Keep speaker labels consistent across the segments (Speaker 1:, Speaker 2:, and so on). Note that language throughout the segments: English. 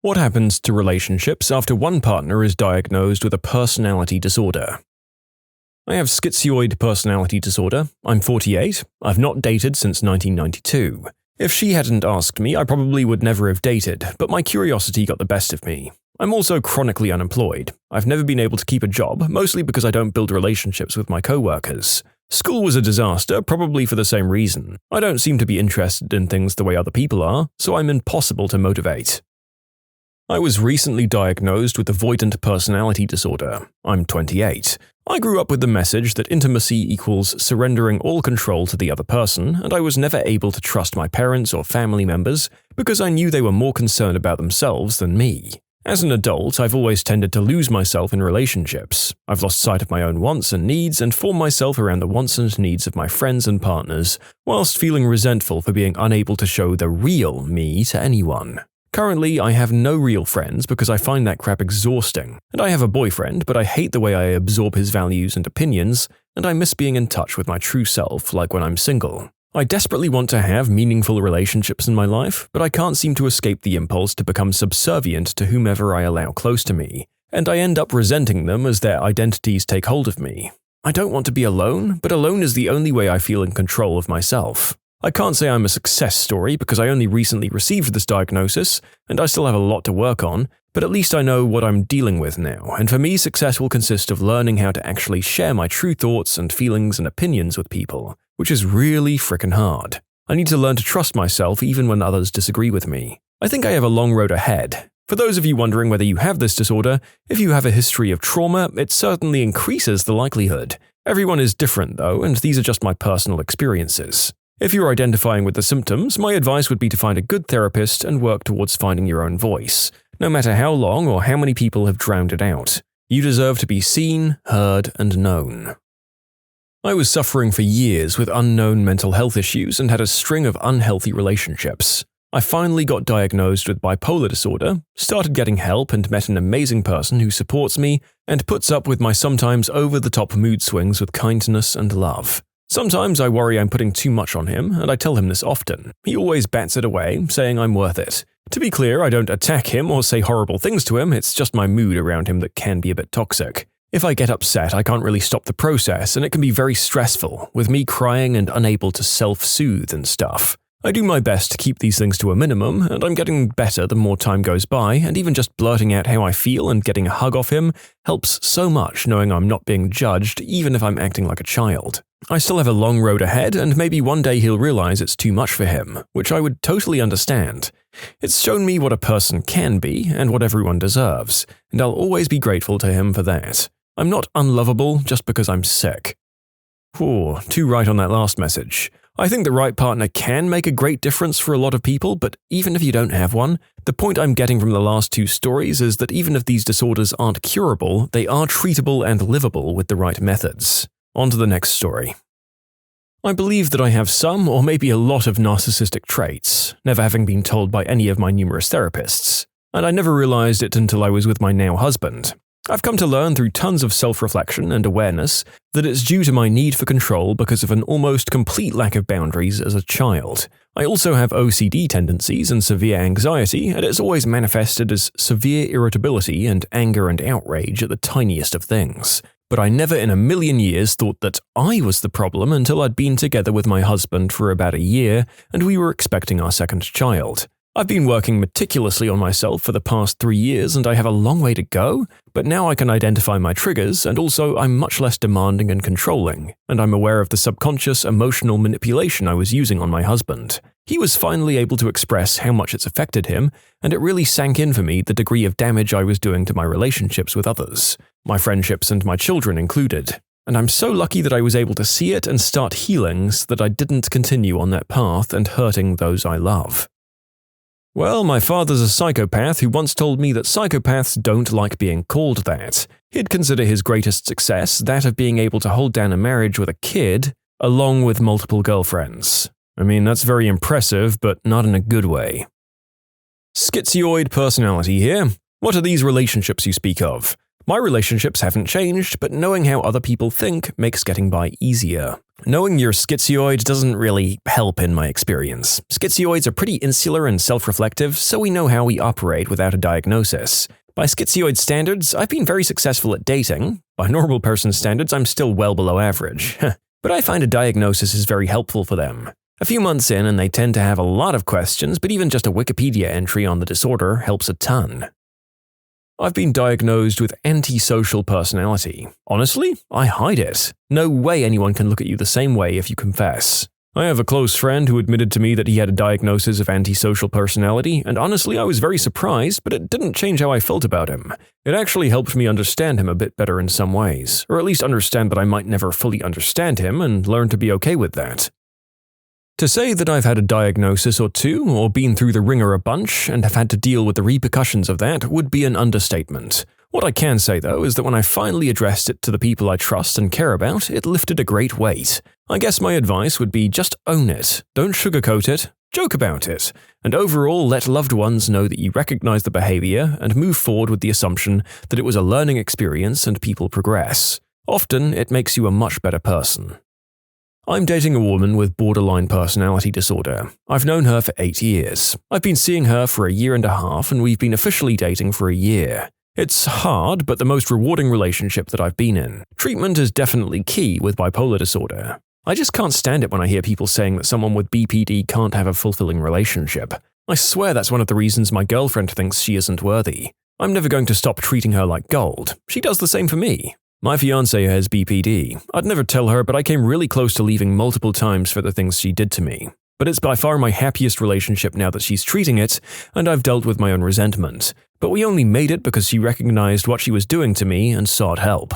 Speaker 1: What happens to relationships after one partner is diagnosed with a personality disorder? I have schizoid personality disorder, I'm 48, I've not dated since 1992. If she hadn't asked me, I probably would never have dated, but my curiosity got the best of me. I'm also chronically unemployed. I've never been able to keep a job, mostly because I don't build relationships with my coworkers. School was a disaster, probably for the same reason. I don't seem to be interested in things the way other people are, so I'm impossible to motivate. I was recently diagnosed with avoidant personality disorder. I'm 28. I grew up with the message that intimacy equals surrendering all control to the other person, and I was never able to trust my parents or family members because I knew they were more concerned about themselves than me. As an adult, I've always tended to lose myself in relationships. I've lost sight of my own wants and needs and formed myself around the wants and needs of my friends and partners, whilst feeling resentful for being unable to show the real me to anyone. Currently, I have no real friends because I find that crap exhausting, and I have a boyfriend, but I hate the way I absorb his values and opinions, and I miss being in touch with my true self like when I'm single. I desperately want to have meaningful relationships in my life, but I can't seem to escape the impulse to become subservient to whomever I allow close to me, and I end up resenting them as their identities take hold of me. I don't want to be alone, but alone is the only way I feel in control of myself. I can't say I'm a success story because I only recently received this diagnosis, and I still have a lot to work on, but at least I know what I'm dealing with now, and for me success will consist of learning how to actually share my true thoughts and feelings and opinions with people, which is really frickin' hard. I need to learn to trust myself even when others disagree with me. I think I have a long road ahead. For those of you wondering whether you have this disorder, if you have a history of trauma, it certainly increases the likelihood. Everyone is different though, and these are just my personal experiences. If you're identifying with the symptoms, my advice would be to find a good therapist and work towards finding your own voice, no matter how long or how many people have drowned it out. You deserve to be seen, heard, and known. I was suffering for years with unknown mental health issues and had a string of unhealthy relationships. I finally got diagnosed with bipolar disorder, started getting help and met an amazing person who supports me and puts up with my sometimes over-the-top mood swings with kindness and love. Sometimes I worry I'm putting too much on him, and I tell him this often. He always bats it away, saying I'm worth it. To be clear, I don't attack him or say horrible things to him, it's just my mood around him that can be a bit toxic. If I get upset, I can't really stop the process, and it can be very stressful, with me crying and unable to self-soothe and stuff. I do my best to keep these things to a minimum, and I'm getting better the more time goes by, and even just blurting out how I feel and getting a hug off him helps so much knowing I'm not being judged even if I'm acting like a child. I still have a long road ahead, and maybe one day he'll realize it's too much for him, which I would totally understand. It's shown me what a person can be and what everyone deserves, and I'll always be grateful to him for that. I'm not unlovable just because I'm sick. Too right on that last message. I think the right partner can make a great difference for a lot of people, but even if you don't have one, the point I'm getting from the last two stories is that even if these disorders aren't curable, they are treatable and livable with the right methods. On to the next story. I believe that I have some or maybe a lot of narcissistic traits, never having been told by any of my numerous therapists, and I never realized it until I was with my now husband. I've come to learn through tons of self-reflection and awareness that it's due to my need for control because of an almost complete lack of boundaries as a child. I also have OCD tendencies and severe anxiety, and it's always manifested as severe irritability and anger and outrage at the tiniest of things. But I never in a million years thought that I was the problem until I'd been together with my husband for about a year and we were expecting our second child. I've been working meticulously on myself for the past 3 years and I have a long way to go, but now I can identify my triggers and also I'm much less demanding and controlling, and I'm aware of the subconscious emotional manipulation I was using on my husband. He was finally able to express how much it's affected him, and it really sank in for me the degree of damage I was doing to my relationships with others, my friendships and my children included. And I'm so lucky that I was able to see it and start healing so that I didn't continue on that path and hurting those I love. Well, my father's a psychopath who once told me that psychopaths don't like being called that. He'd consider his greatest success that of being able to hold down a marriage with a kid, along with multiple girlfriends. I mean, that's very impressive, but not in a good way. Schizoid personality here. What are these relationships you speak of? My relationships haven't changed, but knowing how other people think makes getting by easier. Knowing you're schizoid doesn't really help in my experience. Schizoids are pretty insular and self-reflective, so we know how we operate without a diagnosis. By schizoid standards, I've been very successful at dating. By normal person standards, I'm still well below average. But I find a diagnosis is very helpful for them. A few months in and they tend to have a lot of questions, but even just a Wikipedia entry on the disorder helps a ton. I've been diagnosed with antisocial personality. Honestly, I hide it. No way anyone can look at you the same way if you confess. I have a close friend who admitted to me that he had a diagnosis of antisocial personality, and honestly I was very surprised, but it didn't change how I felt about him. It actually helped me understand him a bit better in some ways, or at least understand that I might never fully understand him and learn to be okay with that. To say that I've had a diagnosis or two, or been through the ringer a bunch, and have had to deal with the repercussions of that would be an understatement. What I can say though is that when I finally addressed it to the people I trust and care about, it lifted a great weight. I guess my advice would be just own it, don't sugarcoat it, joke about it, and overall let loved ones know that you recognize the behavior and move forward with the assumption that it was a learning experience and people progress. Often, it makes you a much better person. I'm dating a woman with borderline personality disorder. I've known her for 8 years. I've been seeing her for a year and a half, and we've been officially dating for a year. It's hard, but the most rewarding relationship that I've been in. Treatment is definitely key with bipolar disorder. I just can't stand it when I hear people saying that someone with BPD can't have a fulfilling relationship. I swear that's one of the reasons my girlfriend thinks she isn't worthy. I'm never going to stop treating her like gold. She does the same for me. My fiancé has BPD. I'd never tell her, but I came really close to leaving multiple times for the things she did to me. But it's by far my happiest relationship now that she's treating it, and I've dealt with my own resentment. But we only made it because she recognized what she was doing to me and sought help.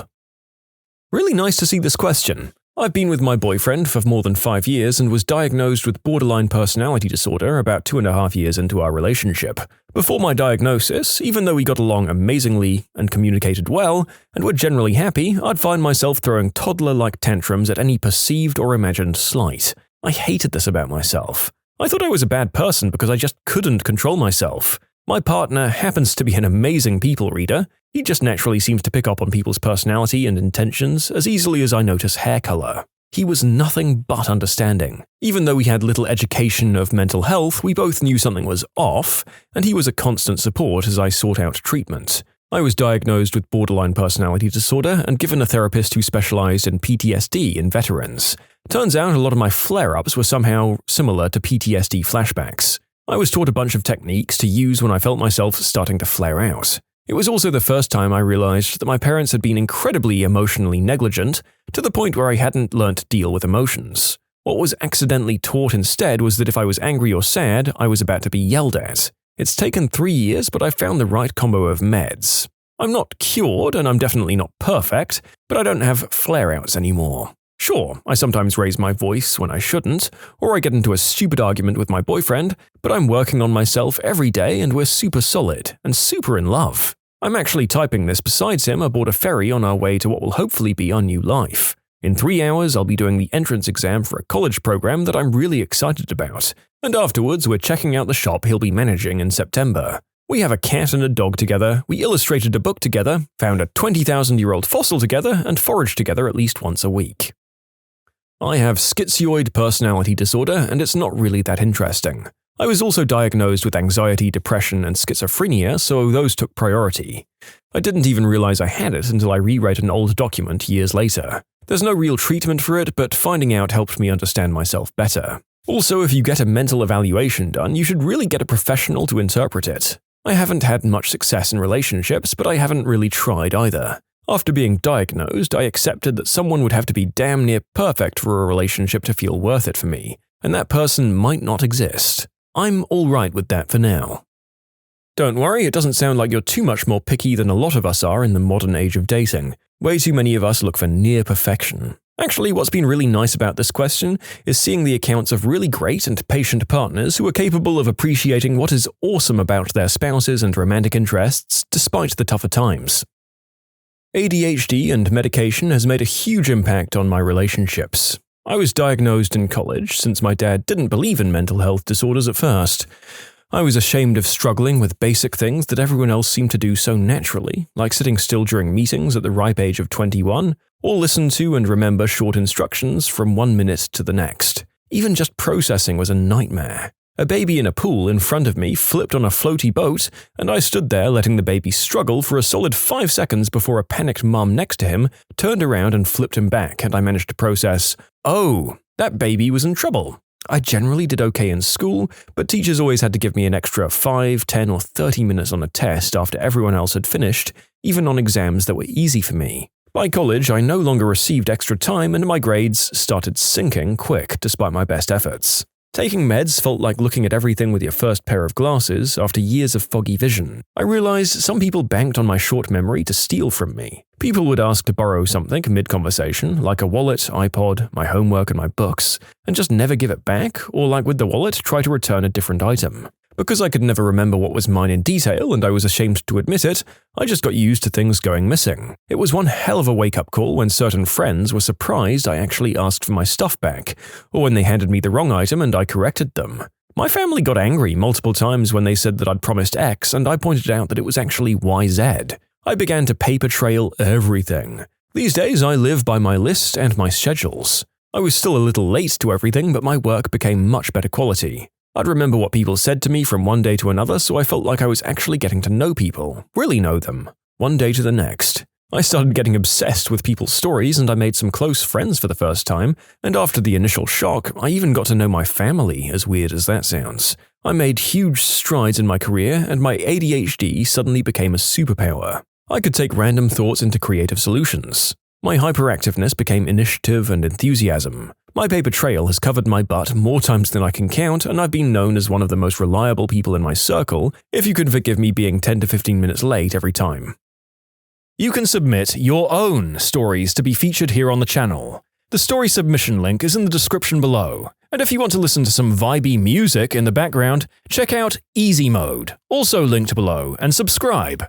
Speaker 1: Really nice to see this question. I've been with my boyfriend for more than 5 years and was diagnosed with borderline personality disorder about 2.5 years into our relationship. Before my diagnosis, even though we got along amazingly and communicated well, and were generally happy, I'd find myself throwing toddler-like tantrums at any perceived or imagined slight. I hated this about myself. I thought I was a bad person because I just couldn't control myself. My partner happens to be an amazing people reader. He just naturally seems to pick up on people's personality and intentions as easily as I notice hair color. He was nothing but understanding. Even though we had little education of mental health, we both knew something was off, and he was a constant support as I sought out treatment. I was diagnosed with borderline personality disorder and given a therapist who specialized in PTSD in veterans. Turns out a lot of my flare-ups were somehow similar to PTSD flashbacks. I was taught a bunch of techniques to use when I felt myself starting to flare out. It was also the first time I realized that my parents had been incredibly emotionally negligent, to the point where I hadn't learnt to deal with emotions. What was accidentally taught instead was that if I was angry or sad, I was about to be yelled at. It's taken 3 years, but I've found the right combo of meds. I'm not cured, and I'm definitely not perfect, but I don't have flare-outs anymore. Sure, I sometimes raise my voice when I shouldn't, or I get into a stupid argument with my boyfriend, but I'm working on myself every day and we're super solid and super in love. I'm actually typing this besides him aboard a ferry on our way to what will hopefully be our new life. In 3 hours, I'll be doing the entrance exam for a college program that I'm really excited about, and afterwards we're checking out the shop he'll be managing in September. We have a cat and a dog together, we illustrated a book together, found a 20,000-year-old fossil together, and foraged together at least once a week. I have schizoid personality disorder, and it's not really that interesting. I was also diagnosed with anxiety, depression, and schizophrenia, so those took priority. I didn't even realize I had it until I reread an old document years later. There's no real treatment for it, but finding out helped me understand myself better. Also, if you get a mental evaluation done, you should really get a professional to interpret it. I haven't had much success in relationships, but I haven't really tried either. After being diagnosed, I accepted that someone would have to be damn near perfect for a relationship to feel worth it for me, and that person might not exist. I'm alright with that for now. Don't worry, it doesn't sound like you're too much more picky than a lot of us are in the modern age of dating. Way too many of us look for near perfection. Actually, what's been really nice about this question is seeing the accounts of really great and patient partners who are capable of appreciating what is awesome about their spouses and romantic interests despite the tougher times. ADHD and medication has made a huge impact on my relationships. I was diagnosed in college since my dad didn't believe in mental health disorders at first. I was ashamed of struggling with basic things that everyone else seemed to do so naturally, like sitting still during meetings at the ripe age of 21, or listen to and remember short instructions from 1 minute to the next. Even just processing was a nightmare. A baby in a pool in front of me flipped on a floaty boat, and I stood there letting the baby struggle for a solid 5 seconds before a panicked mum next to him turned around and flipped him back, and I managed to process, "Oh, that baby was in trouble." I generally did okay in school, but teachers always had to give me an extra 5, 10, or 30 minutes on a test after everyone else had finished, even on exams that were easy for me. By college, I no longer received extra time and my grades started sinking quick despite my best efforts. Taking meds felt like looking at everything with your first pair of glasses after years of foggy vision. I realized some people banked on my short memory to steal from me. People would ask to borrow something mid-conversation, like a wallet, iPod, my homework, and my books, and just never give it back, or like with the wallet, try to return a different item. Because I could never remember what was mine in detail and I was ashamed to admit it, I just got used to things going missing. It was one hell of a wake-up call when certain friends were surprised I actually asked for my stuff back, or when they handed me the wrong item and I corrected them. My family got angry multiple times when they said that I'd promised X and I pointed out that it was actually YZ. I began to paper trail everything. These days I live by my list and my schedules. I was still a little late to everything, but my work became much better quality. I'd remember what people said to me from one day to another, so I felt like I was actually getting to know people, really know them, one day to the next. I started getting obsessed with people's stories and I made some close friends for the first time, and after the initial shock, I even got to know my family, as weird as that sounds. I made huge strides in my career and my ADHD suddenly became a superpower. I could take random thoughts into creative solutions. My hyperactiveness became initiative and enthusiasm. My paper trail has covered my butt more times than I can count, and I've been known as one of the most reliable people in my circle, if you could forgive me being 10 to 15 minutes late every time. You can submit your own stories to be featured here on the channel. The story submission link is in the description below. And if you want to listen to some vibey music in the background, check out easymode, also linked below, and subscribe.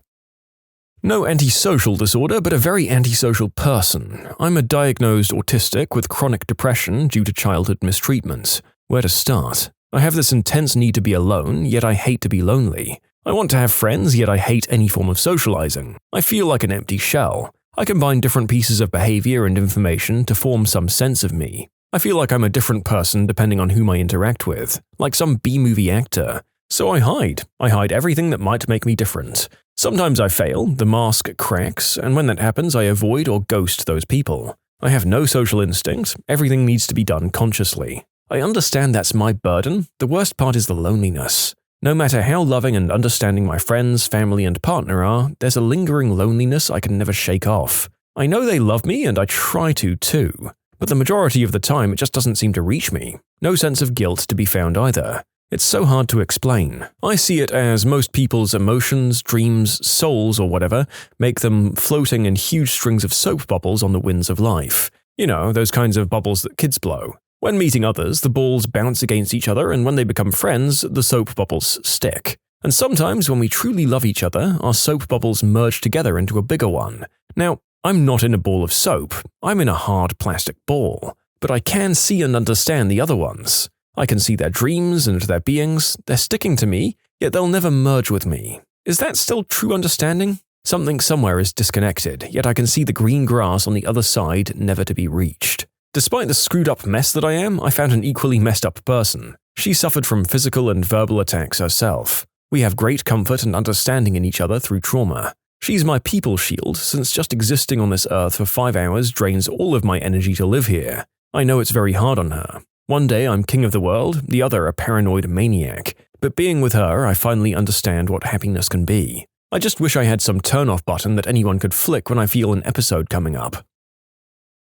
Speaker 1: No antisocial disorder, but a very antisocial person. I'm a diagnosed autistic with chronic depression due to childhood mistreatment. Where to start? I have this intense need to be alone, yet I hate to be lonely. I want to have friends, yet I hate any form of socializing. I feel like an empty shell. I combine different pieces of behavior and information to form some sense of me. I feel like I'm a different person depending on whom I interact with, like some B-movie actor. So I hide. I hide everything that might make me different. Sometimes I fail, the mask cracks, and when that happens I avoid or ghost those people. I have no social instinct, everything needs to be done consciously. I understand that's my burden, the worst part is the loneliness. No matter how loving and understanding my friends, family, and partner are, there's a lingering loneliness I can never shake off. I know they love me and I try to too, but the majority of the time it just doesn't seem to reach me. No sense of guilt to be found either. It's so hard to explain. I see it as most people's emotions, dreams, souls, or whatever make them floating in huge strings of soap bubbles on the winds of life. You know, those kinds of bubbles that kids blow. When meeting others, the balls bounce against each other, and when they become friends, the soap bubbles stick. And sometimes when we truly love each other, our soap bubbles merge together into a bigger one. Now, I'm not in a ball of soap, I'm in a hard plastic ball, but I can see and understand the other ones. I can see their dreams and their beings, they're sticking to me, yet they'll never merge with me. Is that still true understanding? Something somewhere is disconnected, yet I can see the green grass on the other side never to be reached. Despite the screwed up mess that I am, I found an equally messed up person. She suffered from physical and verbal attacks herself. We have great comfort and understanding in each other through trauma. She's my people shield, since just existing on this earth for 5 hours drains all of my energy to live here. I know it's very hard on her. One day I'm king of the world, the other a paranoid maniac, but being with her I finally understand what happiness can be. I just wish I had some turn-off button that anyone could flick when I feel an episode coming up.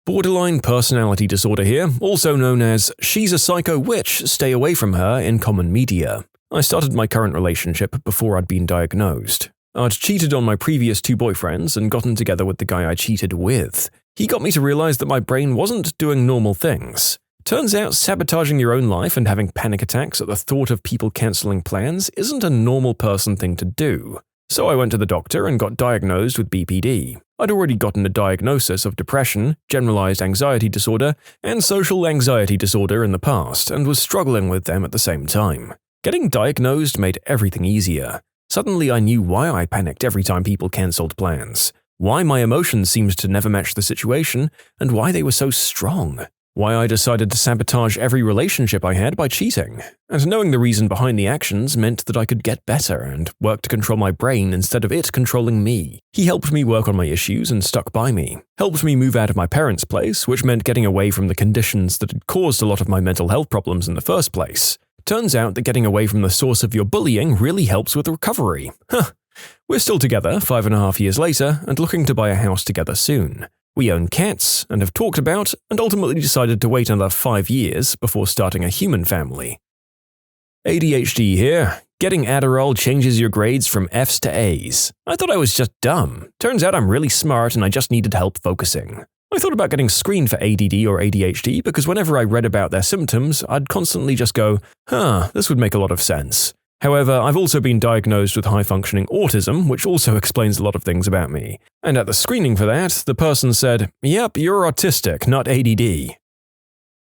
Speaker 1: Borderline personality disorder here, also known as she's a psycho witch, stay away from her in common media. I started my current relationship before I'd been diagnosed. I'd cheated on my previous 2 boyfriends and gotten together with the guy I cheated with. He got me to realize that my brain wasn't doing normal things. Turns out sabotaging your own life and having panic attacks at the thought of people cancelling plans isn't a normal person thing to do. So I went to the doctor and got diagnosed with BPD. I'd already gotten a diagnosis of depression, generalized anxiety disorder, and social anxiety disorder in the past and was struggling with them at the same time. Getting diagnosed made everything easier. Suddenly I knew why I panicked every time people cancelled plans, why my emotions seemed to never match the situation, and why they were so strong. Why I decided to sabotage every relationship I had by cheating. And knowing the reason behind the actions meant that I could get better and work to control my brain instead of it controlling me. He helped me work on my issues and stuck by me. Helped me move out of my parents' place, which meant getting away from the conditions that had caused a lot of my mental health problems in the first place. Turns out that getting away from the source of your bullying really helps with recovery. We're still together 5.5 years later and looking to buy a house together soon. We own cats and have talked about and ultimately decided to wait another 5 years before starting a human family. ADHD here. Getting Adderall changes your grades from Fs to As. I thought I was just dumb. Turns out I'm really smart and I just needed help focusing. I thought about getting screened for ADD or ADHD because whenever I read about their symptoms, I'd constantly just go, this would make a lot of sense. However, I've also been diagnosed with high-functioning autism, which also explains a lot of things about me. And at the screening for that, the person said, "Yep, you're autistic, not ADD."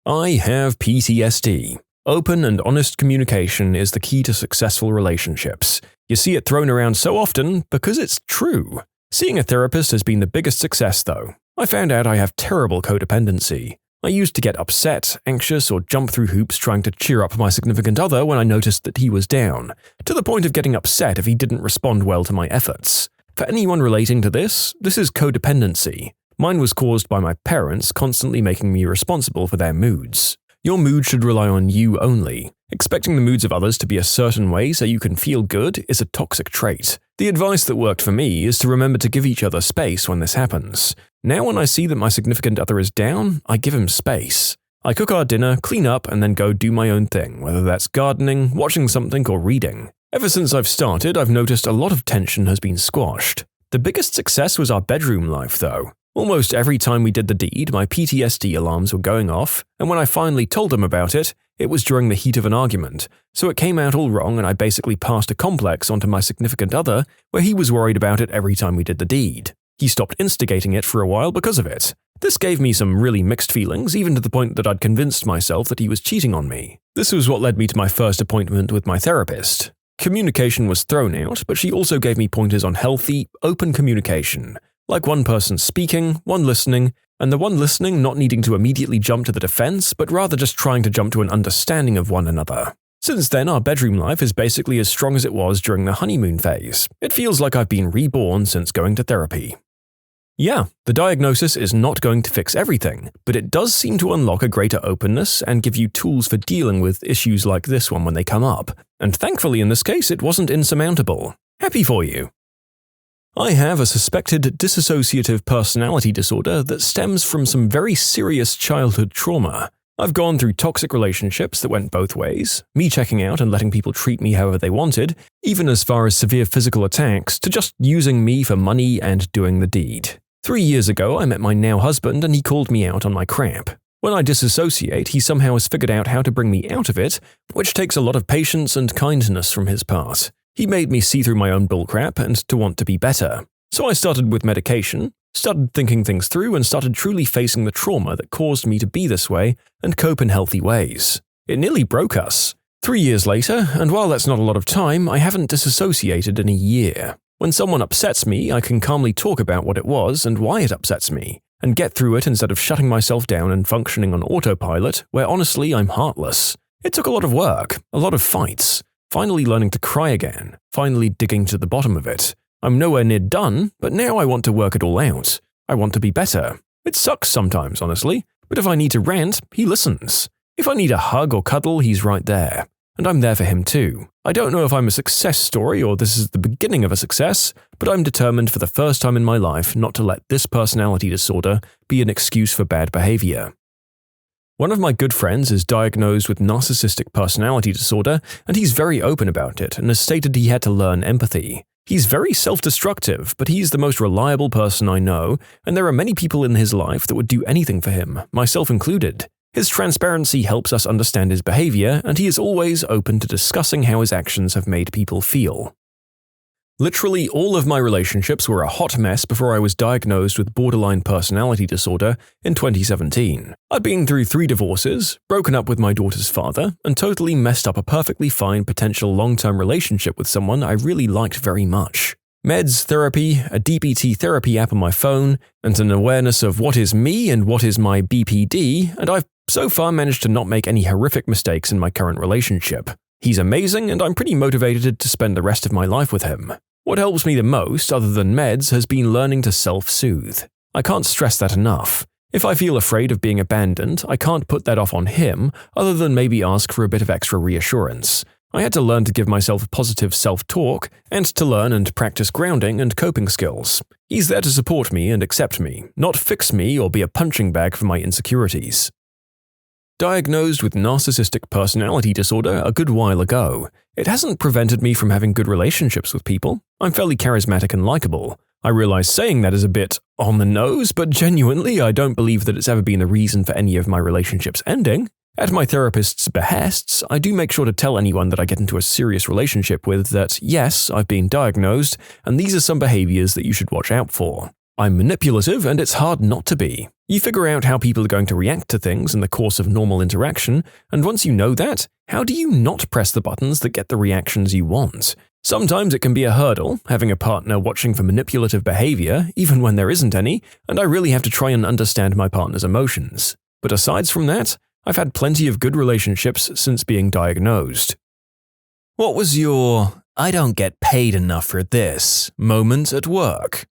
Speaker 1: I have PTSD. Open and honest communication is the key to successful relationships. You see it thrown around so often because it's true. Seeing a therapist has been the biggest success, though. I found out I have terrible codependency. I used to get upset, anxious, or jump through hoops trying to cheer up my significant other when I noticed that he was down, to the point of getting upset if he didn't respond well to my efforts. For anyone relating to this is codependency. Mine was caused by my parents constantly making me responsible for their moods. Your mood should rely on you only. Expecting the moods of others to be a certain way so you can feel good is a toxic trait. The advice that worked for me is to remember to give each other space when this happens. Now when I see that my significant other is down, I give him space. I cook our dinner, clean up, and then go do my own thing, whether that's gardening, watching something, or reading. Ever since I've started, I've noticed a lot of tension has been squashed. The biggest success was our bedroom life, though. Almost every time we did the deed, my PTSD alarms were going off, and when I finally told him about it, it was during the heat of an argument, so it came out all wrong and I basically passed a complex onto my significant other where he was worried about it every time we did the deed. He stopped instigating it for a while because of it. This gave me some really mixed feelings, even to the point that I'd convinced myself that he was cheating on me. This was what led me to my first appointment with my therapist. Communication was thrown out, but she also gave me pointers on healthy, open communication, like one person speaking, one listening, and the one listening not needing to immediately jump to the defense, but rather just trying to jump to an understanding of one another. Since then, our bedroom life is basically as strong as it was during the honeymoon phase. It feels like I've been reborn since going to therapy. Yeah, the diagnosis is not going to fix everything, but it does seem to unlock a greater openness and give you tools for dealing with issues like this one when they come up. And thankfully in this case, it wasn't insurmountable. Happy for you. I have a suspected dissociative personality disorder that stems from some very serious childhood trauma. I've gone through toxic relationships that went both ways, me checking out and letting people treat me however they wanted, even as far as severe physical attacks, to just using me for money and doing the deed. 3 years ago, I met my now husband and he called me out on my crap. When I disassociate, he somehow has figured out how to bring me out of it, which takes a lot of patience and kindness from his part. He made me see through my own bullcrap and to want to be better. So I started with medication, started thinking things through, and started truly facing the trauma that caused me to be this way and cope in healthy ways. It nearly broke us. 3 years later, and while that's not a lot of time, I haven't disassociated in a year. When someone upsets me, I can calmly talk about what it was and why it upsets me, and get through it instead of shutting myself down and functioning on autopilot, where honestly I'm heartless. It took a lot of work, a lot of fights, finally learning to cry again, finally digging to the bottom of it. I'm nowhere near done, but now I want to work it all out. I want to be better. It sucks sometimes, honestly, but if I need to rant, he listens. If I need a hug or cuddle, he's right there. And I'm there for him too. I don't know if I'm a success story or this is the beginning of a success, but I'm determined for the first time in my life not to let this personality disorder be an excuse for bad behavior. One of my good friends is diagnosed with narcissistic personality disorder, and he's very open about it and has stated he had to learn empathy. He's very self-destructive, but he's the most reliable person I know, and there are many people in his life that would do anything for him, myself included. His transparency helps us understand his behavior, and he is always open to discussing how his actions have made people feel. Literally all of my relationships were a hot mess before I was diagnosed with borderline personality disorder in 2017. I'd been through 3 divorces, broken up with my daughter's father, and totally messed up a perfectly fine potential long-term relationship with someone I really liked very much. Meds, therapy, a DBT therapy app on my phone, and an awareness of what is me and what is my BPD, and I've so far managed to not make any horrific mistakes in my current relationship. He's amazing, and I'm pretty motivated to spend the rest of my life with him. What helps me the most, other than meds, has been learning to self-soothe. I can't stress that enough. If I feel afraid of being abandoned, I can't put that off on him, other than maybe ask for a bit of extra reassurance. I had to learn to give myself positive self-talk, and to learn and practice grounding and coping skills. He's there to support me and accept me, not fix me or be a punching bag for my insecurities. Diagnosed with narcissistic personality disorder a good while ago, it hasn't prevented me from having good relationships with people. I'm fairly charismatic and likable. I realize saying that is a bit on the nose, but genuinely I don't believe that it's ever been the reason for any of my relationships ending. At my therapist's behests, I do make sure to tell anyone that I get into a serious relationship with that, yes, I've been diagnosed, and these are some behaviors that you should watch out for. I'm manipulative, and it's hard not to be. You figure out how people are going to react to things in the course of normal interaction, and once you know that, how do you not press the buttons that get the reactions you want? Sometimes it can be a hurdle, having a partner watching for manipulative behavior, even when there isn't any, and I really have to try and understand my partner's emotions. But aside from that, I've had plenty of good relationships since being diagnosed. What was your "I don't get paid enough for this" moment at work?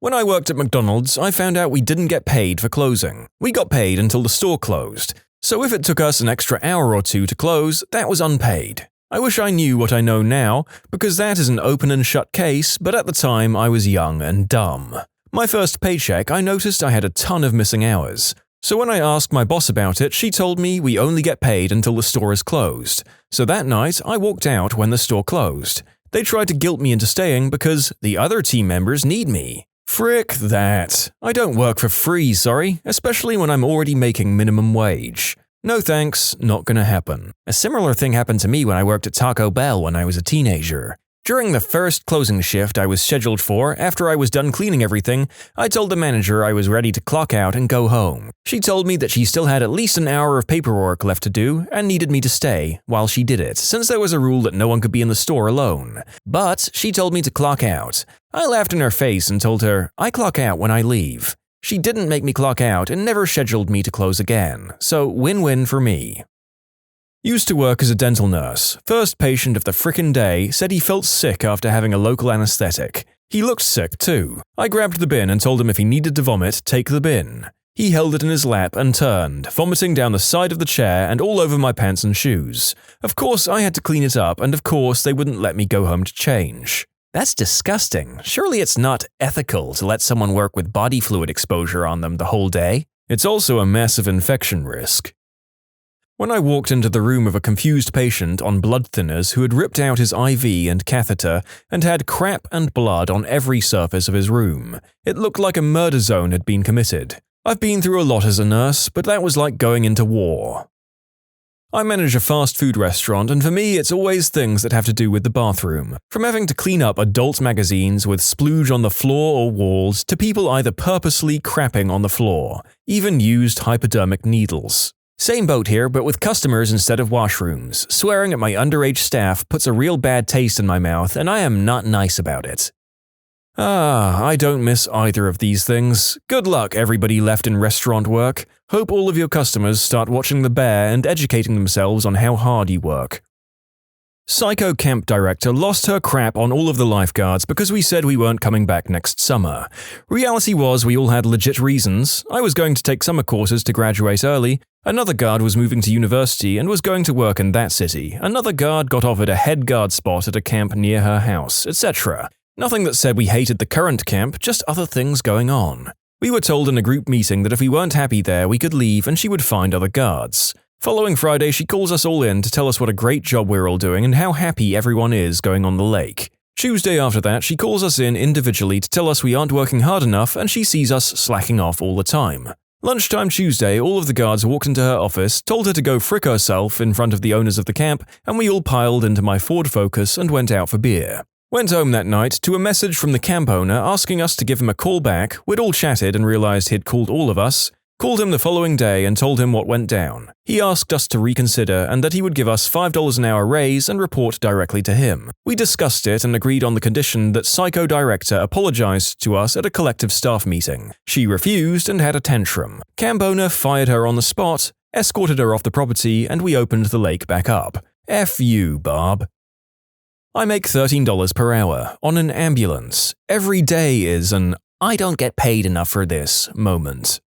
Speaker 1: When I worked at McDonald's, I found out we didn't get paid for closing. We got paid until the store closed. So if it took us an extra hour or 2 to close, that was unpaid. I wish I knew what I know now, because that is an open and shut case, but at the time I was young and dumb. My first paycheck, I noticed I had a ton of missing hours. So when I asked my boss about it, she told me we only get paid until the store is closed. So that night, I walked out when the store closed. They tried to guilt me into staying because the other team members need me. Frick that. I don't work for free, sorry, especially when I'm already making minimum wage. No thanks, not gonna happen. A similar thing happened to me when I worked at Taco Bell when I was a teenager. During the first closing shift I was scheduled for, after I was done cleaning everything, I told the manager I was ready to clock out and go home. She told me that she still had at least an hour of paperwork left to do and needed me to stay while she did it, since there was a rule that no one could be in the store alone. But she told me to clock out. I laughed in her face and told her, I clock out when I leave. She didn't make me clock out and never scheduled me to close again, so win-win for me. Used to work as a dental nurse. First patient of the frickin' day said he felt sick after having a local anesthetic. He looked sick too. I grabbed the bin and told him if he needed to vomit, take the bin. He held it in his lap and turned, vomiting down the side of the chair and all over my pants and shoes. Of course, I had to clean it up, and of course, they wouldn't let me go home to change. That's disgusting. Surely it's not ethical to let someone work with body fluid exposure on them the whole day. It's also a massive infection risk. When I walked into the room of a confused patient on blood thinners who had ripped out his IV and catheter and had crap and blood on every surface of his room, it looked like a murder zone had been committed. I've been through a lot as a nurse, but that was like going into war. I manage a fast food restaurant, and for me it's always things that have to do with the bathroom. From having to clean up adult magazines with splooge on the floor or walls to people either purposely crapping on the floor, even used hypodermic needles. Same boat here, but with customers instead of washrooms. Swearing at my underage staff puts a real bad taste in my mouth, and I am not nice about it. I don't miss either of these things. Good luck, everybody left in restaurant work. Hope all of your customers start watching The Bear and educating themselves on how hard you work. Psycho camp director lost her crap on all of the lifeguards because we said we weren't coming back next summer. Reality was we all had legit reasons. I was going to take summer courses to graduate early. Another guard was moving to university and was going to work in that city. Another guard got offered a head guard spot at a camp near her house, etc. Nothing that said we hated the current camp, just other things going on. We were told in a group meeting that if we weren't happy there, we could leave and she would find other guards. Following Friday, she calls us all in to tell us what a great job we're all doing and how happy everyone is going on the lake. Tuesday after that, she calls us in individually to tell us we aren't working hard enough and she sees us slacking off all the time. Lunchtime Tuesday, all of the guards walked into her office, told her to go frick herself in front of the owners of the camp, and we all piled into my Ford Focus and went out for beer. Went home that night to a message from the camp owner asking us to give him a call back. We'd all chatted and realized he'd called all of us. Called him the following day and told him what went down. He asked us to reconsider and that he would give us $5 an hour raise and report directly to him. We discussed it and agreed on the condition that Psycho Director apologized to us at a collective staff meeting. She refused and had a tantrum. Camp owner fired her on the spot, escorted her off the property, and we opened the lake back up. F you, Bob. I make $13 per hour on an ambulance. Every day is an "I don't get paid enough for this" moment.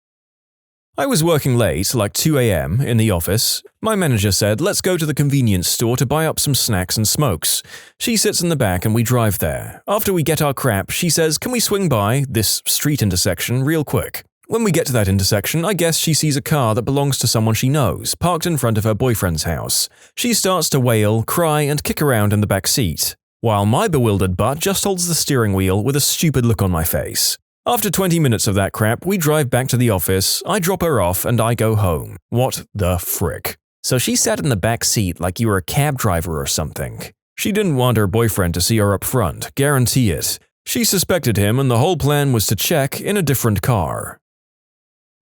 Speaker 1: I was working late, like 2 a.m., in the office. My manager said, "Let's go to the convenience store to buy up some snacks and smokes." She sits in the back and we drive there. After we get our crap, she says, "Can we swing by this street intersection real quick?" When we get to that intersection, I guess she sees a car that belongs to someone she knows, parked in front of her boyfriend's house. She starts to wail, cry, and kick around in the back seat, while my bewildered butt just holds the steering wheel with a stupid look on my face. After 20 minutes of that crap, we drive back to the office, I drop her off, and I go home. What the frick? So she sat in the back seat like you were a cab driver or something. She didn't want her boyfriend to see her up front, guarantee it. She suspected him and the whole plan was to check in a different car.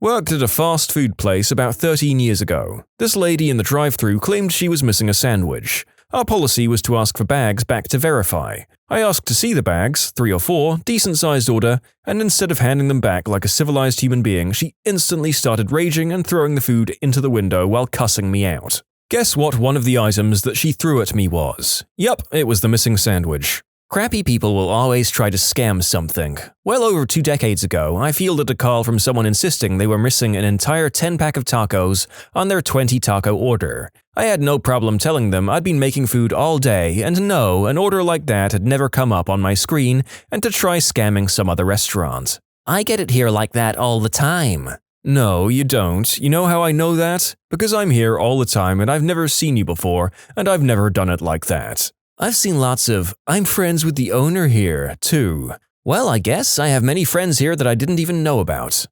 Speaker 1: Worked at a fast food place about 13 years ago. This lady in the drive-thru claimed she was missing a sandwich. Our policy was to ask for bags back to verify. I asked to see the bags, 3 or 4, decent-sized order, and instead of handing them back like a civilized human being, she instantly started raging and throwing the food into the window while cussing me out. Guess what one of the items that she threw at me was? Yup, it was the missing sandwich. Crappy people will always try to scam something. Well over 2 decades ago, I fielded a call from someone insisting they were missing an entire 10-pack of tacos on their 20-taco order. I had no problem telling them I'd been making food all day and no, an order like that had never come up on my screen and to try scamming some other restaurant. I get it here like that all the time. No, you don't. You know how I know that? Because I'm here all the time and I've never seen you before and I've never done it like that. I've seen lots of "I'm friends with the owner here" too. Well, I guess I have many friends here that I didn't even know about.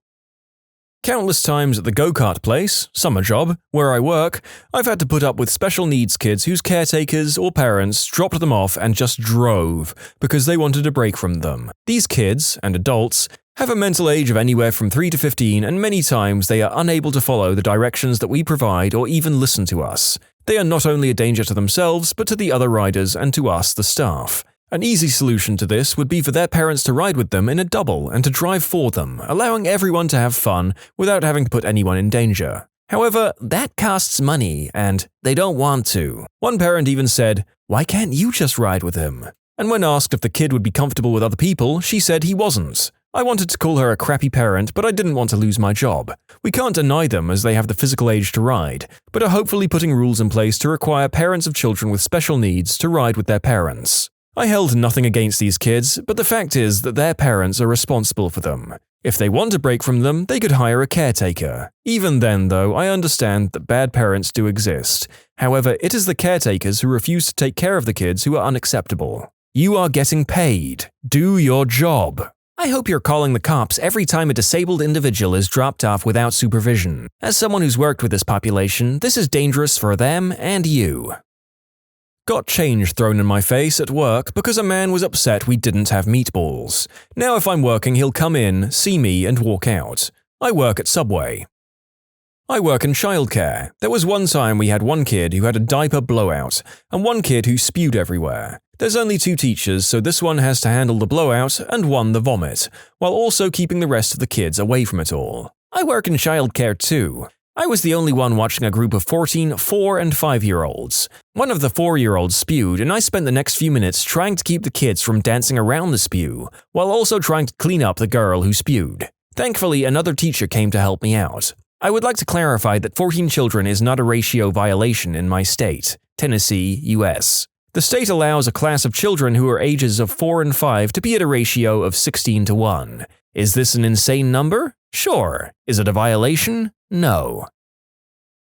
Speaker 1: Countless times at the go-kart place, summer job, where I work, I've had to put up with special needs kids whose caretakers or parents dropped them off and just drove because they wanted a break from them. These kids, and adults, have a mental age of anywhere from 3 to 15 and many times they are unable to follow the directions that we provide or even listen to us. They are not only a danger to themselves, but to the other riders and to us, the staff. An easy solution to this would be for their parents to ride with them in a double and to drive for them, allowing everyone to have fun without having to put anyone in danger. However, that costs money, and they don't want to. One parent even said, "Why can't you just ride with him?" And when asked if the kid would be comfortable with other people, she said he wasn't. I wanted to call her a crappy parent, but I didn't want to lose my job. We can't deny them as they have the physical age to ride, but are hopefully putting rules in place to require parents of children with special needs to ride with their parents. I held nothing against these kids, but the fact is that their parents are responsible for them. If they want a break from them, they could hire a caretaker. Even then, though, I understand that bad parents do exist. However, it is the caretakers who refuse to take care of the kids who are unacceptable. You are getting paid. Do your job. I hope you're calling the cops every time a disabled individual is dropped off without supervision. As someone who's worked with this population, this is dangerous for them and you. Got change thrown in my face at work because a man was upset we didn't have meatballs. Now if I'm working, he'll come in, see me, and walk out. I work at Subway. I work in childcare. There was one time we had one kid who had a diaper blowout, and one kid who spewed everywhere. There's only 2 teachers, so this one has to handle the blowout and one the vomit, while also keeping the rest of the kids away from it all. I work in childcare too. I was the only one watching a group of 14 4- and 5-year-olds. One of the 4-year-olds spewed, and I spent the next few minutes trying to keep the kids from dancing around the spew, while also trying to clean up the girl who spewed. Thankfully, another teacher came to help me out. I would like to clarify that 14 children is not a ratio violation in my state, Tennessee, US. The state allows a class of children who are ages of 4 and 5 to be at a ratio of 16:1. Is this an insane number? Sure. Is it a violation? No.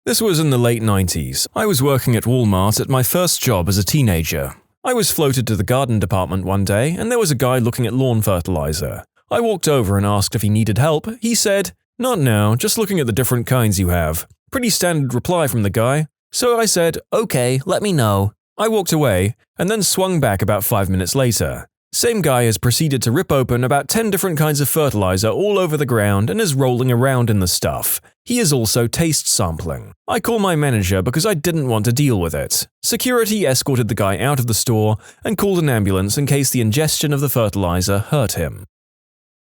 Speaker 1: This was in the late 90s. I was working at Walmart at my first job as a teenager. I was floated to the garden department one day, and there was a guy looking at lawn fertilizer. I walked over and asked if he needed help. He said, "Not now, just looking at the different kinds you have." Pretty standard reply from the guy. So I said, "Okay, let me know." I walked away and then swung back about 5 minutes later. Same guy has proceeded to rip open about 10 different kinds of fertilizer all over the ground and is rolling around in the stuff. He is also taste sampling. I call my manager because I didn't want to deal with it. Security escorted the guy out of the store and called an ambulance in case the ingestion of the fertilizer hurt him.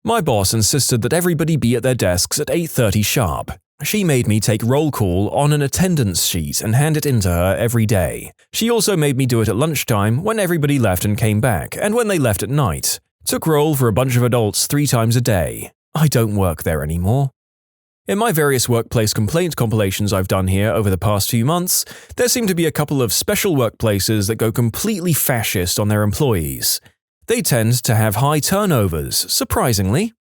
Speaker 1: My boss insisted that everybody be at their desks at 8:30 sharp. She made me take roll call on an attendance sheet and hand it in to her every day. She also made me do it at lunchtime when everybody left and came back, and when they left at night. Took roll for a bunch of adults 3 times a day. I don't work there anymore. In my various workplace complaint compilations I've done here over the past few months, there seem to be a couple of special workplaces that go completely fascist on their employees. They tend to have high turnovers, surprisingly.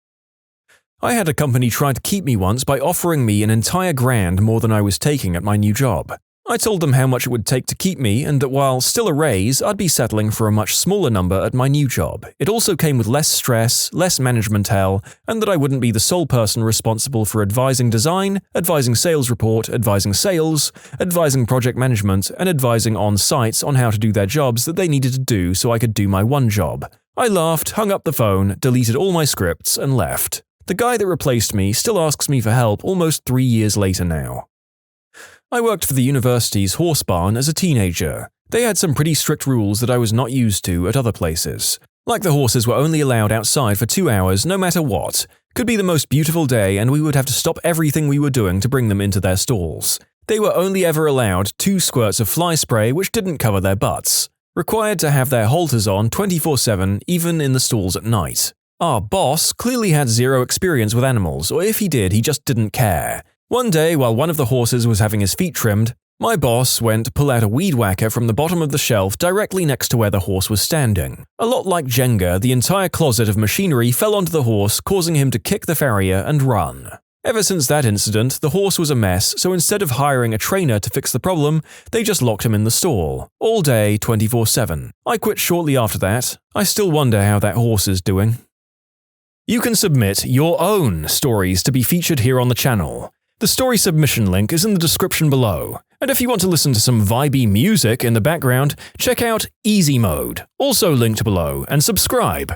Speaker 1: I had a company try to keep me once by offering me an entire grand more than I was taking at my new job. I told them how much it would take to keep me and that while still a raise, I'd be settling for a much smaller number at my new job. It also came with less stress, less management hell, and that I wouldn't be the sole person responsible for advising design, advising sales report, advising sales, advising project management, and advising on sites on how to do their jobs that they needed to do so I could do my one job. I laughed, hung up the phone, deleted all my scripts, and left. The guy that replaced me still asks me for help almost 3 years later now. I worked for the university's horse barn as a teenager. They had some pretty strict rules that I was not used to at other places. Like the horses were only allowed outside for 2 hours no matter what. Could be the most beautiful day and we would have to stop everything we were doing to bring them into their stalls. They were only ever allowed 2 squirts of fly spray which didn't cover their butts. Required to have their halters on 24/7 even in the stalls at night. Our boss clearly had zero experience with animals, or if he did, he just didn't care. One day, while one of the horses was having his feet trimmed, my boss went to pull out a weed whacker from the bottom of the shelf directly next to where the horse was standing. A lot like Jenga, the entire closet of machinery fell onto the horse, causing him to kick the farrier and run. Ever since that incident, the horse was a mess, so instead of hiring a trainer to fix the problem, they just locked him in the stall, all day, 24/7. I quit shortly after that. I still wonder how that horse is doing. You can submit your own stories to be featured here on the channel. The story submission link is in the description below. And if you want to listen to some vibey music in the background, check out easymode, also linked below, and subscribe.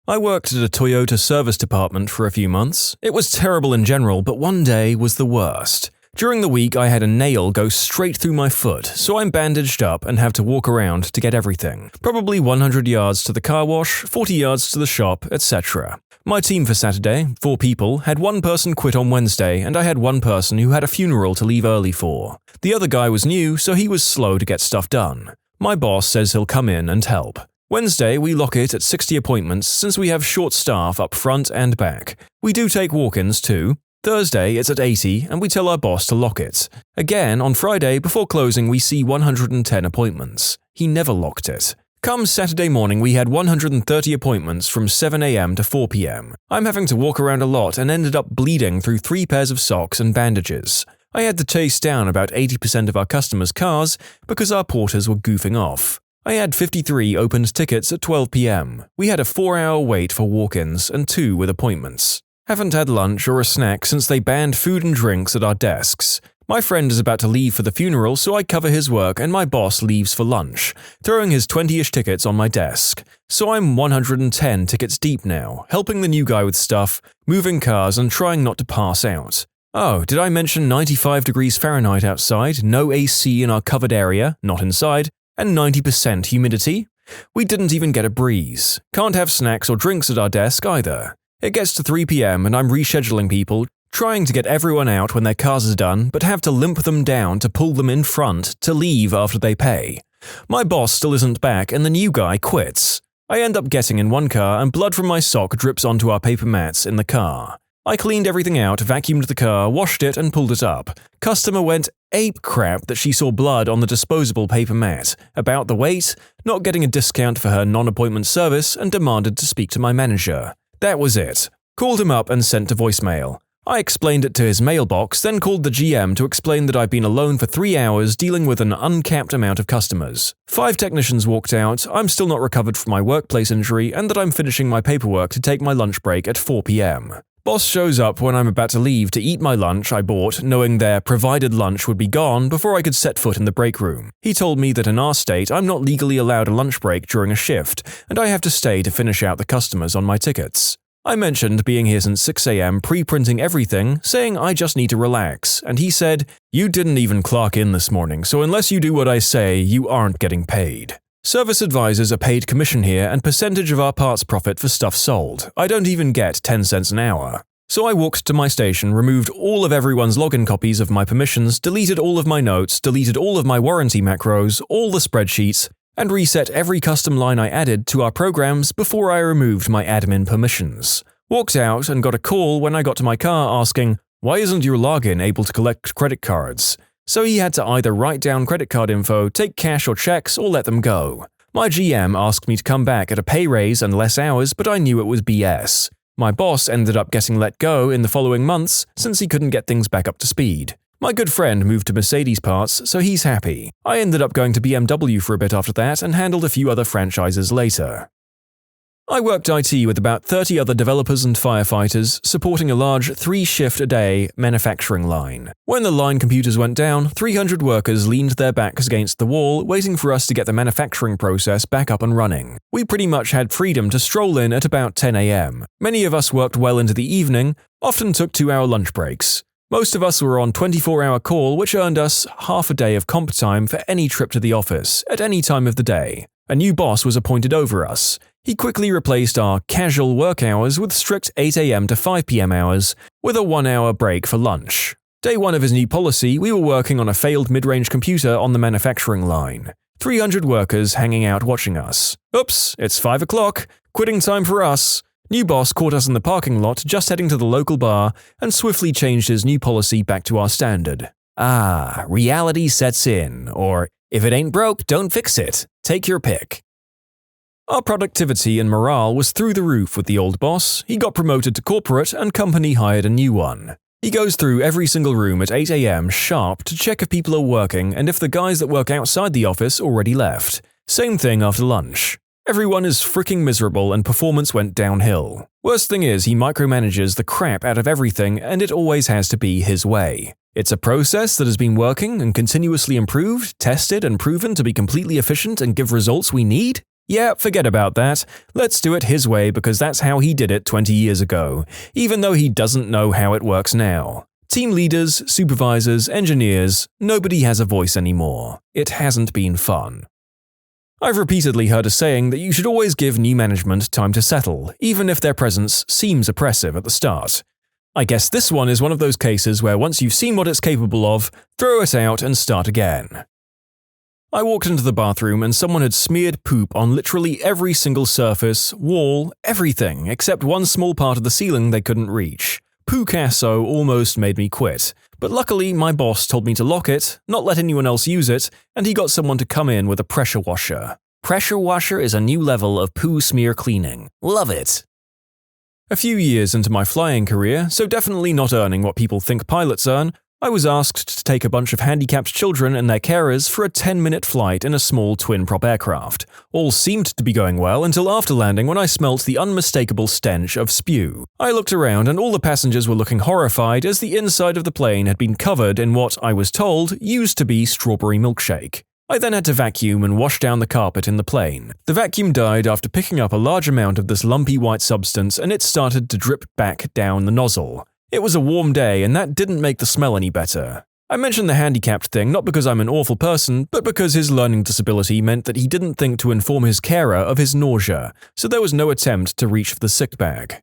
Speaker 1: I worked at a Toyota service department for a few months. It was terrible in general, but one day was the worst. During the week, I had a nail go straight through my foot, so I'm bandaged up and have to walk around to get everything. Probably 100 yards to the car wash, 40 yards to the shop, etc. My team for Saturday, 4 people, had 1 person quit on Wednesday and I had 1 person who had a funeral to leave early for. The other guy was new, so he was slow to get stuff done. My boss says he'll come in and help. Wednesday, we lock it at 60 appointments since we have short staff up front and back. We do take walk-ins too. Thursday, it's at 80 and we tell our boss to lock it. Again, on Friday, before closing, we see 110 appointments. He never locked it. Come Saturday morning, we had 130 appointments from 7 AM to 4 PM. I'm having to walk around a lot and ended up bleeding through 3 pairs of socks and bandages. I had to chase down about 80% of our customers' cars because our porters were goofing off. I had 53 opened tickets at 12 PM. We had a 4-hour wait for walk-ins and 2 with appointments. Haven't had lunch or a snack since they banned food and drinks at our desks. My friend is about to leave for the funeral, so I cover his work and my boss leaves for lunch, throwing his 20-ish tickets on my desk. So I'm 110 tickets deep now, helping the new guy with stuff, moving cars and trying not to pass out. Oh, did I mention 95 degrees Fahrenheit outside, no AC in our covered area, not inside, and 90% humidity? We didn't even get a breeze. Can't have snacks or drinks at our desk either. It gets to 3 PM and I'm rescheduling people, trying to get everyone out when their cars are done, but have to limp them down to pull them in front to leave after they pay. My boss still isn't back and the new guy quits. I end up getting in one car and blood from my sock drips onto our paper mats in the car. I cleaned everything out, vacuumed the car, washed it and pulled it up. Customer went ape crap that she saw blood on the disposable paper mat, about the wait, not getting a discount for her non-appointment service and demanded to speak to my manager. That was it. Called him up and sent to voicemail. I explained it to his mailbox, then called the GM to explain that I'd been alone for 3 hours dealing with an uncapped amount of customers. 5 technicians walked out, I'm still not recovered from my workplace injury, and that I'm finishing my paperwork to take my lunch break at 4 PM. Boss shows up when I'm about to leave to eat my lunch I bought, knowing their provided lunch would be gone before I could set foot in the break room. He told me that in our state I'm not legally allowed a lunch break during a shift, and I have to stay to finish out the customers on my tickets. I mentioned being here since 6 a.m. pre-printing everything, saying I just need to relax, and he said, "You didn't even clock in this morning, so unless you do what I say, you aren't getting paid. Service advisors are paid commission here and percentage of our parts profit for stuff sold. I don't even get 10 cents an hour." So I walked to my station, removed all of everyone's login copies of my permissions, deleted all of my notes, deleted all of my warranty macros, all the spreadsheets, and reset every custom line I added to our programs before I removed my admin permissions. Walked out and got a call when I got to my car asking, "Why isn't your login able to collect credit cards?" So he had to either write down credit card info, take cash or checks, or let them go. My GM asked me to come back at a pay raise and less hours, but I knew it was BS. My boss ended up getting let go in the following months since he couldn't get things back up to speed. My good friend moved to Mercedes parts, so he's happy. I ended up going to BMW for a bit after that and handled a few other franchises later. I worked IT with about 30 other developers and firefighters, supporting a large 3-shift-a-day manufacturing line. When the line computers went down, 300 workers leaned their backs against the wall, waiting for us to get the manufacturing process back up and running. We pretty much had freedom to stroll in at about 10 a.m. Many of us worked well into the evening, often took 2-hour lunch breaks. Most of us were on 24-hour call, which earned us half a day of comp time for any trip to the office, at any time of the day. A new boss was appointed over us. He quickly replaced our casual work hours with strict 8 a.m. to 5 p.m. hours, with a 1-hour break for lunch. Day 1 of his new policy, we were working on a failed mid-range computer on the manufacturing line. 300 workers hanging out watching us. Oops, it's 5 o'clock. Quitting time for us. New boss caught us in the parking lot just heading to the local bar and swiftly changed his new policy back to our standard. Reality sets in, or if it ain't broke, don't fix it. Take your pick. Our productivity and morale was through the roof with the old boss. He got promoted to corporate and company hired a new one. He goes through every single room at 8 a.m. sharp to check if people are working and if the guys that work outside the office already left. Same thing after lunch. Everyone is freaking miserable and performance went downhill. Worst thing is he micromanages the crap out of everything and it always has to be his way. It's a process that has been working and continuously improved, tested and proven to be completely efficient and give results we need? Yeah, forget about that. Let's do it his way because that's how he did it 20 years ago, even though he doesn't know how it works now. Team leaders, supervisors, engineers, nobody has a voice anymore. It hasn't been fun. I've repeatedly heard a saying that you should always give new management time to settle, even if their presence seems oppressive at the start. I guess this one is one of those cases where once you've seen what it's capable of, throw it out and start again. I walked into the bathroom and someone had smeared poop on literally every single surface, wall, everything, except one small part of the ceiling they couldn't reach. Poo-casso almost made me quit, but luckily my boss told me to lock it, not let anyone else use it, and he got someone to come in with a pressure washer. Pressure washer is a new level of poo smear cleaning. Love it! A few years into my flying career, so definitely not earning what people think pilots earn, I was asked to take a bunch of handicapped children and their carers for a 10-minute flight in a small twin-prop aircraft. All seemed to be going well until after landing when I smelt the unmistakable stench of spew. I looked around and all the passengers were looking horrified as the inside of the plane had been covered in what, I was told, used to be strawberry milkshake. I then had to vacuum and wash down the carpet in the plane. The vacuum died after picking up a large amount of this lumpy white substance and it started to drip back down the nozzle. It was a warm day and that didn't make the smell any better. I mentioned the handicapped thing not because I'm an awful person, but because his learning disability meant that he didn't think to inform his carer of his nausea, so there was no attempt to reach for the sick bag.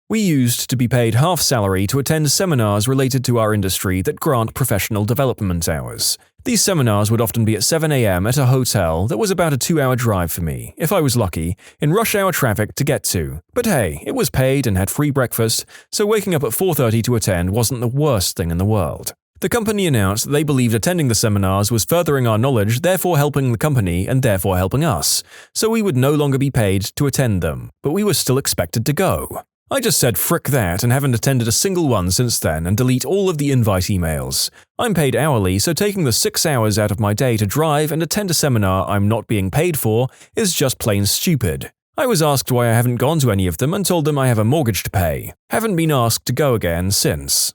Speaker 1: We used to be paid half salary to attend seminars related to our industry that grant professional development hours. These seminars would often be at 7 a.m. at a hotel that was about a 2-hour drive for me, if I was lucky, in rush hour traffic to get to. But hey, it was paid and had free breakfast, so waking up at 4:30 to attend wasn't the worst thing in the world. The company announced that they believed attending the seminars was furthering our knowledge, therefore helping the company and therefore helping us, so we would no longer be paid to attend them, but we were still expected to go. I just said frick that and haven't attended a single one since then and delete all of the invite emails. I'm paid hourly, so taking the 6 hours out of my day to drive and attend a seminar I'm not being paid for is just plain stupid. I was asked why I haven't gone to any of them and told them I have a mortgage to pay. Haven't been asked to go again since.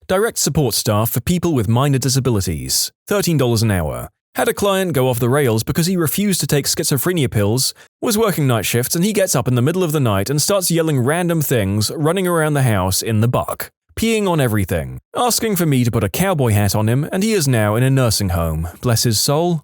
Speaker 1: Direct support staff for people with minor disabilities, $13 an hour. Had a client go off the rails because he refused to take schizophrenia pills, was working night shifts, and he gets up in the middle of the night and starts yelling random things, running around the house in the buck, peeing on everything, asking for me to put a cowboy hat on him, and he is now in a nursing home, bless his soul.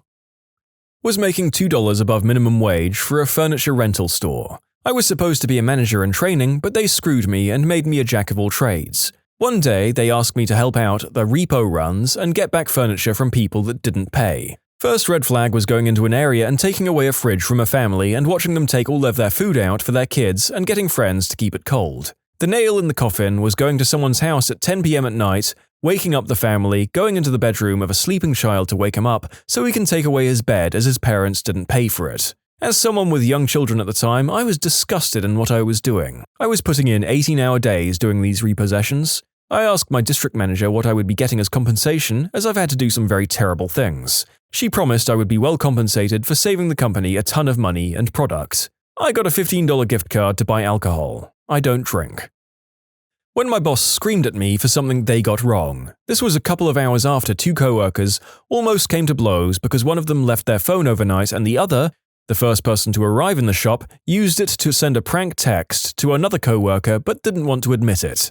Speaker 1: Was making $2 above minimum wage for a furniture rental store. I was supposed to be a manager in training, but they screwed me and made me a jack of all trades. One day, they asked me to help out the repo runs and get back furniture from people that didn't pay. First red flag was going into an area and taking away a fridge from a family and watching them take all of their food out for their kids and getting friends to keep it cold. The nail in the coffin was going to someone's house at 10 p.m. at night, waking up the family, going into the bedroom of a sleeping child to wake him up so he can take away his bed as his parents didn't pay for it. As someone with young children at the time, I was disgusted in what I was doing. I was putting in 18-hour days doing these repossessions. I asked my district manager what I would be getting as compensation, as I've had to do some very terrible things. She promised I would be well compensated for saving the company a ton of money and product. I got a $15 gift card to buy alcohol. I don't drink. When my boss screamed at me for something they got wrong, this was a couple of hours after two co-workers almost came to blows because one of them left their phone overnight and the other, the first person to arrive in the shop, used it to send a prank text to another co-worker but didn't want to admit it.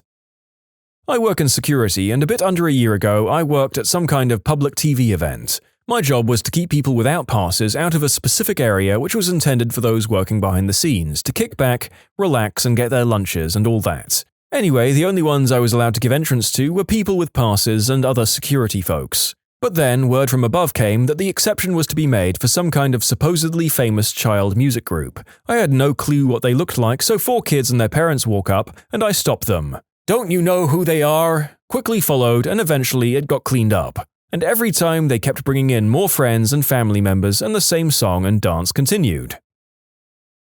Speaker 1: I work in security, and a bit under a year ago, I worked at some kind of public TV event. My job was to keep people without passes out of a specific area which was intended for those working behind the scenes, to kick back, relax and get their lunches and all that. Anyway, the only ones I was allowed to give entrance to were people with passes and other security folks. But then, word from above came that the exception was to be made for some kind of supposedly famous child music group. I had no clue what they looked like, so 4 kids and their parents walk up, and I stop them. "Don't you know who they are?" Quickly followed, and eventually it got cleaned up. And every time they kept bringing in more friends and family members, and the same song and dance continued.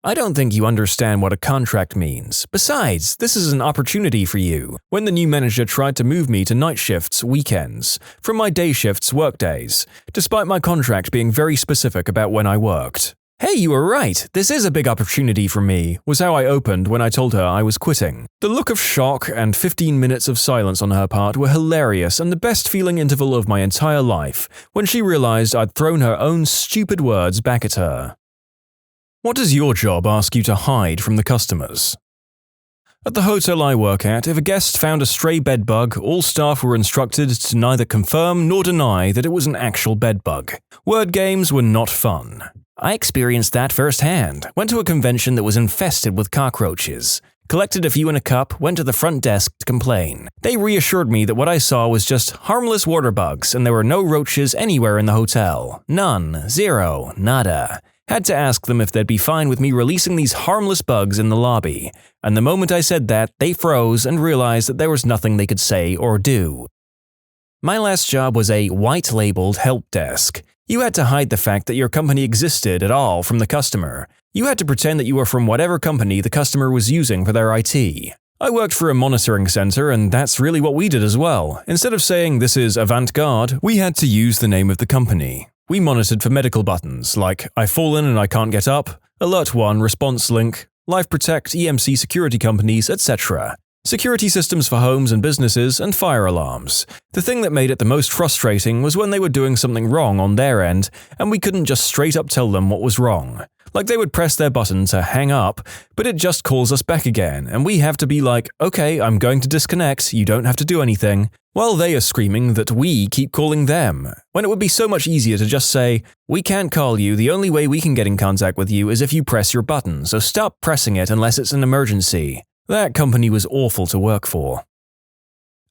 Speaker 1: I don't think you understand what a contract means. Besides, this is an opportunity for you. When the new manager tried to move me to night shifts, weekends, from my day shifts, workdays, despite my contract being very specific about when I worked. "Hey, you were right. This is a big opportunity for me," was how I opened when I told her I was quitting. The look of shock and 15 minutes of silence on her part were hilarious and the best feeling interval of my entire life when she realized I'd thrown her own stupid words back at her. What does your job ask you to hide from the customers? At the hotel I work at, if a guest found a stray bedbug, all staff were instructed to neither confirm nor deny that it was an actual bedbug. Word games were not fun. I experienced that firsthand. Went to a convention that was infested with cockroaches. Collected a few in a cup, went to the front desk to complain. They reassured me that what I saw was just harmless water bugs and there were no roaches anywhere in the hotel. None. Zero. Nada. Had to ask them if they'd be fine with me releasing these harmless bugs in the lobby. And the moment I said that, they froze and realized that there was nothing they could say or do. My last job was a white-labeled help desk. You had to hide the fact that your company existed at all from the customer. You had to pretend that you were from whatever company the customer was using for their IT. I worked for a monitoring center, and that's really what we did as well. Instead of saying this is avant-garde, we had to use the name of the company. We monitored for medical buttons like I've fallen and I can't get up, Alert 1, Response Link, Life Protect, EMC security companies, etc. Security systems for homes and businesses, and fire alarms. The thing that made it the most frustrating was when they were doing something wrong on their end, and we couldn't just straight up tell them what was wrong. Like they would press their button to hang up, but it just calls us back again, and we have to be like, "Okay, I'm going to disconnect, you don't have to do anything," while they are screaming that we keep calling them, when it would be so much easier to just say, "We can't call you, the only way we can get in contact with you is if you press your button, so stop pressing it unless it's an emergency." That company was awful to work for.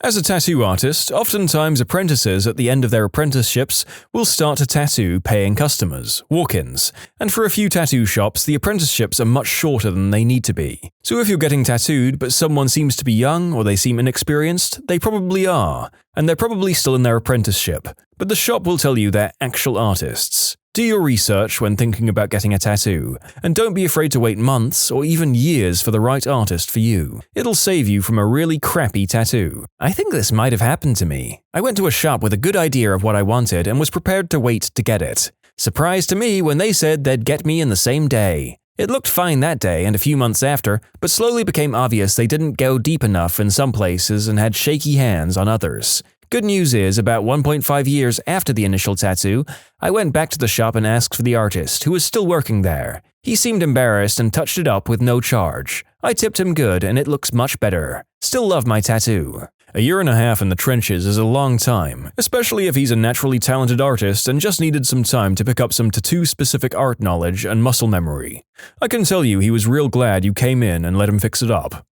Speaker 1: As a tattoo artist, oftentimes apprentices at the end of their apprenticeships will start to tattoo paying customers, walk-ins, and for a few tattoo shops the apprenticeships are much shorter than they need to be. So if you're getting tattooed but someone seems to be young or they seem inexperienced, they probably are, and they're probably still in their apprenticeship, but the shop will tell you they're actual artists. Do your research when thinking about getting a tattoo, and don't be afraid to wait months or even years for the right artist for you. It'll save you from a really crappy tattoo. I think this might have happened to me. I went to a shop with a good idea of what I wanted and was prepared to wait to get it. Surprise to me when they said they'd get me in the same day. It looked fine that day and a few months after, but slowly became obvious they didn't go deep enough in some places and had shaky hands on others. Good news is, about 1.5 years after the initial tattoo, I went back to the shop and asked for the artist, who was still working there. He seemed embarrassed and touched it up with no charge. I tipped him good and it looks much better. Still love my tattoo. A year and a half in the trenches is a long time, especially if he's a naturally talented artist and just needed some time to pick up some tattoo-specific art knowledge and muscle memory. I can tell you he was real glad you came in and let him fix it up.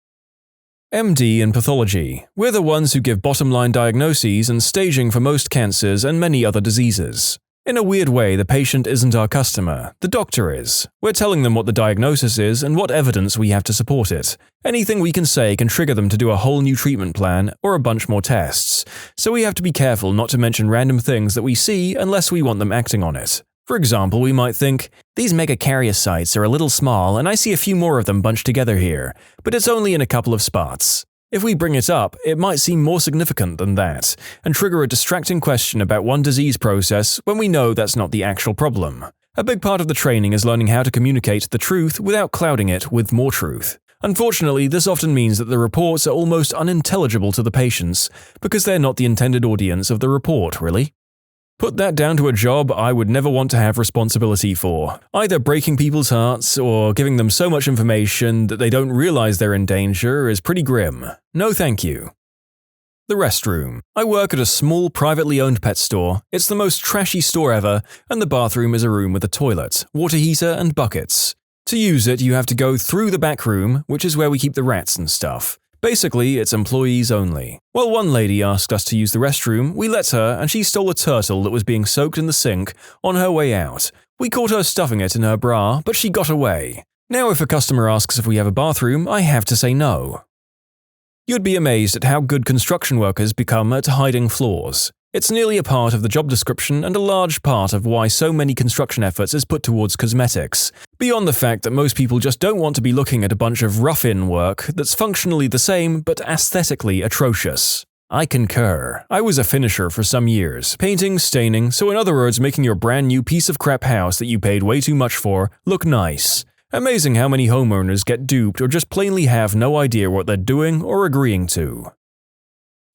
Speaker 1: MD in pathology. We're the ones who give bottom-line diagnoses and staging for most cancers and many other diseases. In a weird way, the patient isn't our customer, the doctor is. We're telling them what the diagnosis is and what evidence we have to support it. Anything we can say can trigger them to do a whole new treatment plan or a bunch more tests, so we have to be careful not to mention random things that we see unless we want them acting on it. For example, we might think, these megakaryocytes are a little small and I see a few more of them bunched together here, but it's only in a couple of spots. If we bring it up, it might seem more significant than that, and trigger a distracting question about one disease process when we know that's not the actual problem. A big part of the training is learning how to communicate the truth without clouding it with more truth. Unfortunately, this often means that the reports are almost unintelligible to the patients, because they're not the intended audience of the report, really. Put that down to a job I would never want to have responsibility for, either breaking people's hearts or giving them so much information that they don't realize they're in danger is pretty grim. No thank you. The restroom. I work at a small privately owned pet store. It's the most trashy store ever, and the bathroom is a room with a toilet, water heater, and buckets. To use it, you have to go through the back room, which is where we keep the rats and stuff. Basically, it's employees only. Well, one lady asked us to use the restroom, we let her, and she stole a turtle that was being soaked in the sink on her way out. We caught her stuffing it in her bra, but she got away. Now if a customer asks if we have a bathroom, I have to say no. You'd be amazed at how good construction workers become at hiding flaws. It's nearly a part of the job description and a large part of why so many construction efforts is put towards cosmetics. Beyond the fact that most people just don't want to be looking at a bunch of rough-in work that's functionally the same but aesthetically atrocious. I concur. I was a finisher for some years, painting, staining, so in other words making your brand new piece of crap house that you paid way too much for look nice. Amazing how many homeowners get duped or just plainly have no idea what they're doing or agreeing to.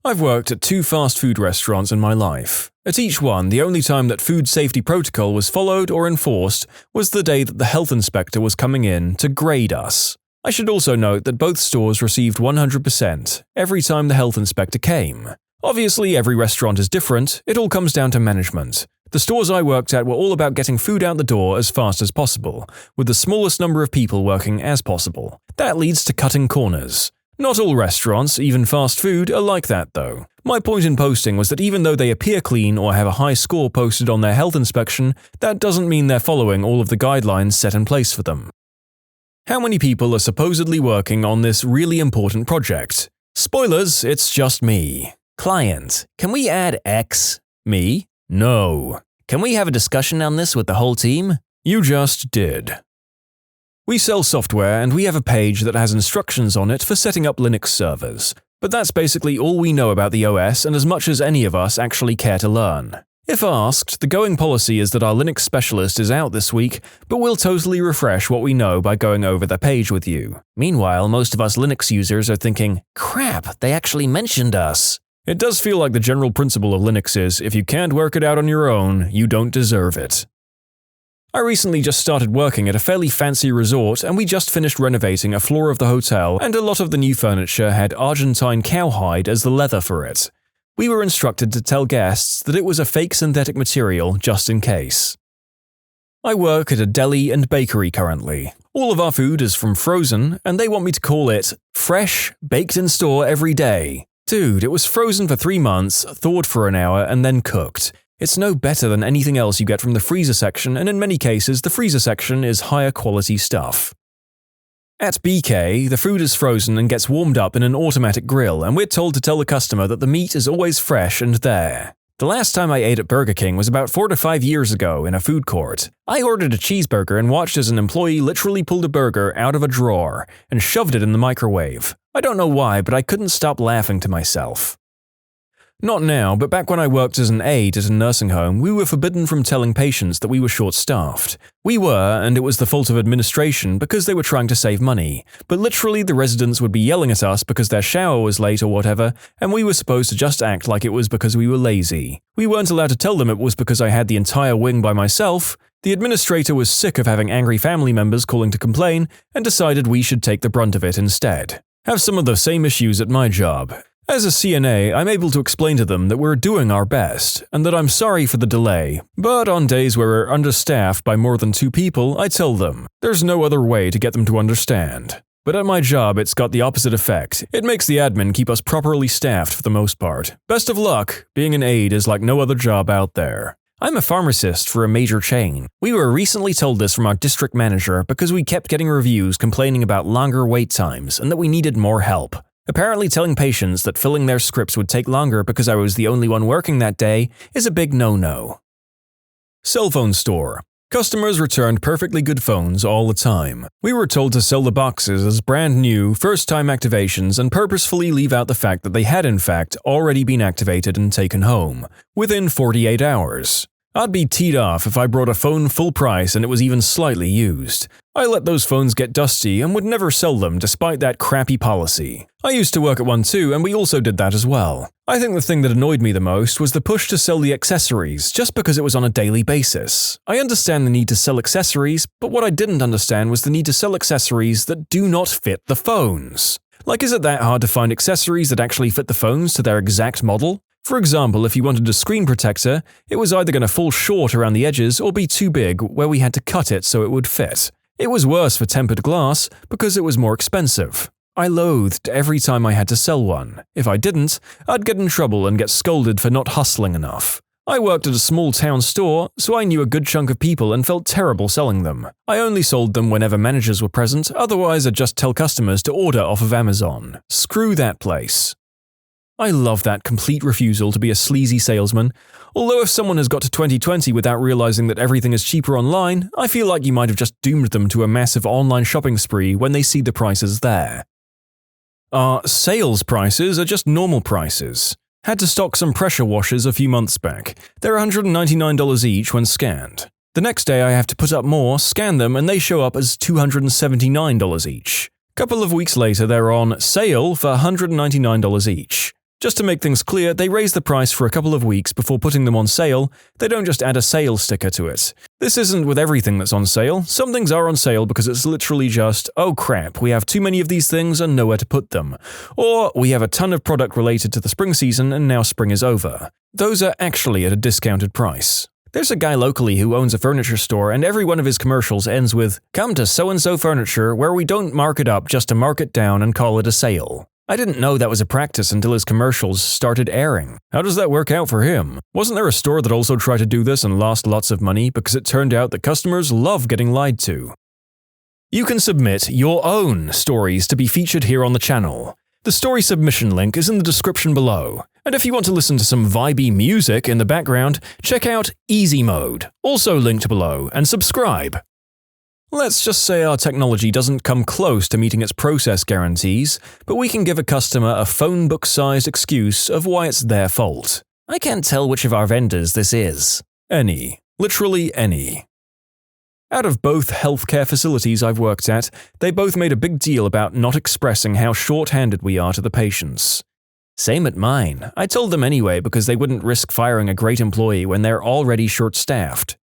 Speaker 1: I've worked at 2 fast food restaurants in my life. At each one, the only time that food safety protocol was followed or enforced was the day that the health inspector was coming in to grade us. I should also note that both stores received 100% every time the health inspector came. Obviously, every restaurant is different, it all comes down to management. The stores I worked at were all about getting food out the door as fast as possible, with the smallest number of people working as possible. That leads to cutting corners. Not all restaurants, even fast food, are like that though. My point in posting was that even though they appear clean or have a high score posted on their health inspection, that doesn't mean they're following all of the guidelines set in place for them. How many people are supposedly working on this really important project? Spoilers, it's just me. Client, can we add X? Me? No. Can we have a discussion on this with the whole team? You just did. We sell software and we have a page that has instructions on it for setting up Linux servers. But that's basically all we know about the OS and as much as any of us actually care to learn. If asked, the going policy is that our Linux specialist is out this week, but we'll totally refresh what we know by going over the page with you. Meanwhile, most of us Linux users are thinking, crap, they actually mentioned us. It does feel like the general principle of Linux is, if you can't work it out on your own, you don't deserve it. I recently just started working at a fairly fancy resort and we just finished renovating a floor of the hotel and a lot of the new furniture had Argentine cowhide as the leather for it. We were instructed to tell guests that it was a fake synthetic material just in case. I work at a deli and bakery currently. All of our food is from frozen and they want me to call it fresh, baked in store every day. Dude, it was frozen for 3 months, thawed for an hour and then cooked. It's no better than anything else you get from the freezer section, and in many cases, the freezer section is higher quality stuff. At BK, the food is frozen and gets warmed up in an automatic grill, and we're told to tell the customer that the meat is always fresh and there. The last time I ate at Burger King was about 4 to 5 years ago in a food court. I ordered a cheeseburger and watched as an employee literally pulled a burger out of a drawer and shoved it in the microwave. I don't know why, but I couldn't stop laughing to myself. Not now, but back when I worked as an aide at a nursing home, we were forbidden from telling patients that we were short-staffed. We were, and it was the fault of administration because they were trying to save money. But literally the residents would be yelling at us because their shower was late or whatever, and we were supposed to just act like it was because we were lazy. We weren't allowed to tell them it was because I had the entire wing by myself. The administrator was sick of having angry family members calling to complain and decided we should take the brunt of it instead. Have some of the same issues at my job. As a CNA, I'm able to explain to them that we're doing our best, and that I'm sorry for the delay, but on days where we're understaffed by more than 2 people, I tell them. There's no other way to get them to understand. But at my job, it's got the opposite effect. It makes the admin keep us properly staffed for the most part. Best of luck, being an aide is like no other job out there. I'm a pharmacist for a major chain. We were recently told this from our district manager because we kept getting reviews complaining about longer wait times and that we needed more help. Apparently telling patients that filling their scripts would take longer because I was the only one working that day is a big no-no. Cell phone store. Customers returned perfectly good phones all the time. We were told to sell the boxes as brand new, first-time activations and purposefully leave out the fact that they had in fact already been activated and taken home, within 48 hours. I'd be teed off if I brought a phone full price and it was even slightly used. I let those phones get dusty and would never sell them despite that crappy policy. I used to work at one too, and we also did that as well. I think the thing that annoyed me the most was the push to sell the accessories just because it was on a daily basis. I understand the need to sell accessories, but what I didn't understand was the need to sell accessories that do not fit the phones. Like, is it that hard to find accessories that actually fit the phones to their exact model? For example, if you wanted a screen protector, it was either going to fall short around the edges or be too big where we had to cut it so it would fit. It was worse for tempered glass because it was more expensive. I loathed every time I had to sell one. If I didn't, I'd get in trouble and get scolded for not hustling enough. I worked at a small town store, so I knew a good chunk of people and felt terrible selling them. I only sold them whenever managers were present, otherwise I'd just tell customers to order off of Amazon. Screw that place. I love that complete refusal to be a sleazy salesman. Although if someone has got to 2020 without realizing that everything is cheaper online, I feel like you might have just doomed them to a massive online shopping spree when they see the prices there. Our sales prices are just normal prices. Had to stock some pressure washers a few months back. They're $199 each when scanned. The next day I have to put up more, scan them, and they show up as $279 each. Couple of weeks later they're on sale for $199 each. Just to make things clear, they raise the price for a couple of weeks before putting them on sale. They don't just add a sale sticker to it. This isn't with everything that's on sale. Some things are on sale because it's literally just, oh crap, we have too many of these things and nowhere to put them. Or we have a ton of product related to the spring season and now spring is over. Those are actually at a discounted price. There's a guy locally who owns a furniture store and every one of his commercials ends with, "Come to so-and-so furniture where we don't mark it up just to mark it down and call it a sale." I didn't know that was a practice until his commercials started airing. How does that work out for him? Wasn't there a store that also tried to do this and lost lots of money because it turned out that customers love getting lied to? You can submit your own stories to be featured here on the channel. The story submission link is in the description below. And if you want to listen to some vibey music in the background, check out easymode, also linked below, and subscribe. Let's just say our technology doesn't come close to meeting its process guarantees, but we can give a customer a phone book-sized excuse of why it's their fault. I can't tell which of our vendors this is. Any. Literally any. Out of both healthcare facilities I've worked at, they both made a big deal about not expressing how short-handed we are to the patients. Same at mine. I told them anyway because they wouldn't risk firing a great employee when they're already short-staffed.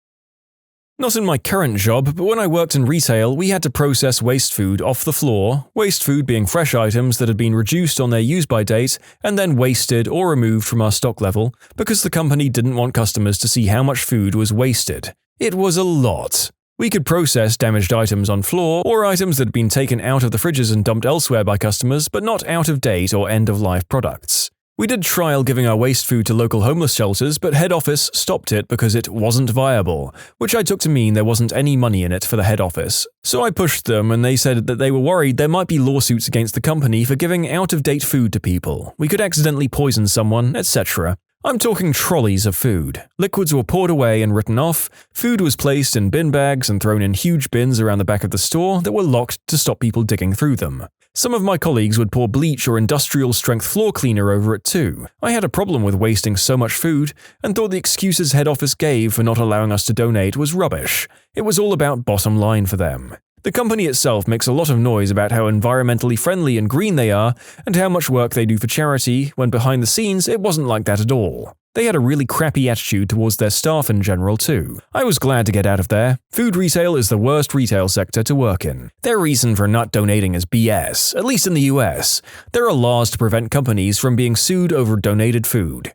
Speaker 1: Not in my current job, but when I worked in retail, we had to process waste food off the floor, waste food being fresh items that had been reduced on their use-by date and then wasted or removed from our stock level because the company didn't want customers to see how much food was wasted. It was a lot. We could process damaged items on floor or items that had been taken out of the fridges and dumped elsewhere by customers but not out-of-date or end-of-life products. We did trial giving our waste food to local homeless shelters, but head office stopped it because it wasn't viable, which I took to mean there wasn't any money in it for the head office. So I pushed them and they said that they were worried there might be lawsuits against the company for giving out-of-date food to people. We could accidentally poison someone, etc. I'm talking trolleys of food. Liquids were poured away and written off, food was placed in bin bags and thrown in huge bins around the back of the store that were locked to stop people digging through them. Some of my colleagues would pour bleach or industrial-strength floor cleaner over it too. I had a problem with wasting so much food and thought the excuses head office gave for not allowing us to donate was rubbish. It was all about bottom line for them. The company itself makes a lot of noise about how environmentally friendly and green they are and how much work they do for charity, when behind the scenes it wasn't like that at all. They had a really crappy attitude towards their staff in general too. I was glad to get out of there. Food retail is the worst retail sector to work in. Their reason for not donating is BS, at least in the US. There are laws to prevent companies from being sued over donated food.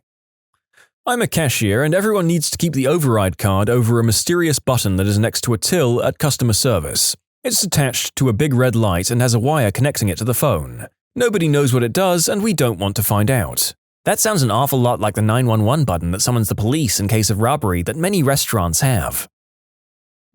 Speaker 1: I'm a cashier and everyone needs to keep the override card over a mysterious button that is next to a till at customer service. It's attached to a big red light and has a wire connecting it to the phone. Nobody knows what it does and we don't want to find out. That sounds an awful lot like the 911 button that summons the police in case of robbery that many restaurants have.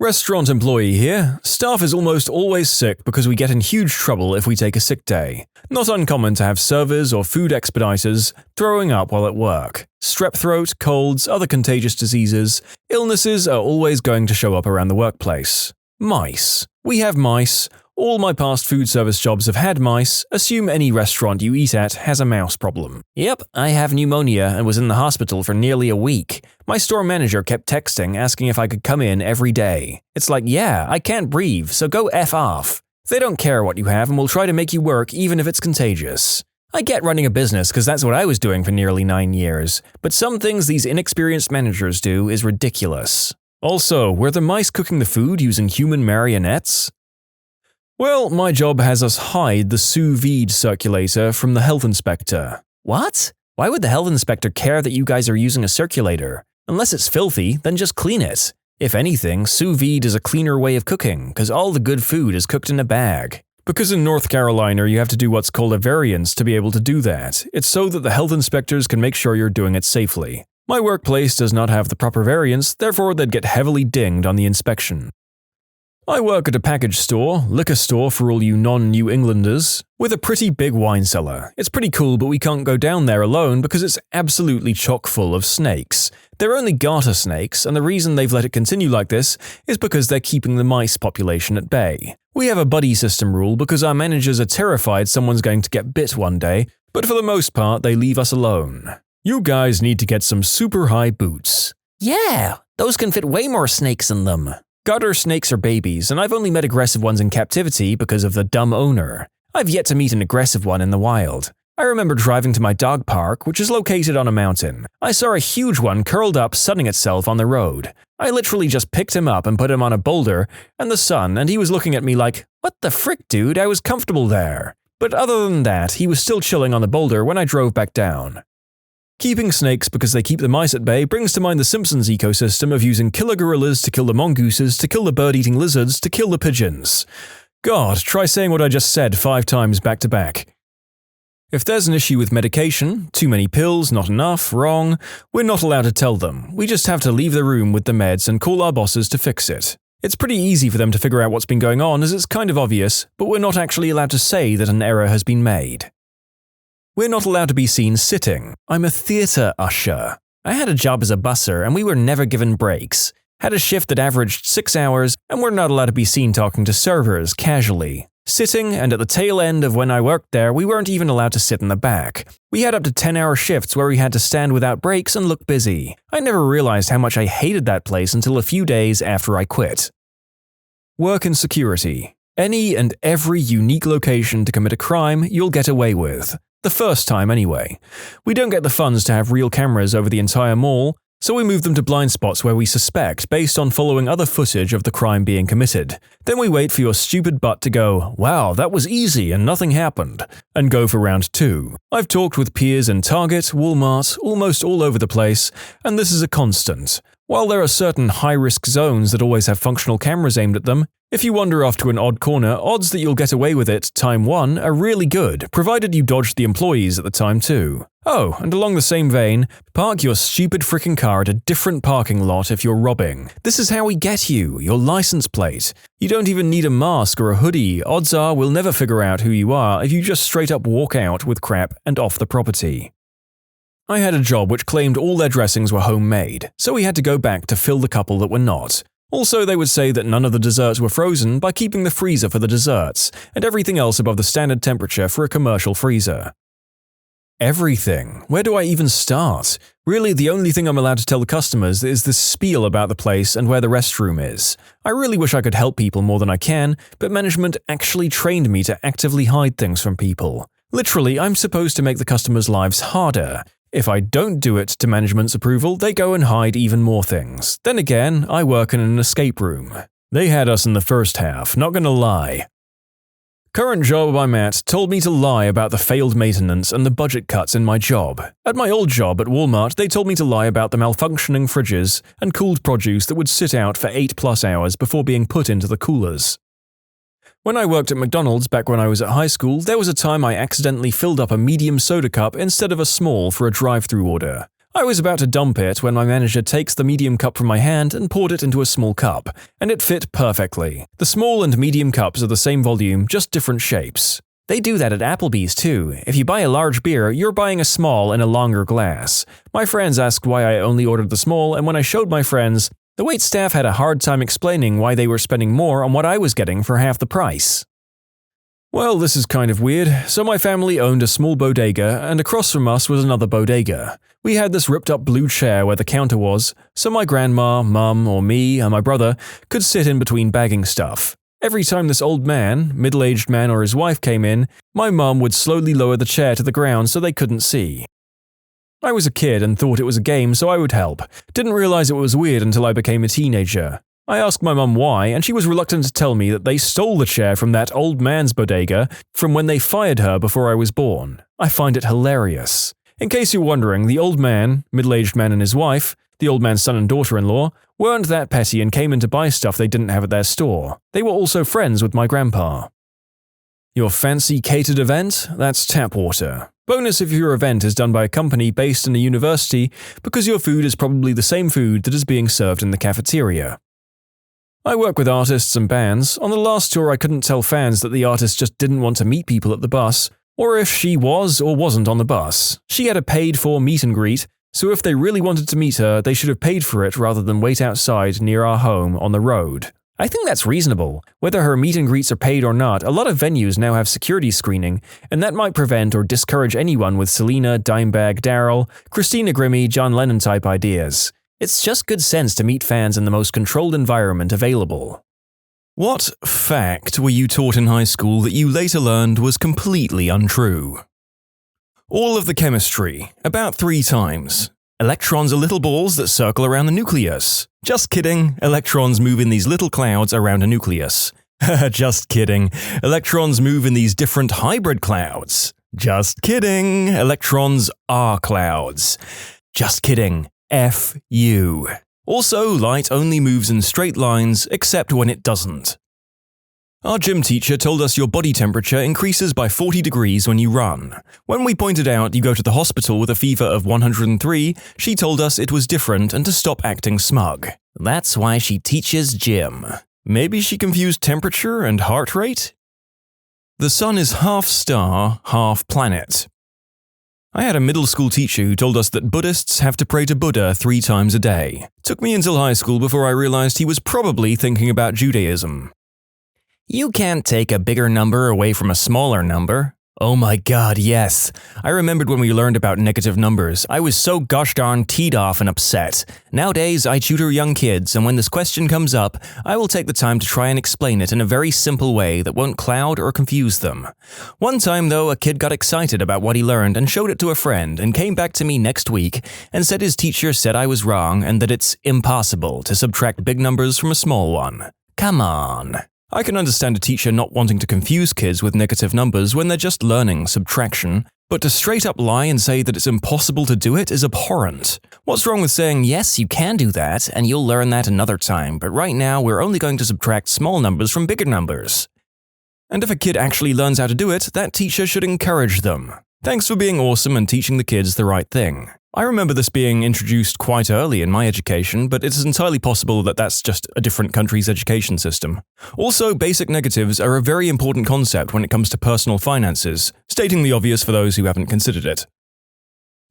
Speaker 1: Restaurant employee here. Staff is almost always sick because we get in huge trouble if we take a sick day. Not uncommon to have servers or food expediters throwing up while at work. Strep throat, colds, other contagious diseases, illnesses are always going to show up around the workplace. Mice. We have mice. All my past food service jobs have had mice. Assume any restaurant you eat at has a mouse problem. Yep, I have pneumonia and was in the hospital for nearly a week. My store manager kept texting asking if I could come in every day. It's like, yeah, I can't breathe, so go F off. They don't care what you have and will try to make you work even if it's contagious. I get running a business because that's what I was doing for nearly 9 years, but some things these inexperienced managers do is ridiculous. Also, were the mice cooking the food using human marionettes? Well, my job has us hide the sous vide circulator from the health inspector. What? Why would the health inspector care that you guys are using a circulator? Unless it's filthy, then just clean it. If anything, sous vide is a cleaner way of cooking, because all the good food is cooked in a bag. Because in North Carolina you have to do what's called a variance to be able to do that. It's so that the health inspectors can make sure you're doing it safely. My workplace does not have the proper variance, therefore they'd get heavily dinged on the inspection. I work at a package store, liquor store for all you non-New Englanders, with a pretty big wine cellar. It's pretty cool, but we can't go down there alone because it's absolutely chock full of snakes. They're only garter snakes, and the reason they've let it continue like this is because they're keeping the mice population at bay. We have a buddy system rule because our managers are terrified someone's going to get bit one day, but for the most part they leave us alone. You guys need to get some super high boots. Yeah, those can fit way more snakes in them. Garter snakes are babies, and I've only met aggressive ones in captivity because of the dumb owner. I've yet to meet an aggressive one in the wild. I remember driving to my dog park, which is located on a mountain. I saw a huge one curled up sunning itself on the road. I literally just picked him up and put him on a boulder and the sun, and he was looking at me like, "What the frick, dude? I was comfortable there." But other than that, he was still chilling on the boulder when I drove back down. Keeping snakes because they keep the mice at bay brings to mind the Simpsons ecosystem of using killer gorillas to kill the mongooses, to kill the bird-eating lizards, to kill the pigeons. God, try saying what I just said 5 times back to back. If there's an issue with medication, too many pills, not enough, wrong, we're not allowed to tell them. We just have to leave the room with the meds and call our bosses to fix it. It's pretty easy for them to figure out what's been going on as it's kind of obvious, but we're not actually allowed to say that an error has been made. We're not allowed to be seen sitting. I'm a theatre usher. I had a job as a busser and we were never given breaks. Had a shift that averaged 6 hours and we're not allowed to be seen talking to servers casually. Sitting, and at the tail end of when I worked there, we weren't even allowed to sit in the back. We had up to 10-hour shifts where we had to stand without breaks and look busy. I never realized how much I hated that place until a few days after I quit. Work in security. Any and every unique location to commit a crime you'll get away with. The first time anyway. We don't get the funds to have real cameras over the entire mall, so we move them to blind spots where we suspect based on following other footage of the crime being committed. Then we wait for your stupid butt to go, "Wow, that was easy and nothing happened," and go for round 2. I've talked with peers in Target, Walmart, almost all over the place, and this is a constant. While there are certain high-risk zones that always have functional cameras aimed at them, if you wander off to an odd corner, odds that you'll get away with it time 1 are really good, provided you dodge the employees at the time too. Oh, and along the same vein, park your stupid frickin' car at a different parking lot if you're robbing. This is how we get you, your license plate. You don't even need a mask or a hoodie, odds are we'll never figure out who you are if you just straight up walk out with crap and off the property. I had a job which claimed all their dressings were homemade, so we had to go back to fill the couple that were not. Also, they would say that none of the desserts were frozen by keeping the freezer for the desserts, and everything else above the standard temperature for a commercial freezer. Everything. Where do I even start? Really, the only thing I'm allowed to tell the customers is this spiel about the place and where the restroom is. I really wish I could help people more than I can, but management actually trained me to actively hide things from people. Literally, I'm supposed to make the customers' lives harder. If I don't do it to management's approval, they go and hide even more things. Then again, I work in an escape room. They had us in the first half, not gonna lie. Current job I'm at told me to lie about the failed maintenance and the budget cuts in my job. At my old job at Walmart, they told me to lie about the malfunctioning fridges and cooled produce that would sit out for 8+ hours before being put into the coolers. When I worked at McDonald's back when I was at high school, there was a time I accidentally filled up a medium soda cup instead of a small for a drive-thru order. I was about to dump it when my manager takes the medium cup from my hand and poured it into a small cup, and it fit perfectly. The small and medium cups are the same volume, just different shapes. They do that at Applebee's too. If you buy a large beer, you're buying a small in a longer glass. My friends asked why I only ordered the small, and when I showed my friends, the waitstaff had a hard time explaining why they were spending more on what I was getting for half the price. Well, this is kind of weird. So my family owned a small bodega, and across from us was another bodega. We had this ripped-up blue chair where the counter was, so my grandma, mum, or me, and my brother could sit in between bagging stuff. Every time this old man, middle-aged man or his wife came in, my mum would slowly lower the chair to the ground so they couldn't see. I was a kid and thought it was a game, so I would help. Didn't realize it was weird until I became a teenager. I asked my mum why, and she was reluctant to tell me that they stole the chair from that old man's bodega from when they fired her before I was born. I find it hilarious. In case you're wondering, the old man, middle-aged man and his wife, the old man's son and daughter-in-law, weren't that petty and came in to buy stuff they didn't have at their store. They were also friends with my grandpa. Your fancy catered event? That's tap water. Bonus if your event is done by a company based in a university because your food is probably the same food that is being served in the cafeteria. I work with artists and bands. On the last tour, I couldn't tell fans that the artist just didn't want to meet people at the bus, or if she was or wasn't on the bus. She had a paid-for meet and greet, so if they really wanted to meet her, they should have paid for it rather than wait outside near our home on the road. I think that's reasonable. Whether her meet and greets are paid or not, a lot of venues now have security screening, and that might prevent or discourage anyone with Selena, Dimebag, Daryl, Christina Grimmie, John Lennon type ideas. It's just good sense to meet fans in the most controlled environment available. What fact were you taught in high school that you later learned was completely untrue? All of the chemistry, about 3 times. Electrons are little balls that circle around the nucleus. Just kidding, electrons move in these little clouds around a nucleus. Just kidding, electrons move in these different hybrid clouds. Just kidding, electrons are clouds. Just kidding, F you. Also, light only moves in straight lines except when it doesn't. Our gym teacher told us your body temperature increases by 40 degrees when you run. When we pointed out you go to the hospital with a fever of 103, she told us it was different and to stop acting smug. That's why she teaches gym. Maybe she confused temperature and heart rate? The sun is half star, half planet. I had a middle school teacher who told us that Buddhists have to pray to Buddha 3 times a day. Took me until high school before I realized he was probably thinking about Judaism. You can't take a bigger number away from a smaller number. Oh my god, yes. I remembered when we learned about negative numbers. I was so gosh darn teed off and upset. Nowadays, I tutor young kids, and when this question comes up, I will take the time to try and explain it in a very simple way that won't cloud or confuse them. One time, though, a kid got excited about what he learned and showed it to a friend and came back to me next week and said his teacher said I was wrong and that it's impossible to subtract big numbers from a small one. Come on. I can understand a teacher not wanting to confuse kids with negative numbers when they're just learning subtraction, but to straight up lie and say that it's impossible to do it is abhorrent. What's wrong with saying, yes, you can do that, and you'll learn that another time, but right now we're only going to subtract small numbers from bigger numbers? And if a kid actually learns how to do it, that teacher should encourage them. Thanks for being awesome and teaching the kids the right thing. I remember this being introduced quite early in my education, but it is entirely possible that that's just a different country's education system. Also, basic negatives are a very important concept when it comes to personal finances, stating the obvious for those who haven't considered it.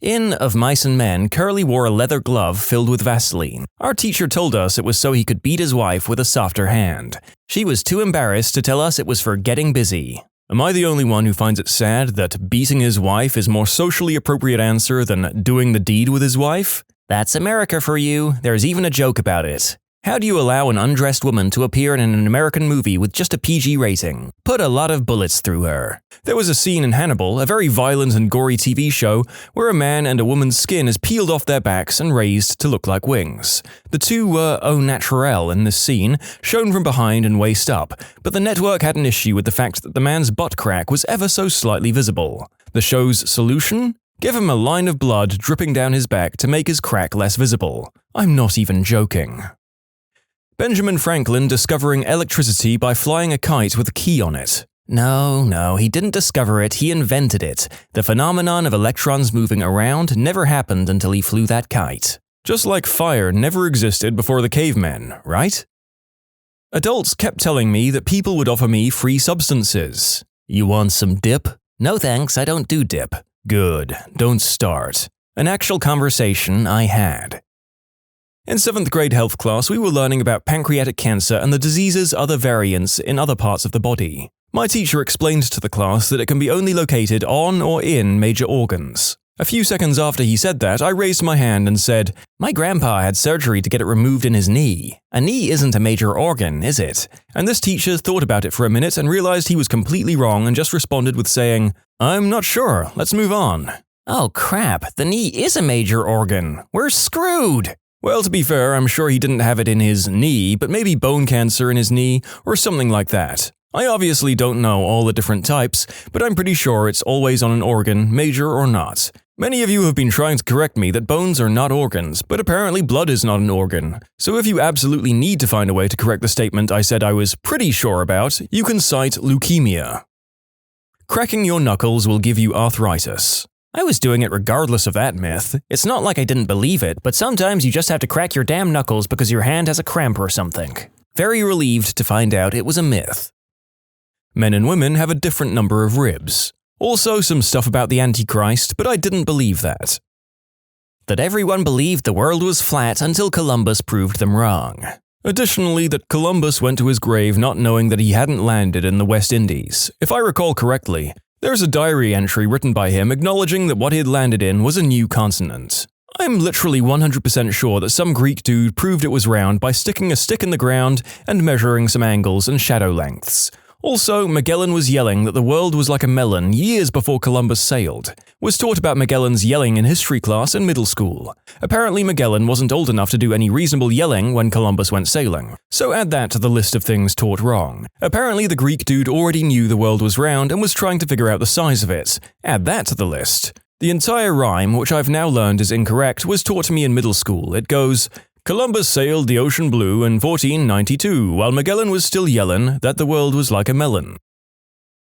Speaker 1: In Of Mice and Men, Curly wore a leather glove filled with Vaseline. Our teacher told us it was so he could beat his wife with a softer hand. She was too embarrassed to tell us it was for getting busy. Am I the only one who finds it sad that beating his wife is more socially appropriate answer than doing the deed with his wife? That's America for you. There's even a joke about it. How do you allow an undressed woman to appear in an American movie with just a PG rating? Put a lot of bullets through her. There was a scene in Hannibal, a very violent and gory TV show, where a man and a woman's skin is peeled off their backs and raised to look like wings. The two were au naturel in this scene, shown from behind and waist up, but the network had an issue with the fact that the man's butt crack was ever so slightly visible. The show's solution? Give him a line of blood dripping down his back to make his crack less visible. I'm not even joking. Benjamin Franklin discovering electricity by flying a kite with a key on it. No, he didn't discover it, he invented it. The phenomenon of electrons moving around never happened until he flew that kite. Just like fire never existed before the cavemen, right? Adults kept telling me that people would offer me free substances. You want some dip? No thanks, I don't do dip. Good, don't start. An actual conversation I had. In 7th grade health class, we were learning about pancreatic cancer and the disease's other variants in other parts of the body. My teacher explained to the class that it can be only located on or in major organs. A few seconds after he said that, I raised my hand and said, "My grandpa had surgery to get it removed in his knee. A knee isn't a major organ, is it?" And this teacher thought about it for a minute and realized he was completely wrong and just responded with saying, "I'm not sure, let's move on." Oh crap, the knee is a major organ. We're screwed! Well, to be fair, I'm sure he didn't have it in his knee, but maybe bone cancer in his knee or something like that. I obviously don't know all the different types, but I'm pretty sure it's always on an organ, major or not. Many of you have been trying to correct me that bones are not organs, but apparently blood is not an organ. So if you absolutely need to find a way to correct the statement I said I was pretty sure about, you can cite leukemia. Cracking your knuckles will give you arthritis. I was doing it regardless of that myth. It's not like I didn't believe it, but sometimes you just have to crack your damn knuckles because your hand has a cramp or something. Very relieved to find out it was a myth. Men and women have a different number of ribs. Also some stuff about the Antichrist, but I didn't believe that. That everyone believed the world was flat until Columbus proved them wrong. Additionally, that Columbus went to his grave not knowing that he hadn't landed in the West Indies. If I recall correctly, there's a diary entry written by him acknowledging that what he had landed in was a new continent. I'm literally 100% sure that some Greek dude proved it was round by sticking a stick in the ground and measuring some angles and shadow lengths. Also, Magellan was yelling that the world was like a melon years before Columbus sailed. Was taught about Magellan's yelling in history class in middle school. Apparently Magellan wasn't old enough to do any reasonable yelling when Columbus went sailing. So add that to the list of things taught wrong. Apparently the Greek dude already knew the world was round and was trying to figure out the size of it. Add that to the list. The entire rhyme, which I've now learned is incorrect, was taught to me in middle school. It goes, Columbus sailed the ocean blue in 1492, while Magellan was still yellin' that the world was like a melon.